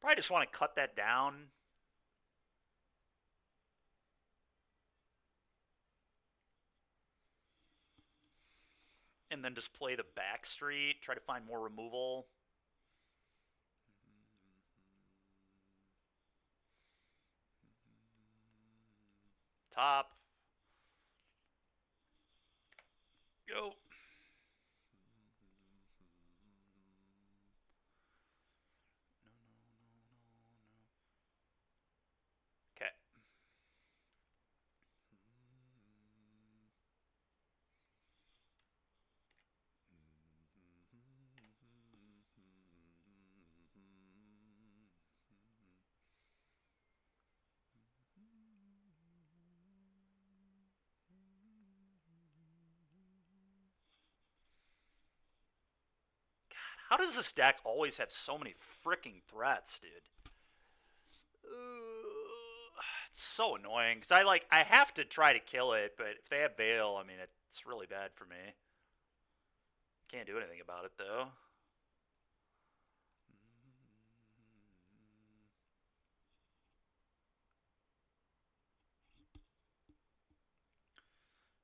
Probably just want to cut that down. And then just play the back street. Try to find more removal. Top. Go. Okay. How does this deck always have so many freaking threats, dude? It's so annoying because I have to try to kill it, but if they have Veil, I mean it's really bad for me. Can't do anything about it though.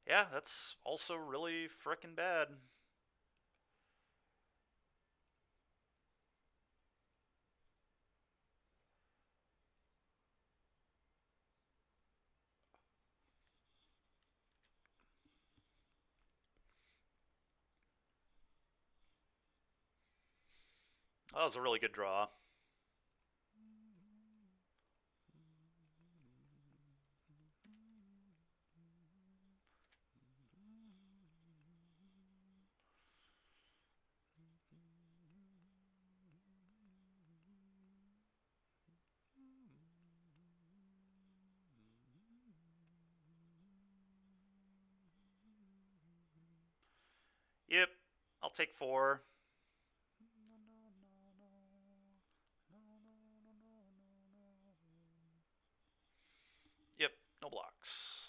Yeah, that's also really frickin' bad. That was a really good draw. Yep, I'll take 4. Yep, no blocks.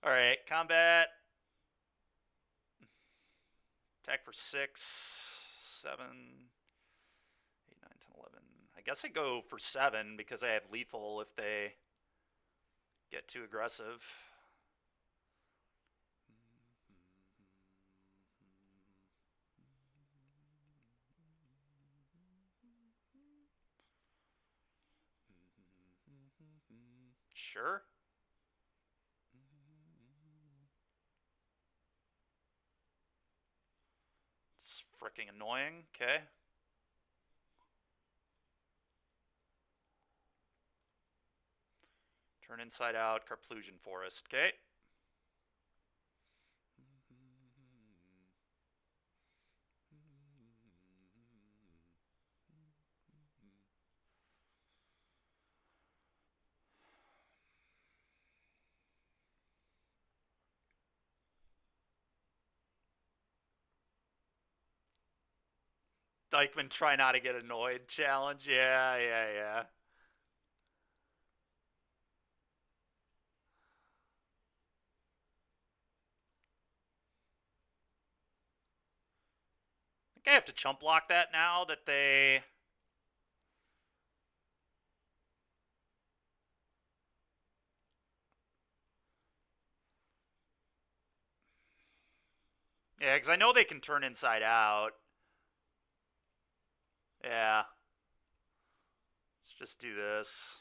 Alright, combat. Attack for 6, 7, 8, 9, 10, 11. I guess I go for 7 because I have lethal if they get too aggressive. Sure. It's freaking annoying. Okay. Turn inside out, Carplusion Forest. Okay. Dykeman try not to get annoyed challenge. Yeah. I think I have to chump block that now that they... Yeah, because I know they can turn inside out. Yeah. Let's just do this.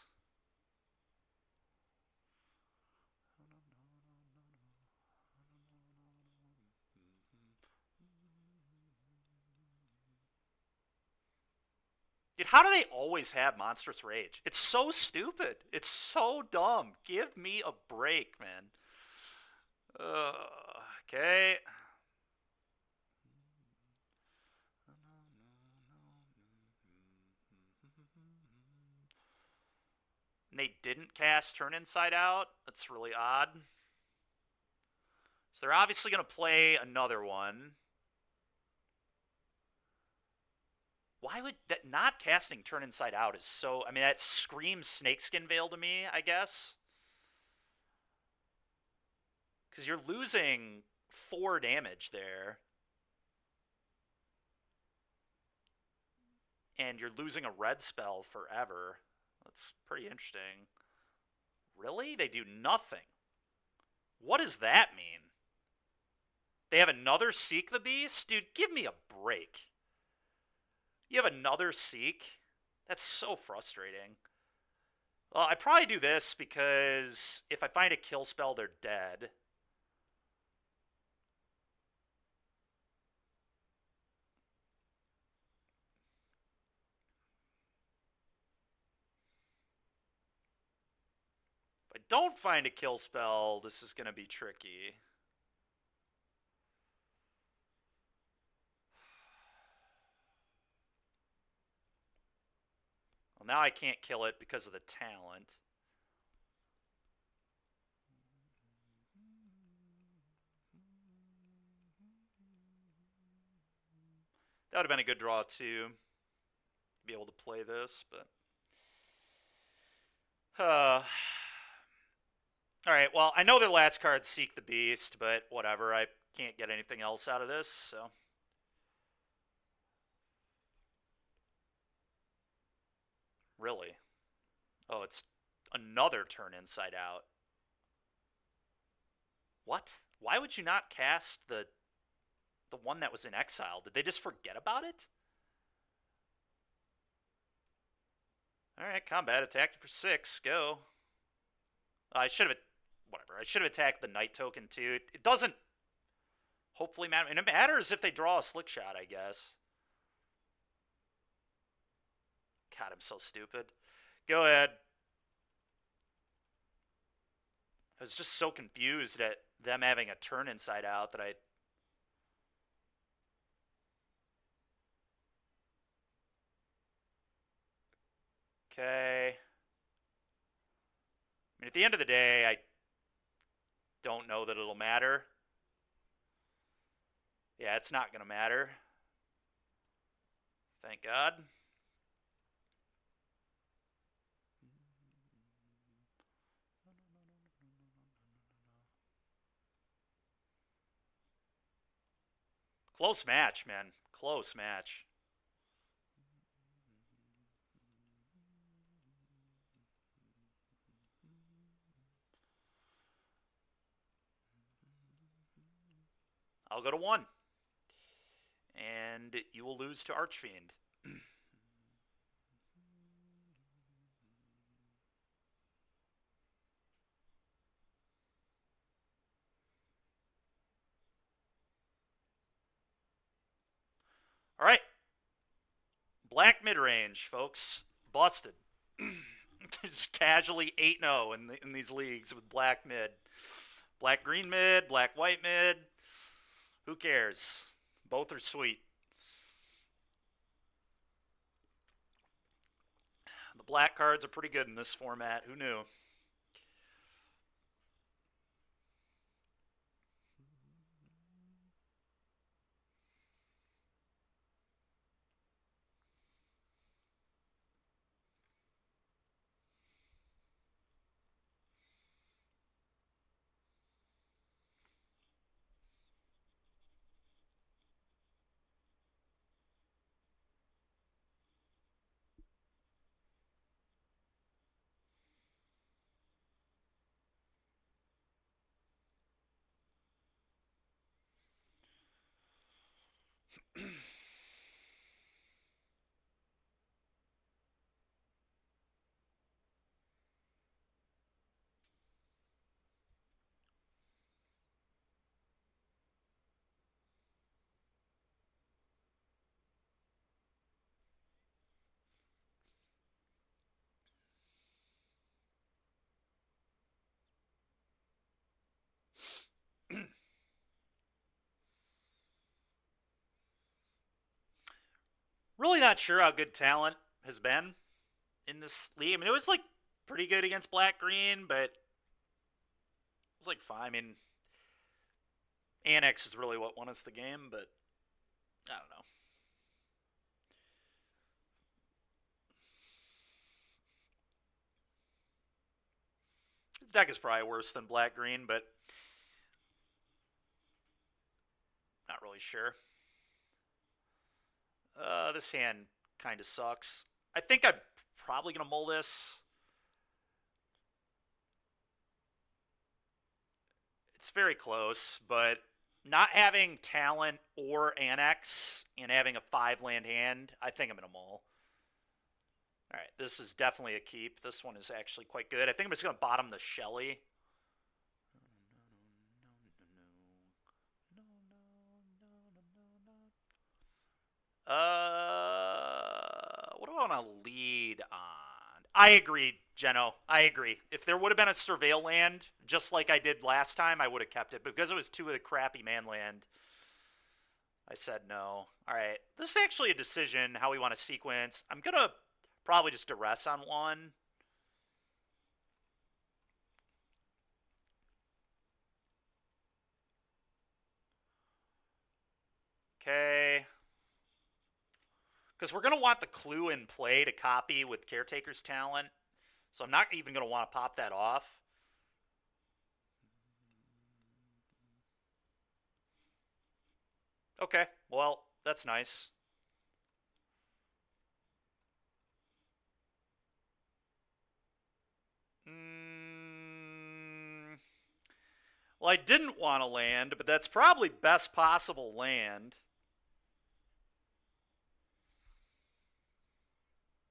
Dude, how do they always have Monstrous Rage? It's so stupid. It's so dumb. Give me a break, man. Okay. And they didn't cast Turn Inside Out. That's really odd. So they're obviously going to play another one. Why would that not casting Turn Inside Out is so... I mean, that screams Snakeskin Veil to me, I guess. Because you're losing 4 damage there. And you're losing a red spell forever. That's pretty interesting. Really? They do nothing. What does that mean? They have another Seek the Beast? Dude, give me a break. You have another Seek? That's so frustrating. Well, I probably do this because if I find a kill spell, they're dead. If I don't find a kill spell, this is going to be tricky. Well, now I can't kill it because of the talent. That would have been a good draw too, to be able to play this, but... Alright, well, I know their last card's Seek the Beast, but whatever, I can't get anything else out of this, so... Really? Oh, it's another turn inside out. What? Why would you not cast the one that was in exile? Did they just forget about it? Alright, combat, attacking for 6, go. I should have... Whatever, I should have attacked the Knight token too. It doesn't hopefully matter. And it matters if they draw a Slick Shot, I guess. God, I'm so stupid. Go ahead. I was just so confused at them having a turn inside out that I... Okay. I mean, at the end of the day, I don't know that it'll matter. Yeah, it's not going to matter. Thank God. Close match, man. Close match. I'll go to 1. And you will lose to Archfiend. All right. Black mid-range, folks. Busted. Just casually 8-0 in these leagues with black mid. Black-green mid, black-white mid. Who cares? Both are sweet. The black cards are pretty good in this format. Who knew? Really not sure how good talent has been in this league. I mean, it was like pretty good against black-green, but it was like fine. I mean, Annex is really what won us the game, but I don't know. His deck is probably worse than black-green, but not really sure. This hand kind of sucks. I think I'm probably going to mull this. It's very close, but not having talent or Annex and having a 5-land hand, I think I'm going to mull. All right, this is definitely a keep. This one is actually quite good. I think I'm just going to bottom the Shelly. What do I want to lead on? I agree. Geno, I agree. If there would have been a surveil land, just like I did last time, I would have kept it. But because it was 2 of the crappy man land, I said no. All right, this is actually a decision how we want to sequence. I'm going to probably just duress on 1. Okay. Because we're going to want the clue in play to copy with Caretaker's Talent. So I'm not even going to want to pop that off. Okay, well, that's nice. Well, I didn't want to land, but that's probably best possible land.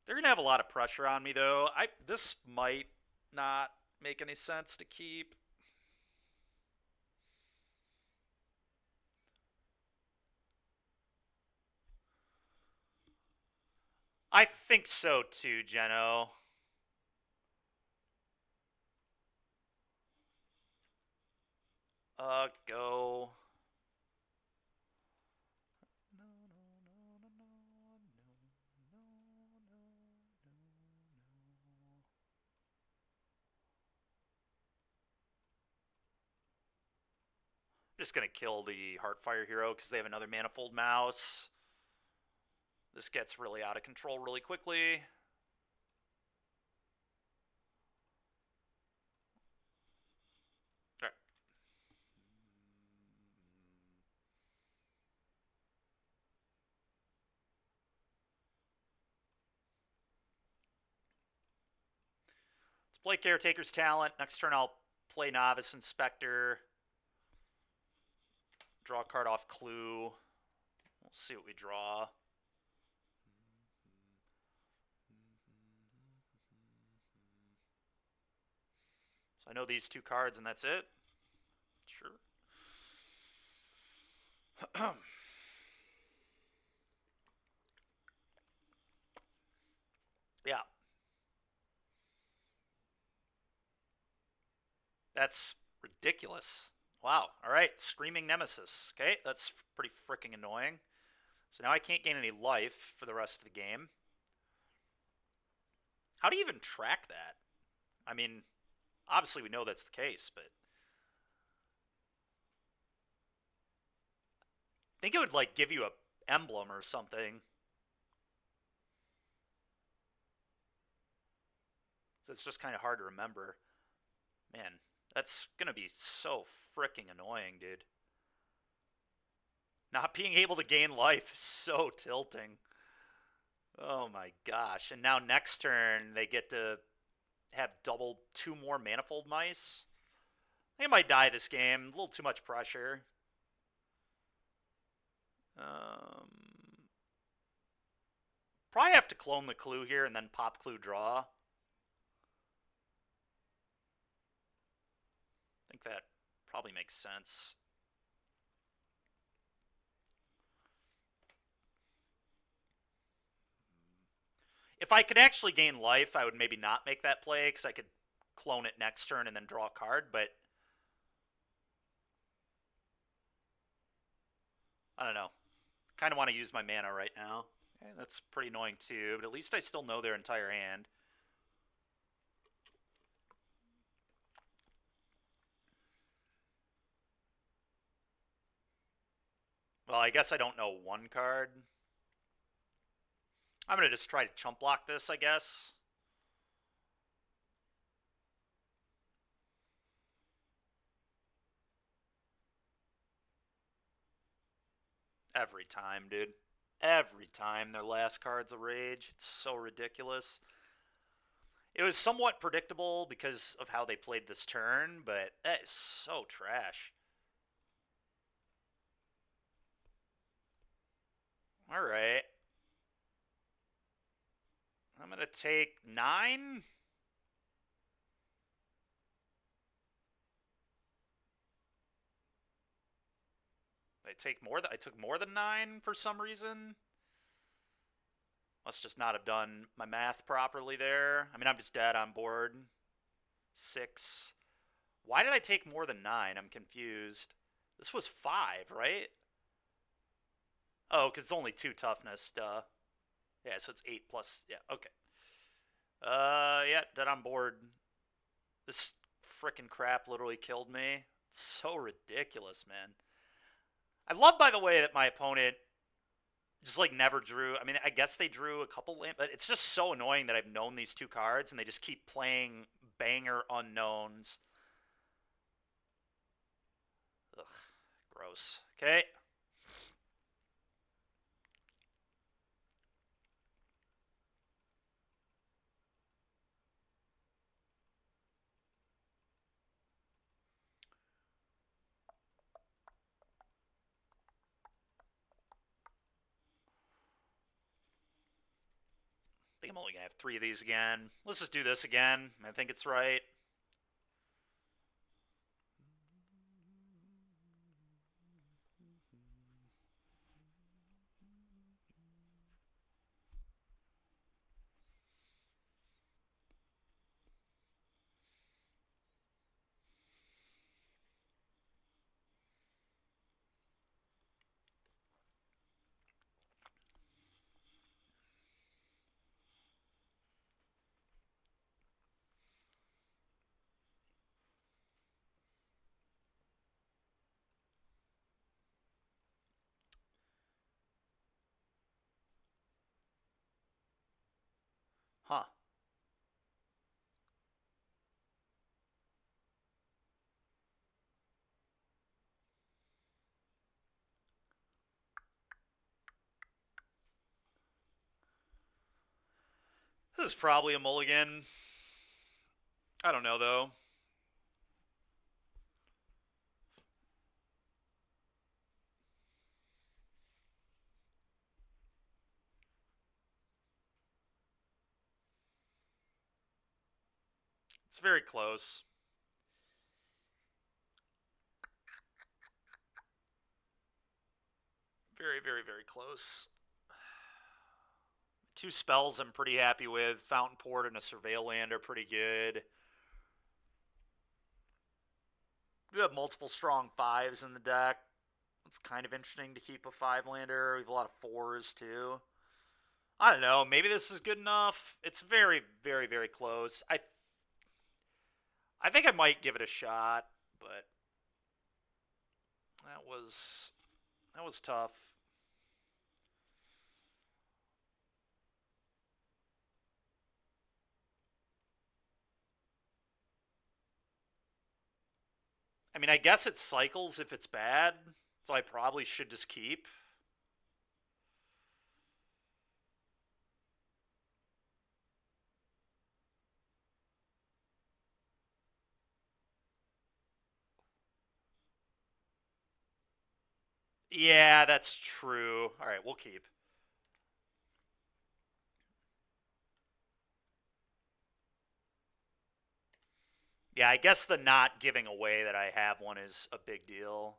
They're going to have a lot of pressure on me, though. This might not make any sense to keep. I think so, too, Geno. Go. Just going to kill the Heartfire Hero because they have another Manifold Mouse. This gets really out of control really quickly. All right. Let's play Caretaker's Talent. Next turn I'll play Novice Inspector. Draw a card off Clue. We'll see what we draw. So I know these 2 cards and that's it. Sure. Yeah. That's ridiculous. Wow. All right. Screaming Nemesis. Okay, that's pretty freaking annoying. So now I can't gain any life for the rest of the game. How do you even track that? I mean, obviously we know that's the case, but I think it would like give you a emblem or something. So it's just kind of hard to remember. Man, that's going to be so freaking annoying, dude. Not being able to gain life is so tilting. Oh my gosh. And now next turn, they get to have 2 more Manifold Mice. They might die this game. A little too much pressure. Probably have to clone the Clue here and then pop Clue draw. I think that probably makes sense. If I could actually gain life, I would maybe not make that play because I could clone it next turn and then draw a card, but I don't know. Kind of want to use my mana right now. Okay, that's pretty annoying too, but at least I still know their entire hand. Well, I guess I don't know 1 card. I'm going to just try to chump block this, I guess. Every time, dude. Every time their last card's a rage. It's so ridiculous. It was somewhat predictable because of how they played this turn, but that is so trash. Alright. I'm going to take 9. I took more than 9 for some reason. Must just not have done my math properly there. I mean, I'm just dead on board. 6. Why did I take more than 9? I'm confused. This was 5, right? Oh, because it's only 2 toughness, duh. Yeah, so it's 8 plus, yeah, okay. Yeah, dead on board. This frickin' crap literally killed me. It's so ridiculous, man. I love, by the way, that my opponent just, like, never drew. I mean, I guess they drew a couple, but it's just so annoying that I've known these 2 cards, and they just keep playing banger unknowns. Ugh, gross. Okay. I think I'm only going to have 3 of these again. Let's just do this again. I think it's right. Huh. This is probably a mulligan. I don't know, though. It's very close. Very, very, very close. 2 spells I'm pretty happy with. Fountain Port and a Surveil Land are pretty good. We have multiple strong 5s in the deck. It's kind of interesting to keep a 5-lander. We have a lot of 4s, too. I don't know. Maybe this is good enough. It's very, very, very close. I think I might give it a shot, but that was tough. I mean, I guess it cycles if it's bad, so I probably should just keep. Yeah, that's true. All right, we'll keep. Yeah, I guess the not giving away that I have one is a big deal.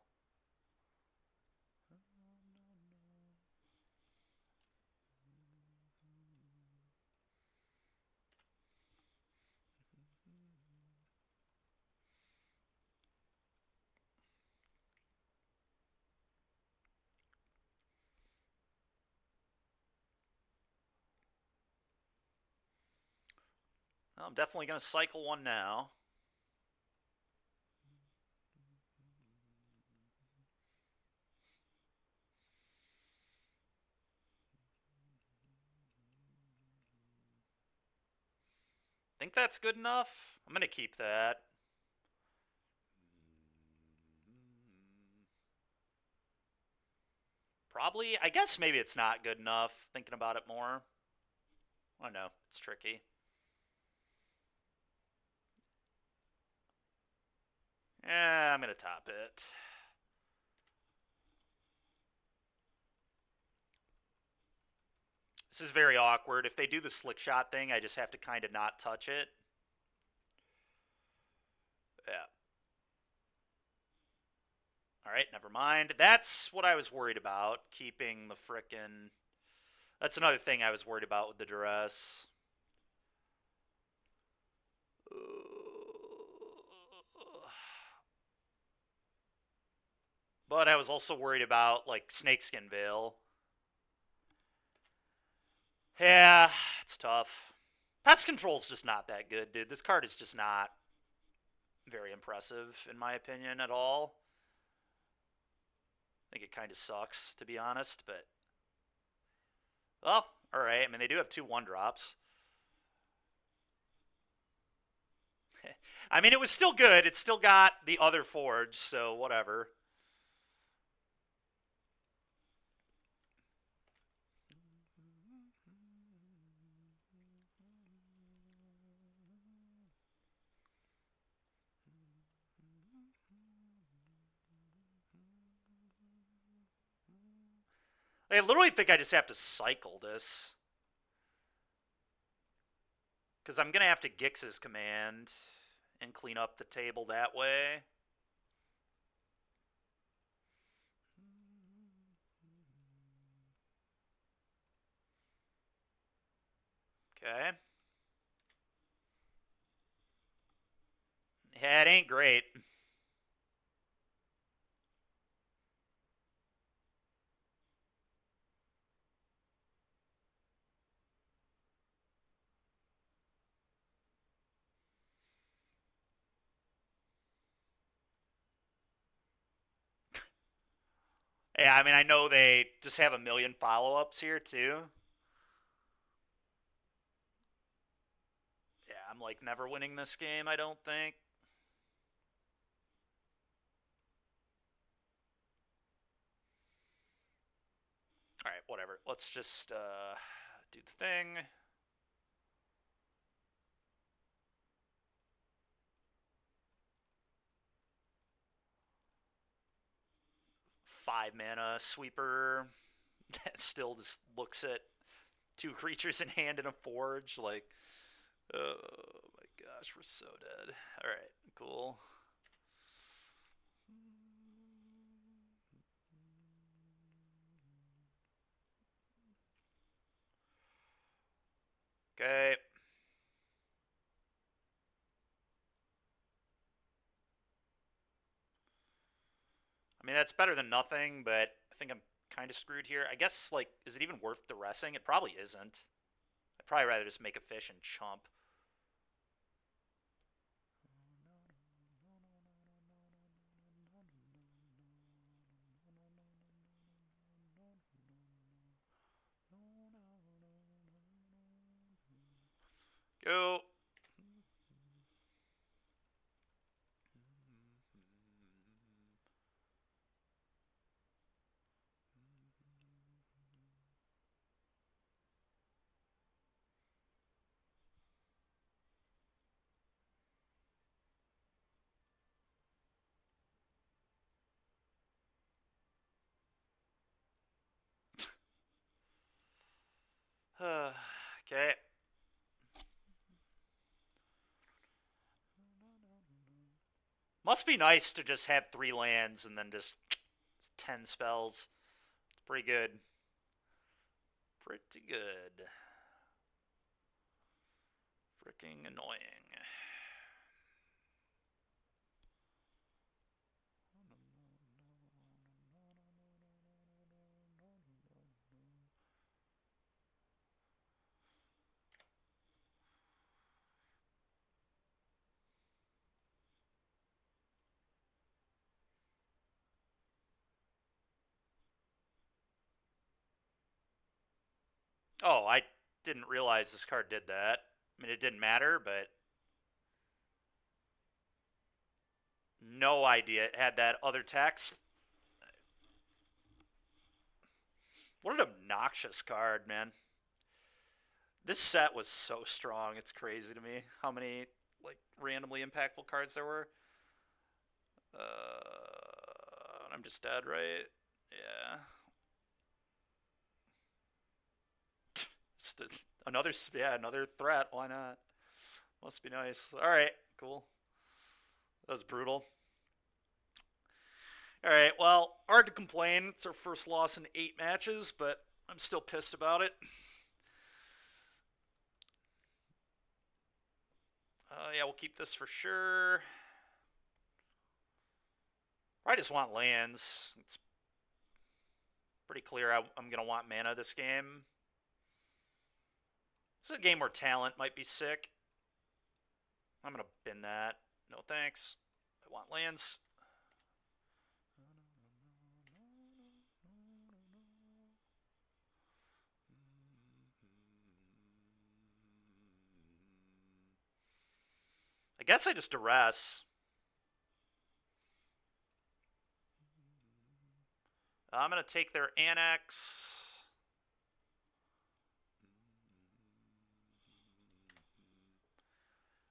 Well, I'm definitely going to cycle one now. Think that's good enough? I'm going to keep that. Probably. I guess maybe it's not good enough, thinking about it more. I don't know. It's tricky. Yeah, I'm going to top it. This is very awkward. If they do the slick shot thing, I just have to kind of not touch it. Yeah. Alright, never mind. That's what I was worried about, keeping the frickin'... That's another thing I was worried about with the duress. But I was also worried about, like, Snakeskin Veil. Yeah, it's tough. Pest Control's just not that good, dude. This card is just not very impressive, in my opinion, at all. I think it kind of sucks, to be honest, but... Well, alright. I mean, they do have 2 1-drops. I mean, it was still good. It still got the other Forge, so whatever. I literally think I just have to cycle this. Because I'm going to have to Gix's command and clean up the table that way. Okay. Yeah, it ain't great. Yeah, I mean, I know they just have a million follow-ups here, too. Yeah, I'm, like, never winning this game, I don't think. Alright, whatever. Let's just do the thing. Five mana sweeper that still just looks at 2 creatures in hand and a forge. Like, oh my gosh, we're so dead. Alright, cool. Okay. I mean, that's better than nothing, but I think I'm kind of screwed here. I guess, like, is it even worth duressing? It probably isn't. I'd probably rather just make a fish and chump. Go. Okay. Must be nice to just have 3 lands and then just 10 spells. It's pretty good. Pretty good. Freaking annoying. Oh, I didn't realize this card did that. I mean, it didn't matter, but no idea it had that other text. What an obnoxious card, man. This set was so strong. It's crazy to me how many, like, randomly impactful cards there were. I'm just dead, right? Yeah. Another threat. Why not? Must be nice. All right, cool. That was brutal. All right, well, hard to complain. It's our first loss in 8 matches, but I'm still pissed about it. Yeah, we'll keep this for sure. I just want lands. It's pretty clear I'm going to want mana this game. This is a game where talent might be sick. I'm going to bin that. No thanks. I want lands. I guess I just duress. I'm going to take their Annex.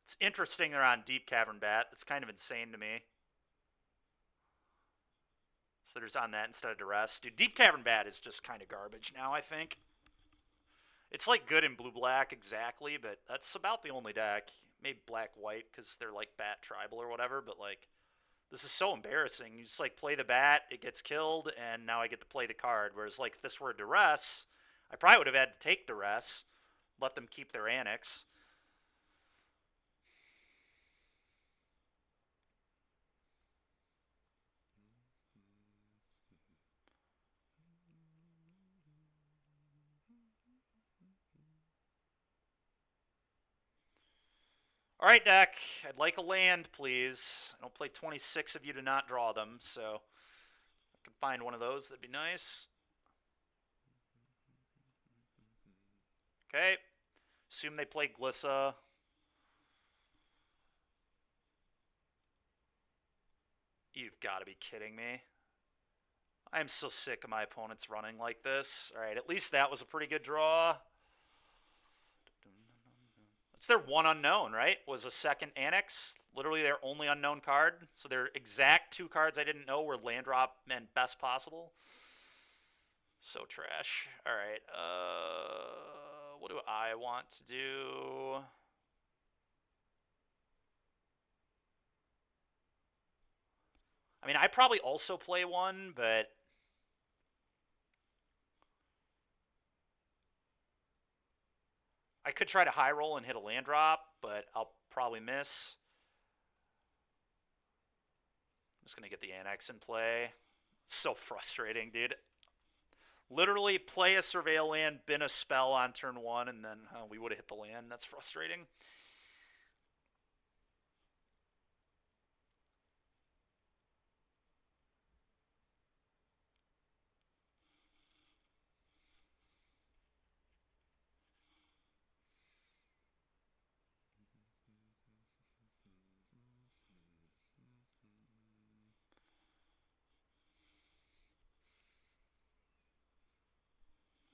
It's interesting they're on Deep Cavern Bat. That's kind of insane to me. So they're just on that instead of duress. Dude, Deep Cavern Bat is just kind of garbage now, I think. It's like good in blue-black exactly, but that's about the only deck. Maybe black-white because they're like Bat Tribal or whatever, but like this is so embarrassing. You just like play the bat, it gets killed, and now I get to play the card. Whereas like if this were a duress, I probably would have had to take duress, let them keep their Annex. All right, deck. I'd like a land, please. I don't play 26 of you to not draw them, so I can find one of those. That'd be nice. Okay. Assume they play Glissa. You've got to be kidding me. I am so sick of my opponents running like this. All right, at least that was a pretty good draw. It's their one unknown, right? Was a second Annex. Literally their only unknown card. So their exact two cards I didn't know were land drop and best possible. So trash. All right. What do I want to do? I mean, I probably also play one, but I could try to high roll and hit a land drop, but I'll probably miss. I'm just going to get the Annex in play. It's so frustrating, dude. Literally play a Surveil land, bin a spell on turn one, and then we would have hit the land. That's frustrating.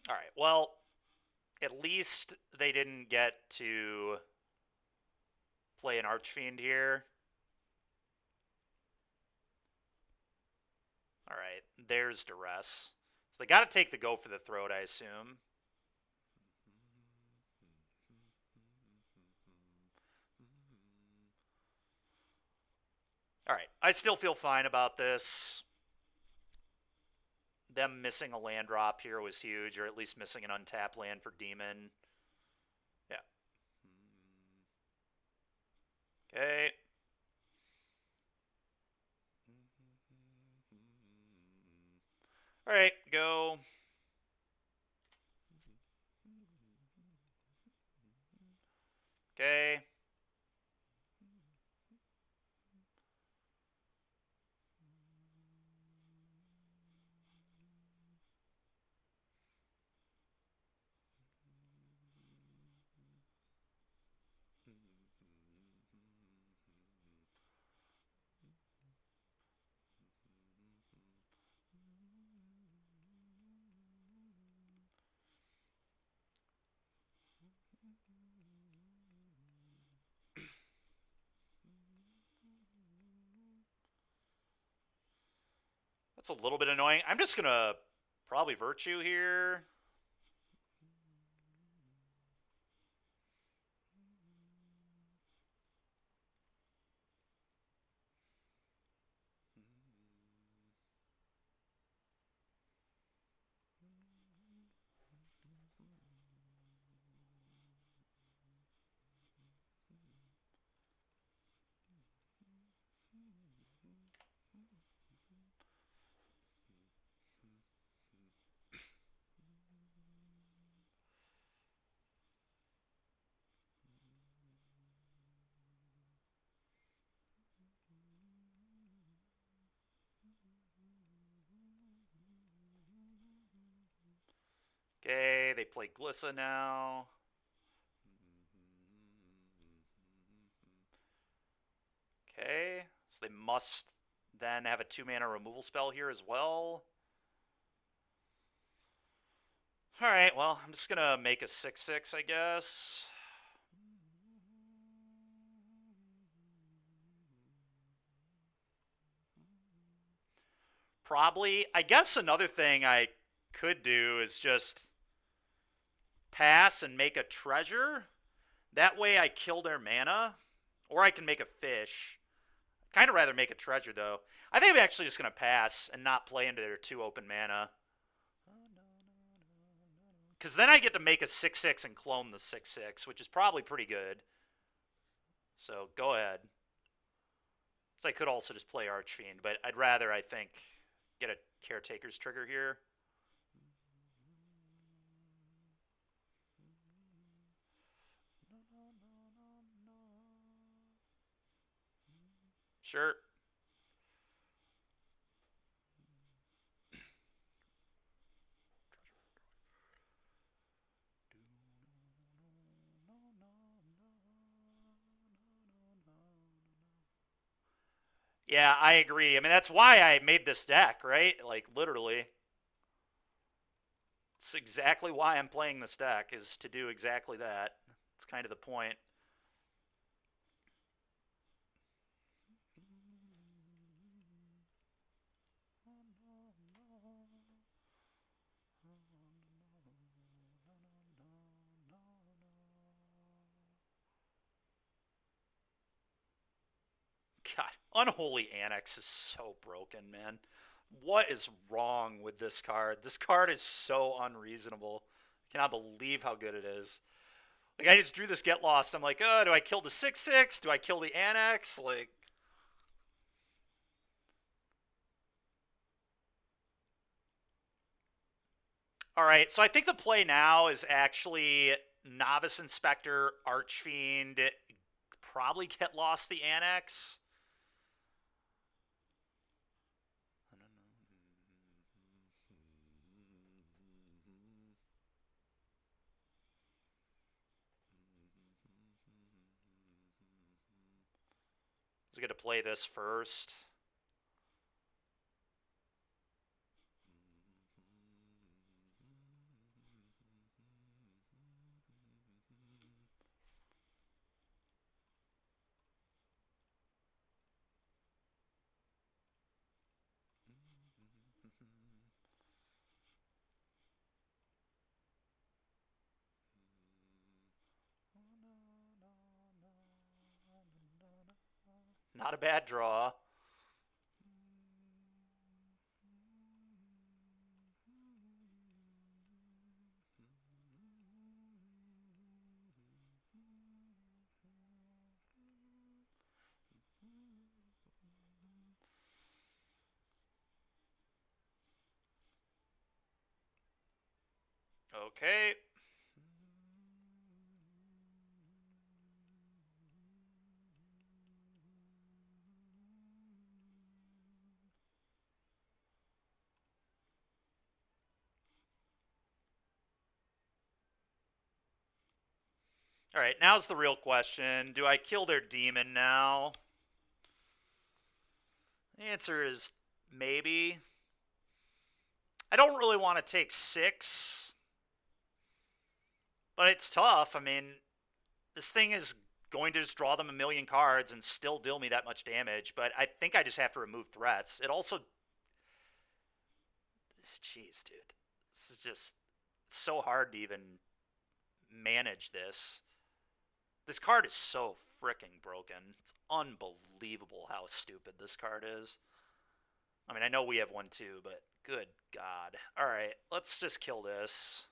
All right, well, at least they didn't get to play an Archfiend here. All right, there's duress. So they got to take the go for the throat, I assume. All right, I still feel fine about this. Them missing a land drop here was huge, or at least missing an untapped land for Demon. Yeah. Okay. All right, go. Okay. That's a little bit annoying. I'm just gonna probably Virtue here. Okay, they play Glissa now. Okay, so they must then have a 2-mana removal spell here as well. Alright, well, I'm just gonna make a 6/6, I guess. Probably. I guess another thing I could do is just pass and make a treasure. That way I kill their mana. Or I can make a fish. Kind of rather make a treasure, though. I think I'm actually just going to pass and not play into their 2 open mana. Because then I get to make a 6/6 and clone the 6/6, which is probably pretty good. So go ahead. So I could also just play Archfiend, but I'd rather, I think, get a Caretaker's trigger here. Sure. Yeah, I agree. I mean, that's why I made this deck, right? Like, literally. It's exactly why I'm playing this deck, is to do exactly that. It's kind of the point. God, Unholy Annex is so broken, man. What is wrong with this card? This card is so unreasonable. I cannot believe how good it is. Like, I just drew this Get Lost. I'm like, oh, do I kill the 6/6? Do I kill the Annex? Like, all right, so I think the play now is actually Novice Inspector, Archfiend, probably Get Lost the Annex. I was going to play this first. Not a bad draw. Okay. All right, now's the real question. Do I kill their demon now? The answer is maybe. I don't really want to take 6, but it's tough. I mean, this thing is going to just draw them a million cards and still deal me that much damage, but I think I just have to remove threats. It also... Jeez, dude. This is just so hard to even manage this. This card is so freaking broken. It's unbelievable how stupid this card is. I mean, I know we have one too, but good God. Alright, let's just kill this.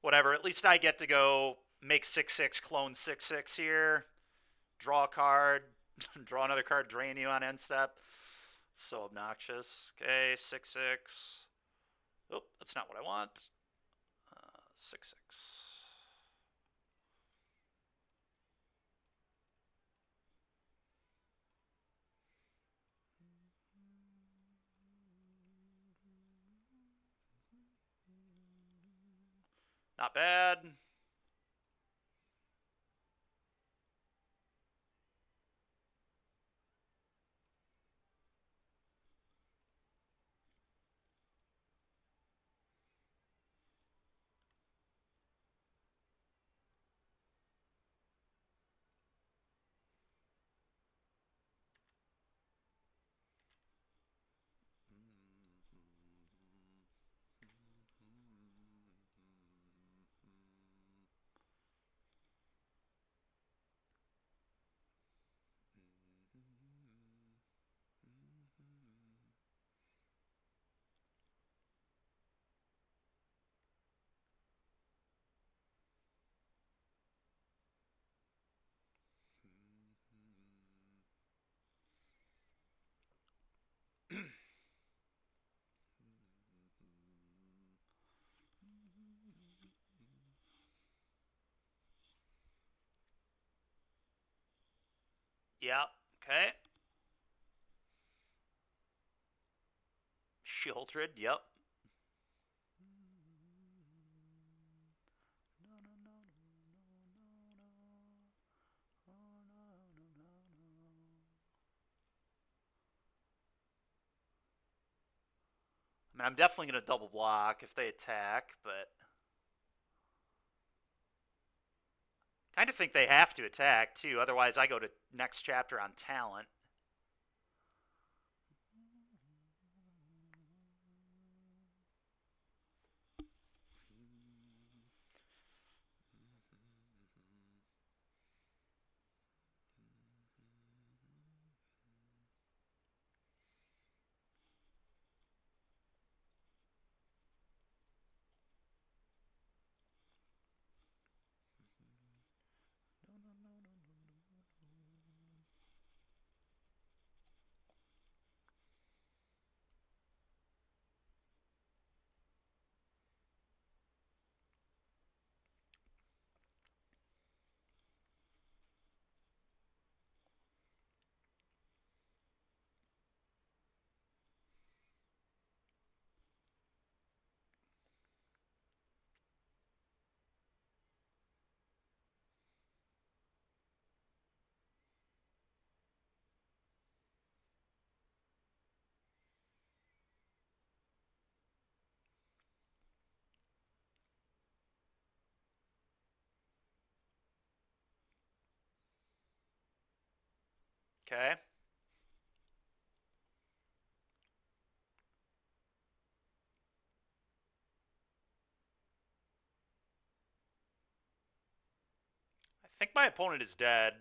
Whatever, at least I get to go make 6/6, clone 6/6 here. Draw a card, draw another card, drain you on end step. So obnoxious. Okay, 6/6. Oh, that's not what I want. 6/6. Not bad. Yeah, okay. Shieldred, yep. I mean, I'm definitely going to double block if they attack, but kind of think they have to attack, too. Otherwise, I go to next chapter on talent. Okay. I think my opponent is dead.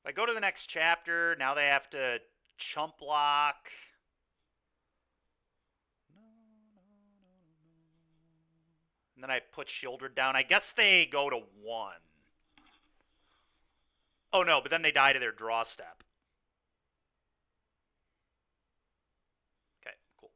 If I go to the next chapter, now they have to chump block. And then I put Shieldred down. I guess they go to 1. Oh no, but then they die to their draw step. Okay, cool.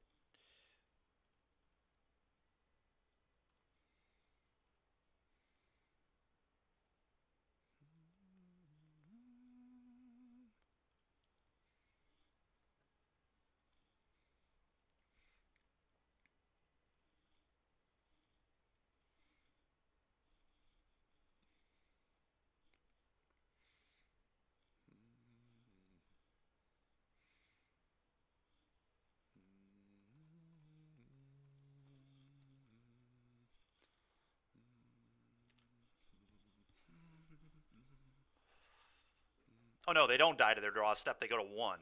Oh no, they don't die to their draw step. They go to 1.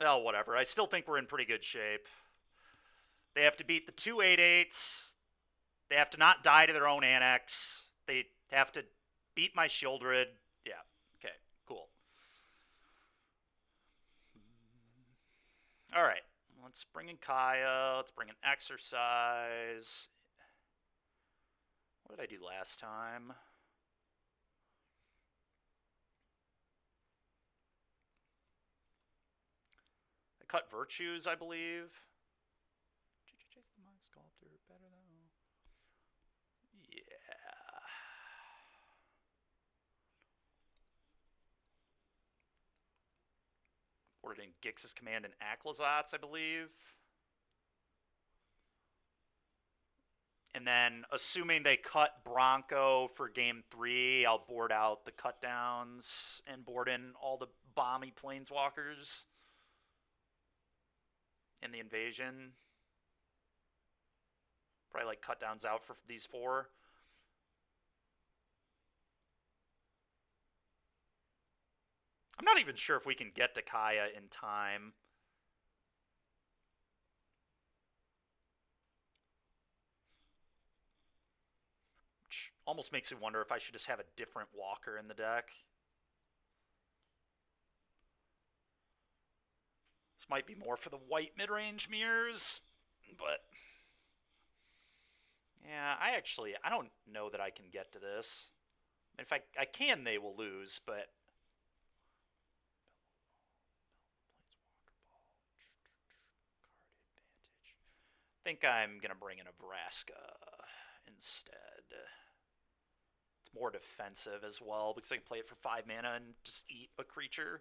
Well, whatever. I still think we're in pretty good shape. They have to beat the 2 8/8s. They have to not die to their own annex. They have to beat my Shieldred. Yeah. Okay. Cool. All right. Let's bring in Kaya. Let's bring in Exercise. What did I do last time? cut Virtues, I believe. Chase the Mind Sculptor, better than... Yeah. Ordered in Gix's Command and Aclazotz, I believe. And then, assuming they cut Bronco for Game 3, I'll board out the cut downs and board in all the bomby planeswalkers in the invasion. Probably like cut downs out for these 4. I'm not even sure if we can get to Kaya in time. Which almost makes me wonder if I should just have a different walker in the deck. This might be more for the white mid-range mirrors, but... Yeah, I don't know that I can get to this. If I can, they will lose, but... I think I'm going to bring in a Vraska instead. It's more defensive as well, because I can play it for 5 mana and just eat a creature.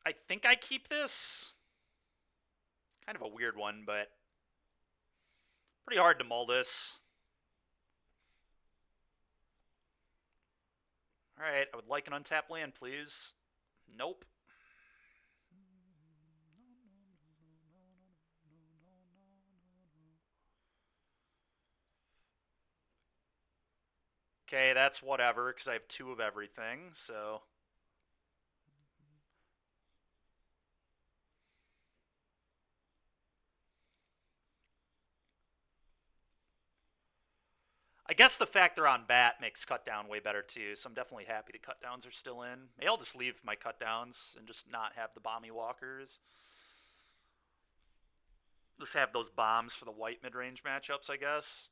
I think I keep this. Kind of a weird one, but pretty hard to mull this. Alright, I would like an untapped land, please. Nope. Okay, that's whatever, because I have 2 of everything, so... I guess the fact they're on bat makes cut down way better too, so I'm definitely happy the cut downs are still in. Maybe I'll just leave my cut downs and just not have the bomby walkers. Just have those bombs for the white mid-range matchups, I guess.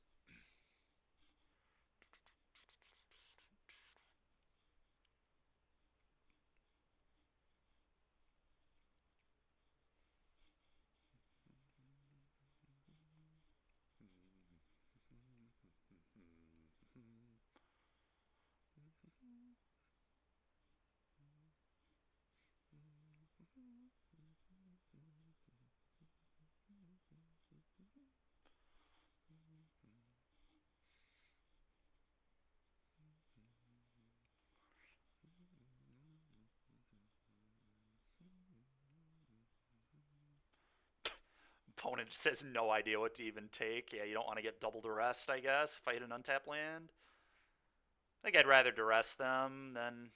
Opponent just has no idea what to even take. Yeah, you don't want to get double duressed, I guess, if I hit an untapped land. I think I'd rather duress them than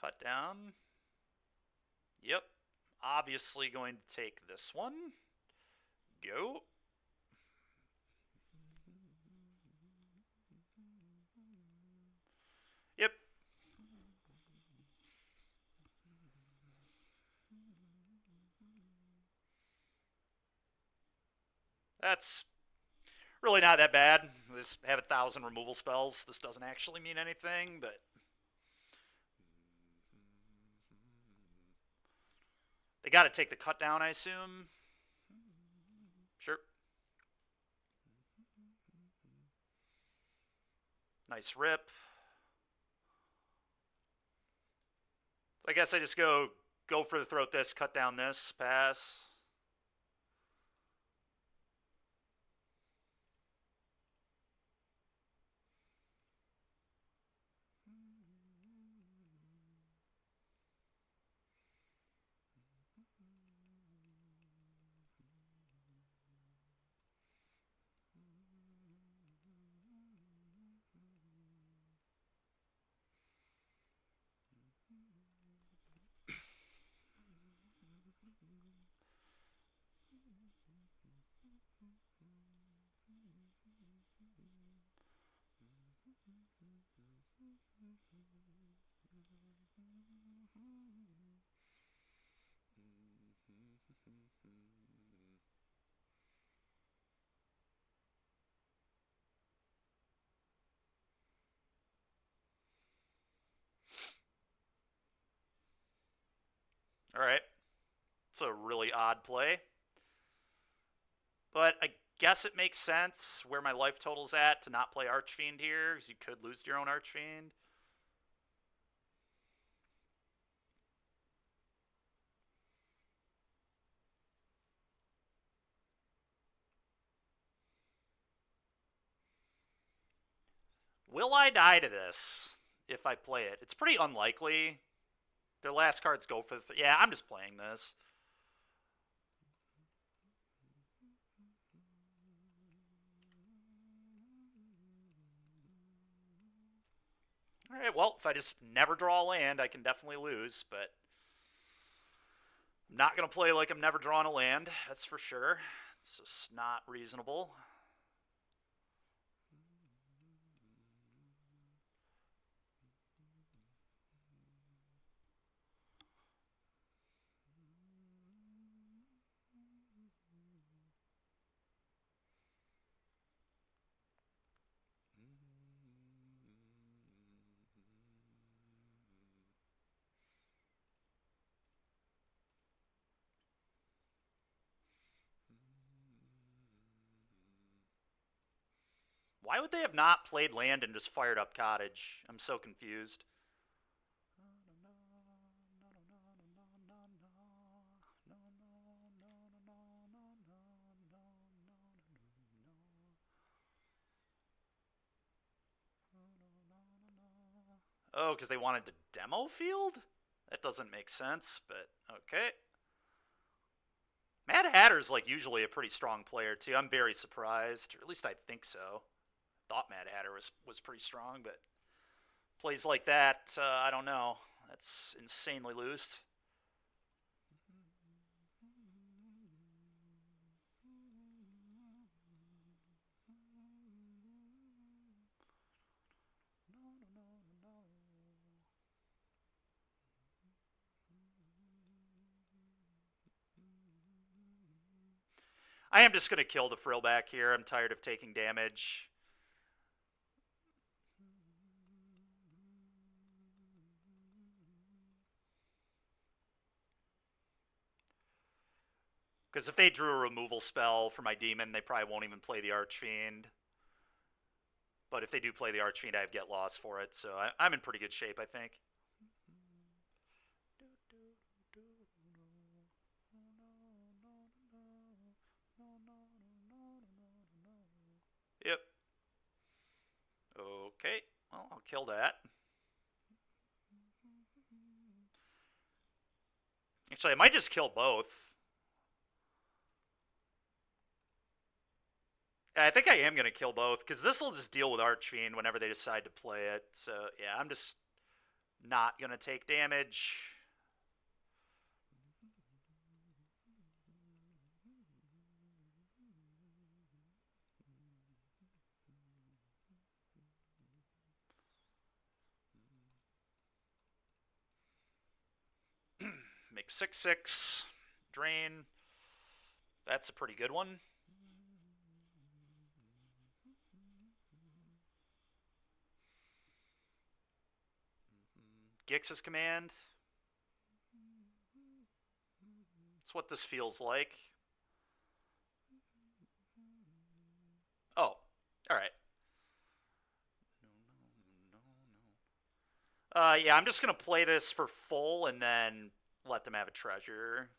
cut down. Yep. Obviously going to take this one. Go. Yep. That's really not that bad. Just have 1,000 removal spells. This doesn't actually mean anything, but... They gotta take the cut down, I assume. Sure. Nice rip. So I guess I just go for the throat this, cut down this, pass. Alright. It's a really odd play. But I guess it makes sense where my life total's at to not play Archfiend here, because you could lose to your own Archfiend. Will I die to this if I play it? It's pretty unlikely. Their last cards go for the... Yeah, I'm just playing this. Alright, well, if I just never draw a land, I can definitely lose, but... I'm not going to play like I'm never drawing a land, that's for sure. It's just not reasonable. Why would they have not played land and just fired up Cottage? I'm so confused. Oh, because they wanted to demo field? That doesn't make sense, but okay. Mad Hatter's like usually a pretty strong player too. I'm very surprised, or at least I think so. Thought Mad Hatter was pretty strong, but plays like that, I don't know. That's insanely loose. I am just going to kill the Frillback here. I'm tired of taking damage. Because if they drew a removal spell for my demon, they probably won't even play the Archfiend. But if they do play the Archfiend, I have Get Lost for it, so I'm in pretty good shape, I think. Yep. Okay, well, I'll kill that. Actually, I might just kill both. I think I am going to kill both, because this will just deal with Archfiend whenever they decide to play it. So, yeah, I'm just not going to take damage. Make 6/6, drain. That's a pretty good one. Gix's command. That's what this feels like. Oh, alright. Yeah, I'm just going to play this for full and then let them have a treasure.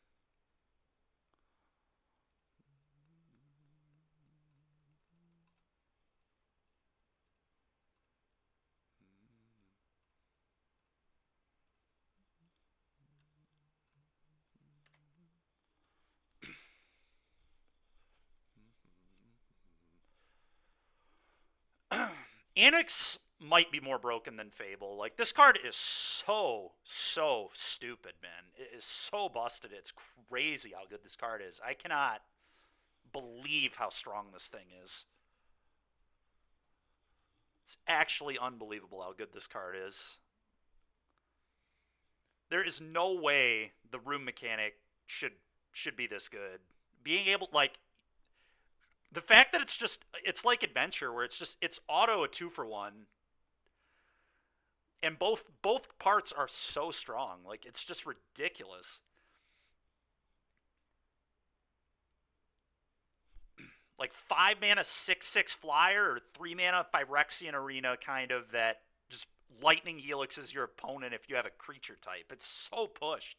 Annex might be more broken than Fable. Like, this card is so stupid, man. It is so busted. It's crazy how good this card is. I cannot believe how strong this thing is. It's actually unbelievable how good this card is. There is no way the room mechanic should be this good. Being able, like, the fact that it's like Adventure, where it's auto a 2-for-1, and both parts are so strong. Like, it's just ridiculous. like 5-mana 6/6 flyer or 3-mana Phyrexian Arena kind of that just lightning helixes your opponent if you have a creature type. It's so pushed.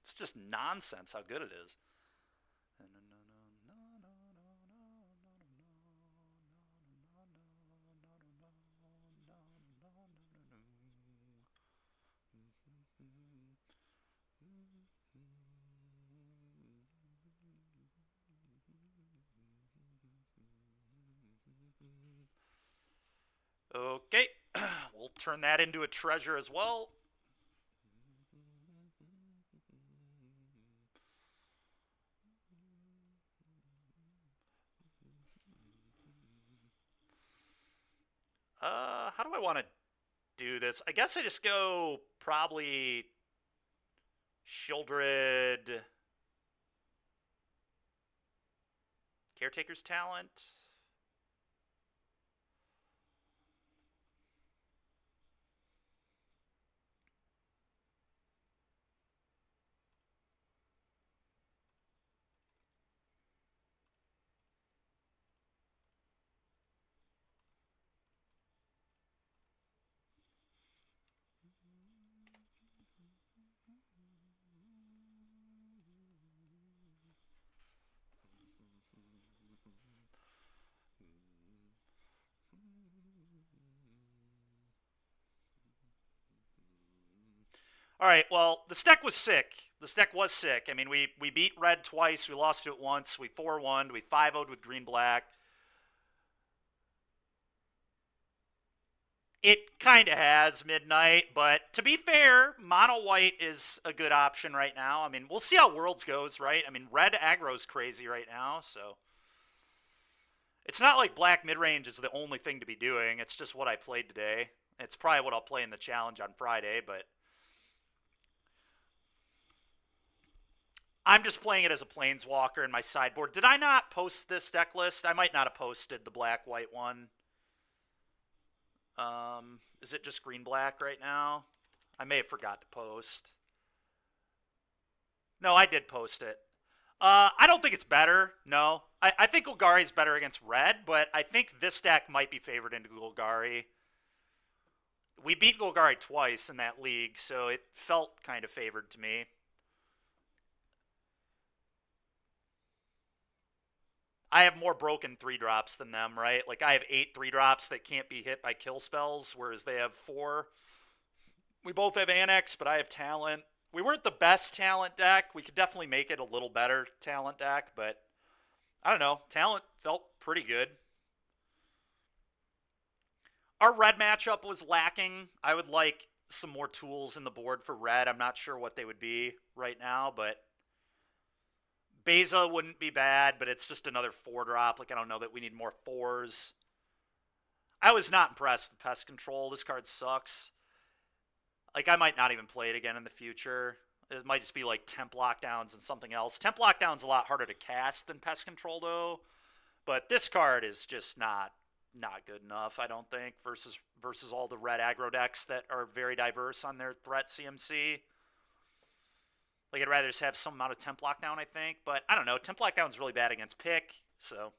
It's just nonsense how good it is. Okay, we'll turn that into a treasure as well. How do I want to do this? I guess I just go probably Sheoldred, Caretaker's Talent. All right, well, the deck was sick. This deck was sick. I mean, we beat red twice. We lost to it once. We 4-1'd. We 5-0'd with green-black. It kind of has Midnight, but to be fair, mono white is a good option right now. I mean, we'll see how Worlds goes, right? I mean, red aggro's crazy right now, so it's not like black mid-range is the only thing to be doing. It's just what I played today. It's probably what I'll play in the challenge on Friday, but I'm just playing it as a Planeswalker in my sideboard. Did I not post this deck list? I might not have posted the black-white one. Is it just green-black right now? I may have forgot to post. No, I did post it. I don't think it's better, no. I think Golgari is better against red, but I think this deck might be favored into Golgari. We beat Golgari twice in that league, so it felt kind of favored to me. I have more broken 3-drops than them, right? Like, I have 8 3-drops that can't be hit by kill spells, whereas they have 4. We both have Annex, but I have Talent. We weren't the best Talent deck. We could definitely make it a little better Talent deck, but I don't know. Talent felt pretty good. Our red matchup was lacking. I would like some more tools in the board for red. I'm not sure what they would be right now, but Beza wouldn't be bad, but it's just another 4-drop. Like, I don't know that we need more 4s. I was not impressed with Pest Control. This card sucks. Like, I might not even play it again in the future. It might just be like Temp Lockdowns and something else. Temp Lockdown's a lot harder to cast than Pest Control, though. But this card is just not good enough, I don't think, versus all the red aggro decks that are very diverse on their threat CMC. Like, I'd rather just have some amount of Temp Lockdown, I think. But, I don't know. Temp Lockdown's really bad against Pick, so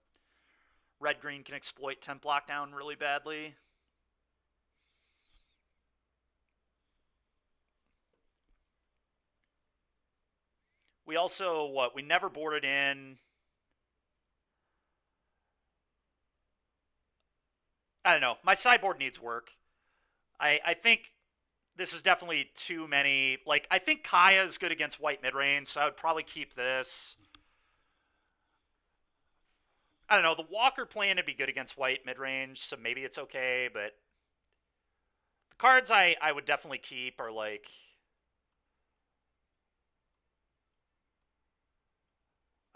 red-green can exploit Temp Lockdown really badly. We also, we never boarded in. I don't know. My sideboard needs work. I think this is definitely too many. Like, I think Kaya is good against white mid-range, so I would probably keep this. I don't know. The Walker plan to be good against white mid-range, so maybe it's okay, but the cards I would definitely keep are like...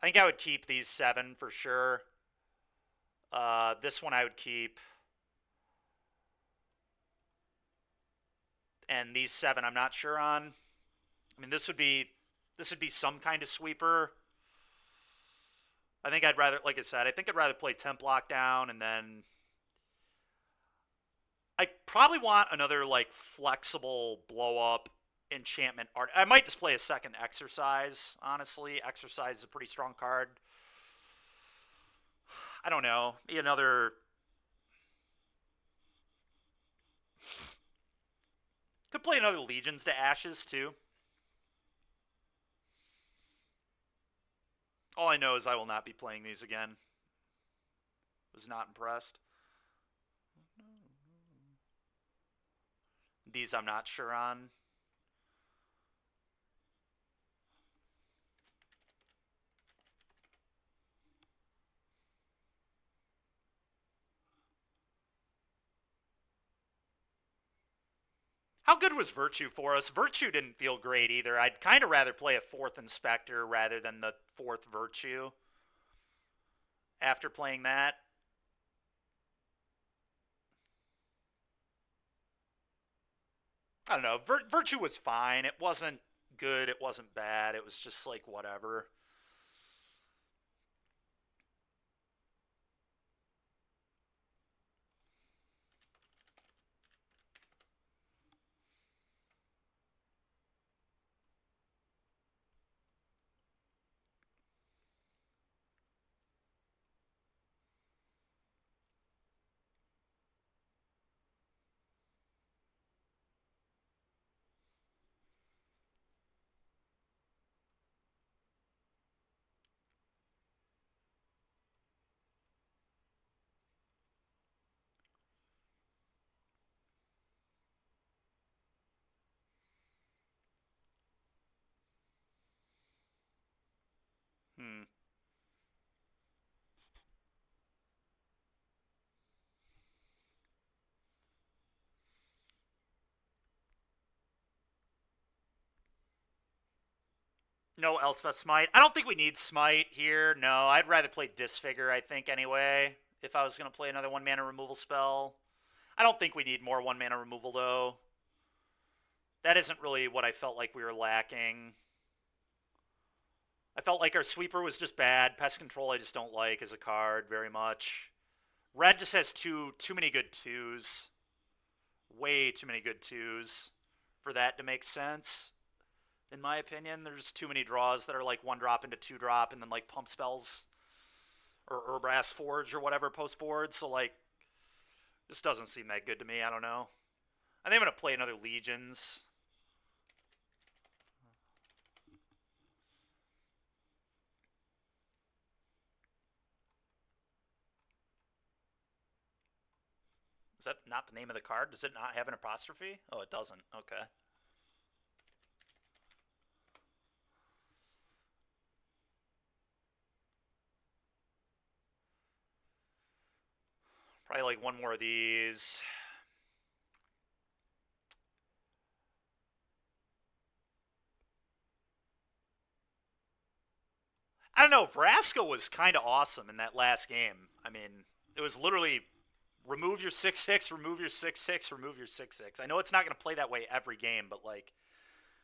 I think I would keep these 7 for sure. This one I would keep. And these 7 I'm not sure on. I mean, this would be some kind of sweeper. I think I'd rather, like I said, I think I'd rather play Temp Lockdown, and then I probably want another, like, flexible blow-up enchantment art. I might just play a second Exercise, honestly. Exercise is a pretty strong card. I don't know. Maybe another. Could play another Legions to Ashes too. All I know is I will not be playing these again. Was not impressed. These I'm not sure on. How good was Virtue for us? Virtue didn't feel great either. I'd kind of rather play a 4th Inspector rather than the 4th Virtue after playing that. I don't know. Virtue was fine. It wasn't good. It wasn't bad. It was just like whatever. Hmm. No Elspeth Smite. I don't think we need Smite here. No, I'd rather play Disfigure, I think, anyway, if I was going to play another 1-mana removal spell. I don't think we need more 1-mana removal, though. That isn't really what I felt like we were lacking. I felt like our Sweeper was just bad. Pest Control I just don't like as a card very much. Red just has too many good 2s. Way too many good 2s for that to make sense. In my opinion, there's too many draws that are like 1-drop into 2-drop and then like pump spells or Urbrass Forge or whatever post board. So like, this doesn't seem that good to me. I don't know. I think I'm gonna play another Legions. Is that not the name of the card? Does it not have an apostrophe? Oh, it doesn't. Okay. Probably like one more of these. I don't know. Vraska was kind of awesome in that last game. I mean, it was literally remove your 6/6, remove your 6/6, remove your 6/6. I know it's not going to play that way every game, but like,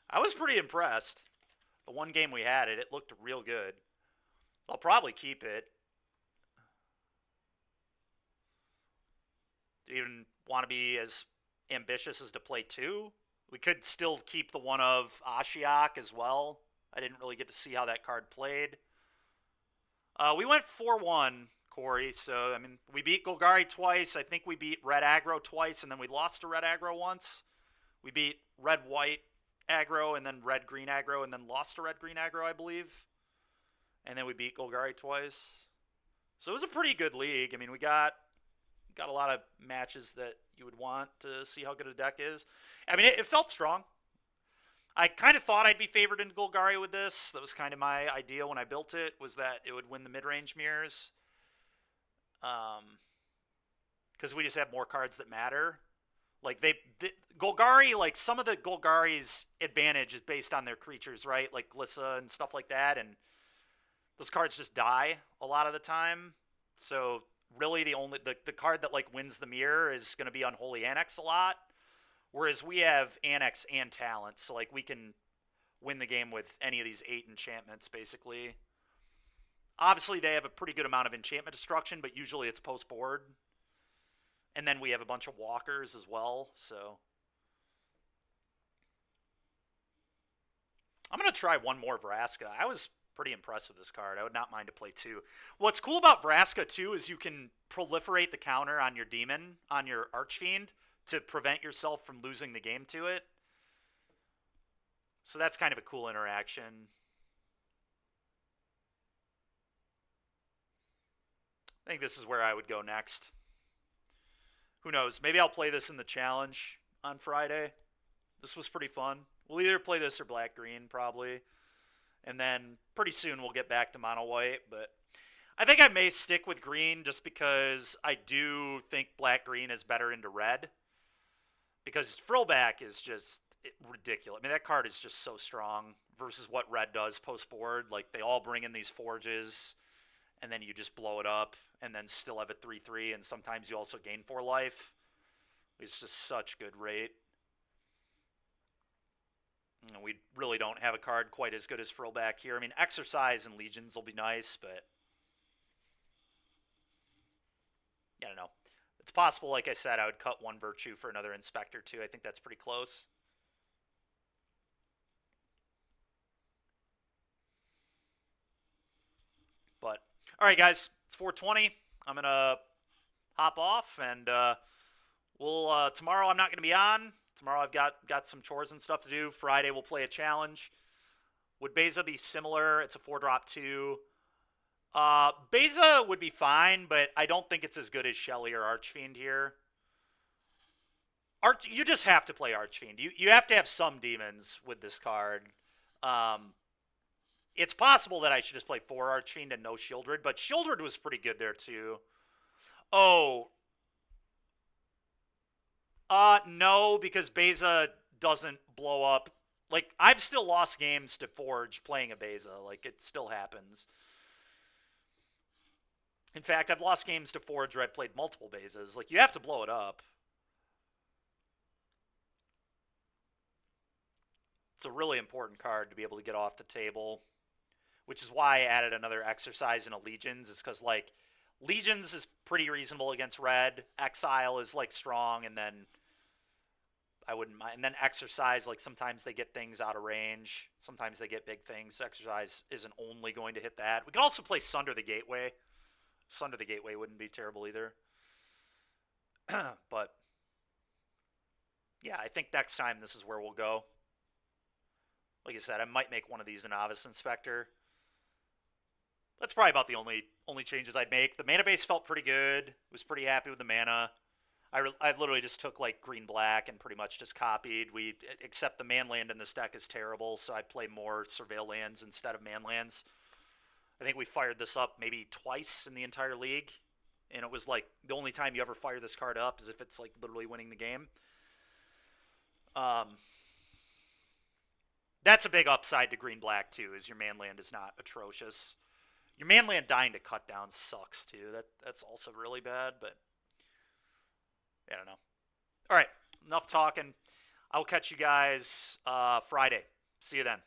I was pretty impressed. The one game we had it looked real good. I'll probably keep it. Do you even want to be as ambitious as to play 2? We could still keep the one of Ashiok as well. I didn't really get to see how that card played. We went 4-1, Corey. So, I mean, we beat Golgari twice. I think we beat Red Aggro twice, and then we lost to Red Aggro once. We beat Red White Aggro, and then Red Green Aggro, and then lost to Red Green Aggro, I believe. And then we beat Golgari twice. So it was a pretty good league. I mean, we got a lot of matches that you would want to see how good a deck is. I mean, it felt strong. I kind of thought I'd be favored in Golgari with this. That was kind of my idea when I built it, was that it would win the mid-range mirrors. Because we just have more cards that matter. Like, Golgari, like, some of the Golgari's advantage is based on their creatures, right? Like Glissa and stuff like that, and those cards just die a lot of the time. So, really, the card that, like, wins the mirror is going to be Unholy Annex a lot. Whereas we have Annex and Talent, so like we can win the game with any of these 8 enchantments, basically. Obviously, they have a pretty good amount of enchantment destruction, but usually it's post-board. And then we have a bunch of walkers as well, so... I'm going to try one more Vraska. I was Pretty impressed with this card. I would not mind to play 2. What's cool about Vraska, too, is you can proliferate the counter on your demon, on your Archfiend, to prevent yourself from losing the game to it. So that's kind of a cool interaction. I think this is where I would go next. Who knows? Maybe I'll play this in the challenge on Friday. This was pretty fun. We'll either play this or black-green, probably. And then pretty soon we'll get back to mono-white. But I think I may stick with green just because I do think black-green is better into red. Because Frillback is just ridiculous. I mean, that card is just so strong versus what red does post-board. Like, they all bring in these forges, and then you just blow it up, and then still have a 3-3, and sometimes you also gain 4 life. It's just such good rate. And we really don't have a card quite as good as Frillback here. I mean, Exercise and Legions will be nice, but I don't know. It's possible, like I said, I would cut 1 Virtue for another Inspector, too. I think that's pretty close. But, all right, guys. It's 4:20. I'm going to hop off, and we'll tomorrow I'm not going to be on. Tomorrow I've got some chores and stuff to do. Friday we'll play a challenge. Would Beza be similar? It's a 4-drop 2. Beza would be fine, but I don't think it's as good as Shelly or Archfiend here. You just have to play Archfiend. You have to have some demons with this card. It's possible that I should just play 4 Archfiend and no Shieldred, but Shieldred was pretty good there too. Oh. No, because Beza doesn't blow up. Like, I've still lost games to Forge playing a Beza. Like, it still happens. In fact, I've lost games to Forge where I've played multiple Bezas. Like, you have to blow it up. It's a really important card to be able to get off the table, which is why I added another Exercise into Legions, is because, like, Legions is pretty reasonable against red. Exile is, like, strong, and then I wouldn't mind. And then Exercise, like, sometimes they get things out of range. Sometimes they get big things. Exercise isn't only going to hit that. We could also play Sunder the Gateway. Sunder the Gateway wouldn't be terrible either. But, yeah, I think next time this is where we'll go. Like I said, I might make one of these a Novice Inspector. That's probably about the only changes I'd make. The mana base felt pretty good. Was pretty happy with the mana. I literally just took, like, green-black and pretty much just copied. Except the man land in this deck is terrible, so I play more Surveil lands instead of man lands. I think we fired this up maybe twice in the entire league, and it was, like, the only time you ever fire this card up is if it's, like, literally winning the game. That's a big upside to green-black, too, is your man land is not atrocious. Your man land dying to cut down sucks, too. That's also really bad, but I don't know. All right, enough talking. I will catch you guys Friday. See you then.